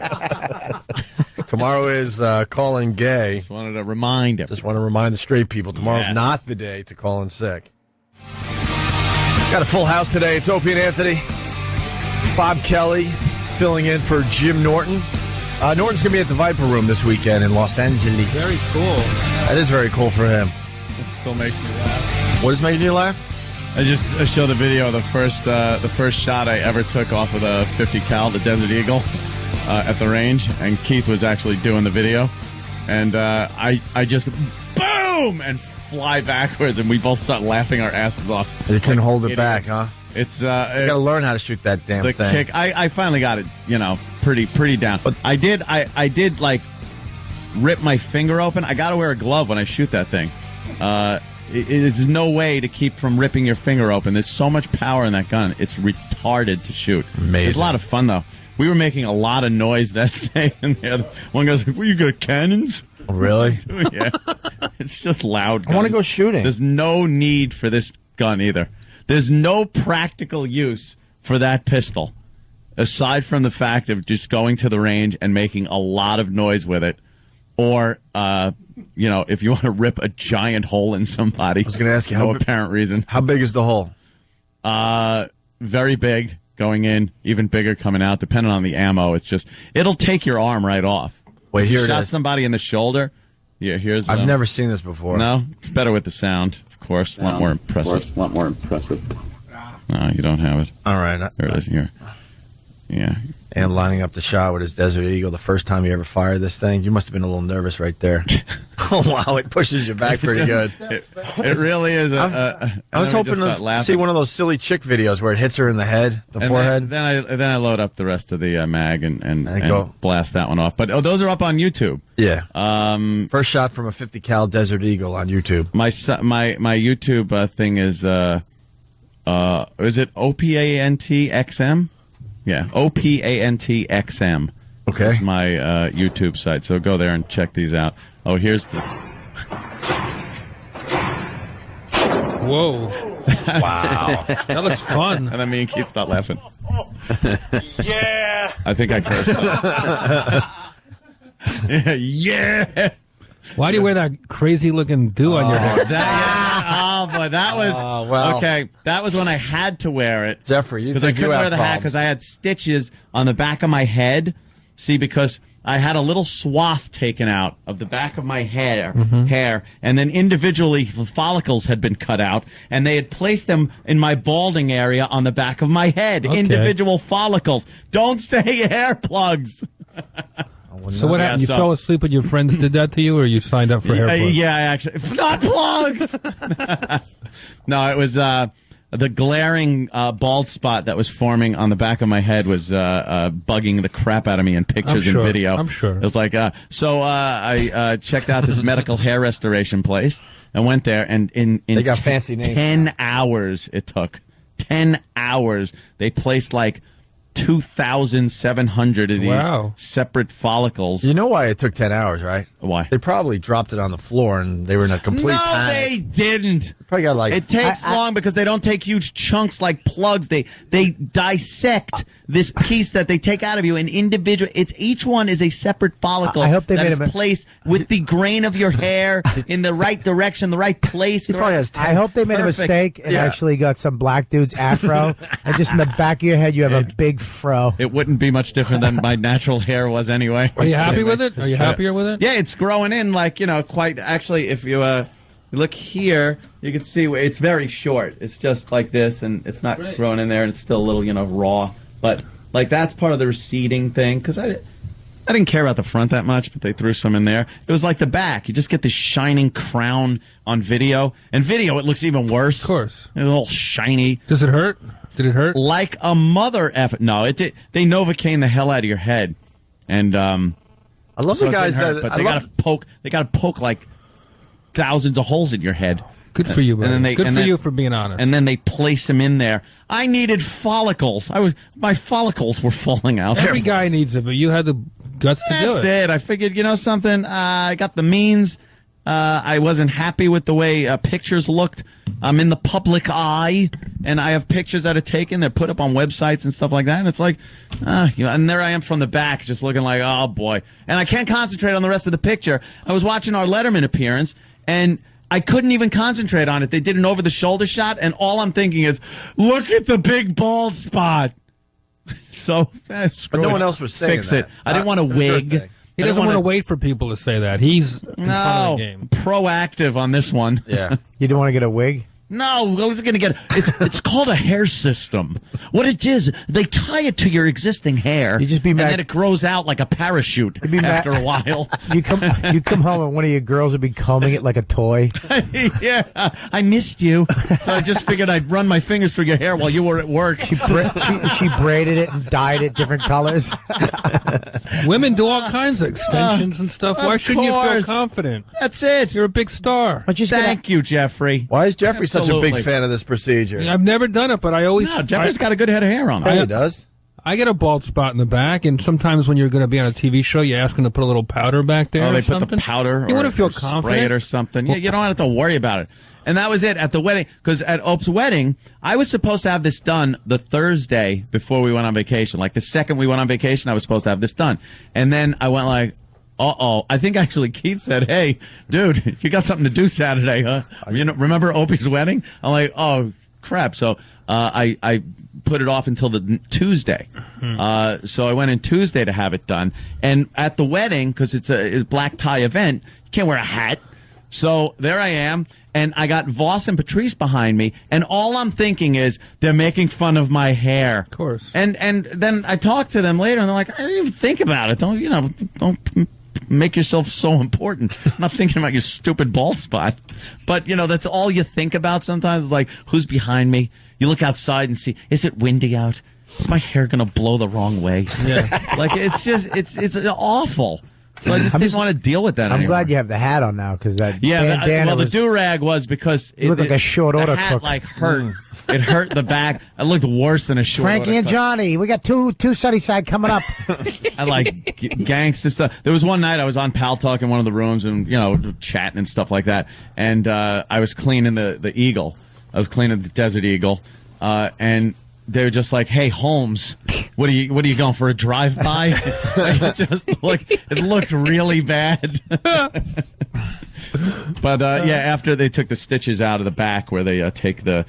Tomorrow is call in gay. Just wanted to remind him. Just want to remind the straight people, tomorrow's not the day to call in sick. Got a full house today. It's Opie and Anthony. Bob Kelly filling in for Jim Norton. Norton's going to be at the Viper Room this weekend in Los Angeles. Very cool. That is very cool for him. It still makes me laugh. What is making you laugh? I showed the video of the first shot I ever took off of the 50 cal, the Desert Eagle, at the range, and Keith was actually doing the video, and I just boom and fly backwards, and we both start laughing our asses off. You couldn't hold it back, huh? It's you got to learn how to shoot that damn thing. Kick. I finally got it, pretty down. But I did like rip my finger open. I got to wear a glove when I shoot that thing. It is no way to keep from ripping your finger open. There's so much power in that gun. It's retarded to shoot. Amazing. It's a lot of fun, though. We were making a lot of noise that day, and the other one goes, "Well, you got cannons?" Really? Yeah. It's just loud guns. I want to go shooting. There's no need for this gun either. There's no practical use for that pistol, aside from the fact of just going to the range and making a lot of noise with it, or if you want to rip a giant hole in somebody. I was going to ask you, no apparent reason. How big is the hole? Very big going in, even bigger coming out, depending on the ammo. It'll take your arm right off. Wait, here you it shot is. somebody in the shoulder. Yeah, here's. I've never seen this before. No, it's better with the sound, of course. A lot more impressive. No, you don't have it. All right. There it is here. Yeah. And lining up the shot with his Desert Eagle the first time you ever fired this thing. You must have been a little nervous right there. Oh, wow. It pushes you back pretty good. It really is. I was hoping to see one of those silly chick videos where it hits her in the head, forehead. Then I load up the rest of the mag and go blast that one off. But those are up on YouTube. Yeah. First shot from a 50 cal Desert Eagle on YouTube. My YouTube thing is Is it OPANTXM? Yeah, OPANTXM. Okay. That's my YouTube site. So go there and check these out. Oh, here's the. Whoa. Wow. That looks fun. And I mean, Keith, stop laughing. Yeah. I think I cursed. Yeah. Why do you wear that crazy looking do on your head? Oh boy, that was well. okay. That was when I had to wear it, Jeffrey, you because I think you couldn't wear have the hat problems. because I had stitches on the back of my head. See, because I had a little swath taken out of the back of my hair, and then individually the follicles had been cut out, and they had placed them in my balding area on the back of my head. Okay. Individual follicles. Don't say hair plugs. So what happened? You fell asleep and your friends did that to you, or you signed up for hair plugs? Yeah, I actually not plugs. No, it was the glaring bald spot that was forming on the back of my head was bugging the crap out of me in pictures and video. I'm sure. It was like so. I checked out this medical hair restoration place and went there, and in They got fancy names. 10 hours it took. 10 hours. They placed like 2,700 of these separate follicles. You know why it took 10 hours, right? Why? They probably dropped it on the floor and they were in a complete No, panic. they didn't. Probably got like It takes long because they don't take huge chunks like plugs. They dissect this piece that they take out of you, and individual. It's each one is a separate follicle. I hope they that made is a- placed with the grain of your hair in the right direction, the right place. I hope they made a mistake and actually got some black dude's afro, and just in the back of your head you have a big fro. It wouldn't be much different than my natural hair was anyway. Are you happy with it? Are you happier with it? Yeah, it's growing in like, quite. Actually, if you look here, you can see it's very short. It's just like this, and it's not growing in there, and it's still a little, raw. But like that's part of the receding thing, because I didn't care about the front that much, but they threw some in there. It was like the back. You just get this shining crown on video. And video, it looks even worse. Of course. It's all shiny. Does it hurt? Did it hurt? Like a mother effort. No, it did. They Novocaine the hell out of your head. And I love so the it guys didn't hurt, that but they gotta poke like thousands of holes in your head. Good for you, buddy. And then Good for you for being honest. And then they place them in there. I needed follicles. My follicles were falling out. Every guy needs it, but you had the guts to do That's it. it. I figured, something. I got the means. I wasn't happy with the way pictures looked. I'm in the public eye, and I have pictures that are taken. They're put up on websites and stuff like that. And it's like, and there I am from the back, just looking like, oh boy. And I can't concentrate on the rest of the picture. I was watching our Letterman appearance, and I couldn't even concentrate on it. They did an over-the-shoulder shot, and all I'm thinking is, look at the big bald spot. So, But no one else was saying fix that. it. I didn't want a wig. He doesn't want to wait for people to say that. He's in front of the game. Proactive on this one. Yeah. You don't want to get a wig? No, I was going to get it's called a hair system. What it is, they tie it to your existing hair, You just be and mad- then it grows out like a parachute be after mad- a while. You come home and one of your girls would be combing it like a toy. Yeah, I missed you, so I just figured I'd run my fingers through your hair while you were at work. She braided it and dyed it different colors. Women do all kinds of extensions and stuff. Why Of shouldn't you feel course. confident? That's it. You're a big star. Thank you, Jeffrey. Why is Jeffrey such a Absolutely. big fan of this procedure? I've never done it, but I always. No, Jeffrey's got a good head of hair on him. Yeah, he does. I get a bald spot in the back, and sometimes when you're going to be on a TV show, you ask them to put a little powder back there. Oh, they or put something. the powder. You or want to feel spray confident it or something. Yeah, you don't have to worry about it. And that was it at the wedding. Because at Ope's wedding, I was supposed to have this done the Thursday before we went on vacation. Like the second we went on vacation, I was supposed to have this done. And then I went like, uh-oh. I think actually Keith said, hey, dude, you got something to do Saturday, huh? Remember Opie's wedding? I'm like, oh, crap. So I put it off until the Tuesday. So I went in Tuesday to have it done. And at the wedding, because it's a black tie event, you can't wear a hat. So there I am, and I got Voss and Patrice behind me, and all I'm thinking is they're making fun of my hair. Of course. And then I talked to them later, and they're like, I didn't even think about it. Don't make yourself so important. I'm not thinking about your stupid bald spot. But, that's all you think about sometimes. It's like, who's behind me? You look outside and see, is it windy out? Is my hair going to blow the wrong way? Yeah. Like, it's just, it's awful. So I just didn't want to deal with that I'm anymore. glad you have the hat on now because that bandana the was... do-rag was because You look like a short the order hat cook. like hurt. It hurt the back. I looked worse than a short. Frankie and Johnny, we got two Sunnyside coming up. I like gangster stuff. There was one night I was on Pal Talk in one of the rooms and, chatting and stuff like that. And I was cleaning the Eagle. I was cleaning the Desert Eagle. And they were just like, "Hey, Holmes, what are you going for a drive-by?" It looked really bad. But after they took the stitches out of the back where they take the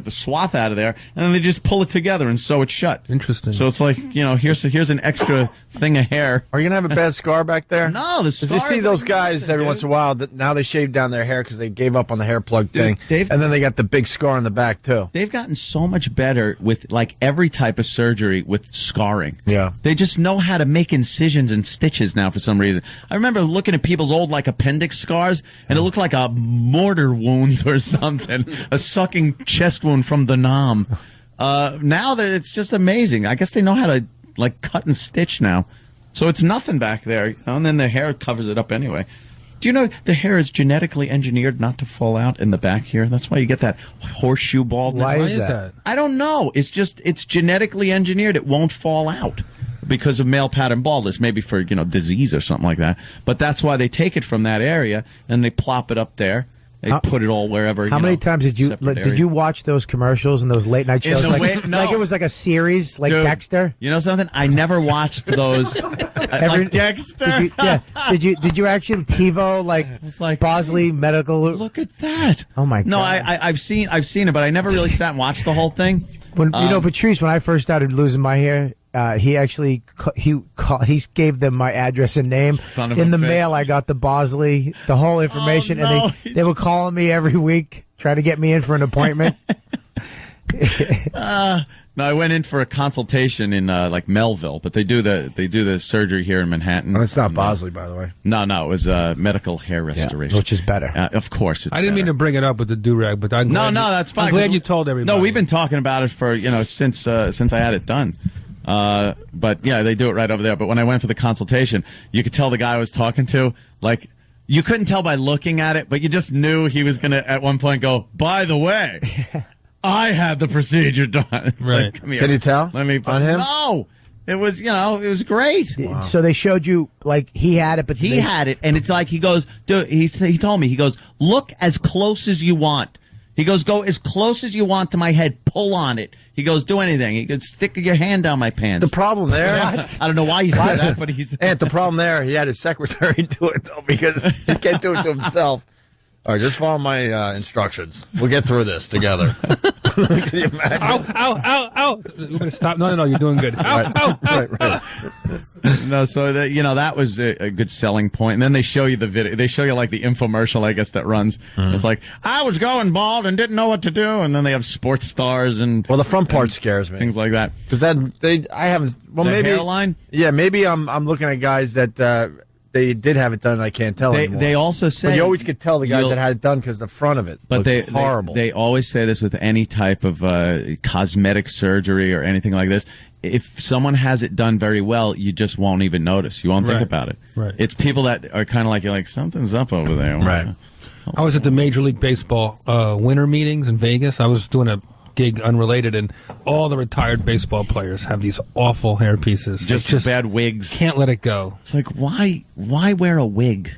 swath out of there and then they just pull it together and sew it shut. Interesting. So it's like, here's an extra thing of hair. Are you gonna have a bad scar back there? No, the scar. You see those guys nothing, every dude. once in a while that now they shave down their hair because they gave up on the hair plug thing, and then they got the big scar on the back too. They've gotten so much better with like every type of surgery with scarring. Yeah. They just know how to make incisions and stitches now for some reason. I remember looking at people's old like appendix scars and it looked like a mortar wound or something, a sucking chest wound from the Nam. Now that it's just amazing. I guess they know how to like cut and stitch now. So it's nothing back there, and then the hair covers it up anyway. Do you know the hair is genetically engineered not to fall out in the back here? That's why you get that horseshoe baldness. Why is that? I don't know. It's genetically engineered. It won't fall out because of male pattern baldness, maybe for, disease or something like that. But that's why they take it from that area and they plop it up there. They put it all wherever. How many times did you watch those commercials and those late night shows? Like it was like a series, like Dude, Dexter. You know something? I never watched those. Like Dexter. Did you actually TiVo like Bosley Medical? Look at that. Oh my god. No, I've seen it, but I never really sat and watched the whole thing. When Patrice, when I first started losing my hair, he actually he gave them my address and name. In the mail, I got the Bosley, the whole information, and they were calling me every week trying to get me in for an appointment. No, I went in for a consultation in like Melville, but they do the surgery here in Manhattan. Oh, it's not Bosley, by the way. No, it was medical hair restoration, which is better. Of course, I didn't mean to bring it up with the do-rag, but I'm glad that's fine. I'm glad you told everybody. No, we've been talking about it for since I had it done. But yeah, they do it right over there. But when I went for the consultation, you could tell the guy I was talking to, like, you couldn't tell by looking at it, but you just knew he was going to at one point go, "By the way, I had the procedure done." It's right. Like, come here. Can you tell? Let me on him? No. It was, it was great. Wow. So they showed you, like, he had it, but he had it, and it's like, he goes, dude, he told me, he goes, "Look as close as you want." He goes, "Go as close as you want to my head. Pull on it." He goes, "Do anything." He goes, "Stick your hand down my pants." The problem there, I don't know why you said that, but he's. And the problem there, he had his secretary do it though because he can't do it to himself. All right, just follow my instructions. We'll get through this together. Can you imagine? Ow! You're gonna stop. No, you're doing good. Ow! Right. No, so that was a good selling point. And then they show you the video. They show you like the infomercial, I guess, that runs. Mm-hmm. It's like, "I was going bald and didn't know what to do." And then they have sports stars and the front part scares me. Things like that. Because I haven't. Well, the maybe hairline. Yeah, maybe I'm looking at guys that. They did have it done, and I can't tell anymore. They also say, but you always could tell the guys that had it done because the front of it looks horrible. They always say this with any type of cosmetic surgery or anything like this. If someone has it done very well, you just won't even notice. You won't think about it. Right. It's people that are kind of like, you're like, something's up over there. Right. I was at the Major League Baseball winter meetings in Vegas. I was doing a gig unrelated, and all the retired baseball players have these awful hair pieces. Just bad wigs. Can't let it go. It's like, why wear a wig?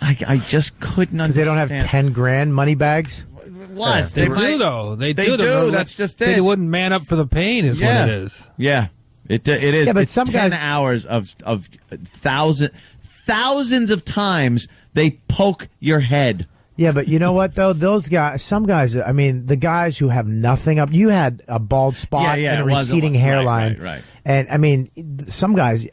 I just couldn't understand. Because they don't have 10 grand money bags? What? Yeah, they do, though. They do. That's just it. They wouldn't man up for the pain is what it is. Yeah. It is. Yeah, but it's some 10 guys... hours of thousands of times they poke your head. Yeah, but you know what, though? Some guys, I mean, the guys who have nothing up, you had a bald spot and a receding hairline. Right. And, I mean, some guys,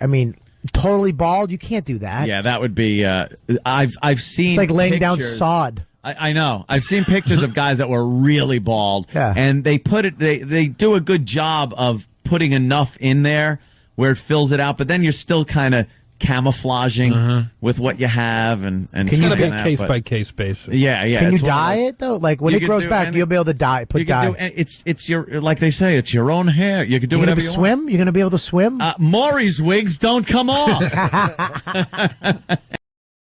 totally bald, you can't do that. Yeah, that would be, I've seen It's like laying down pictures. sod. I know. I've seen pictures of guys that were really bald. Yeah. And they they do a good job of putting enough in there where it fills it out, but then you're still kind of camouflaging with what you have and Can you be case by case basis? Yeah. Can you dye it though? Like when it grows back, you'll be able to dye. Put dye. It's your, like they say, it's your own hair. You can do whatever you want. Swim? You're gonna be able to swim? Maury's wigs don't come off.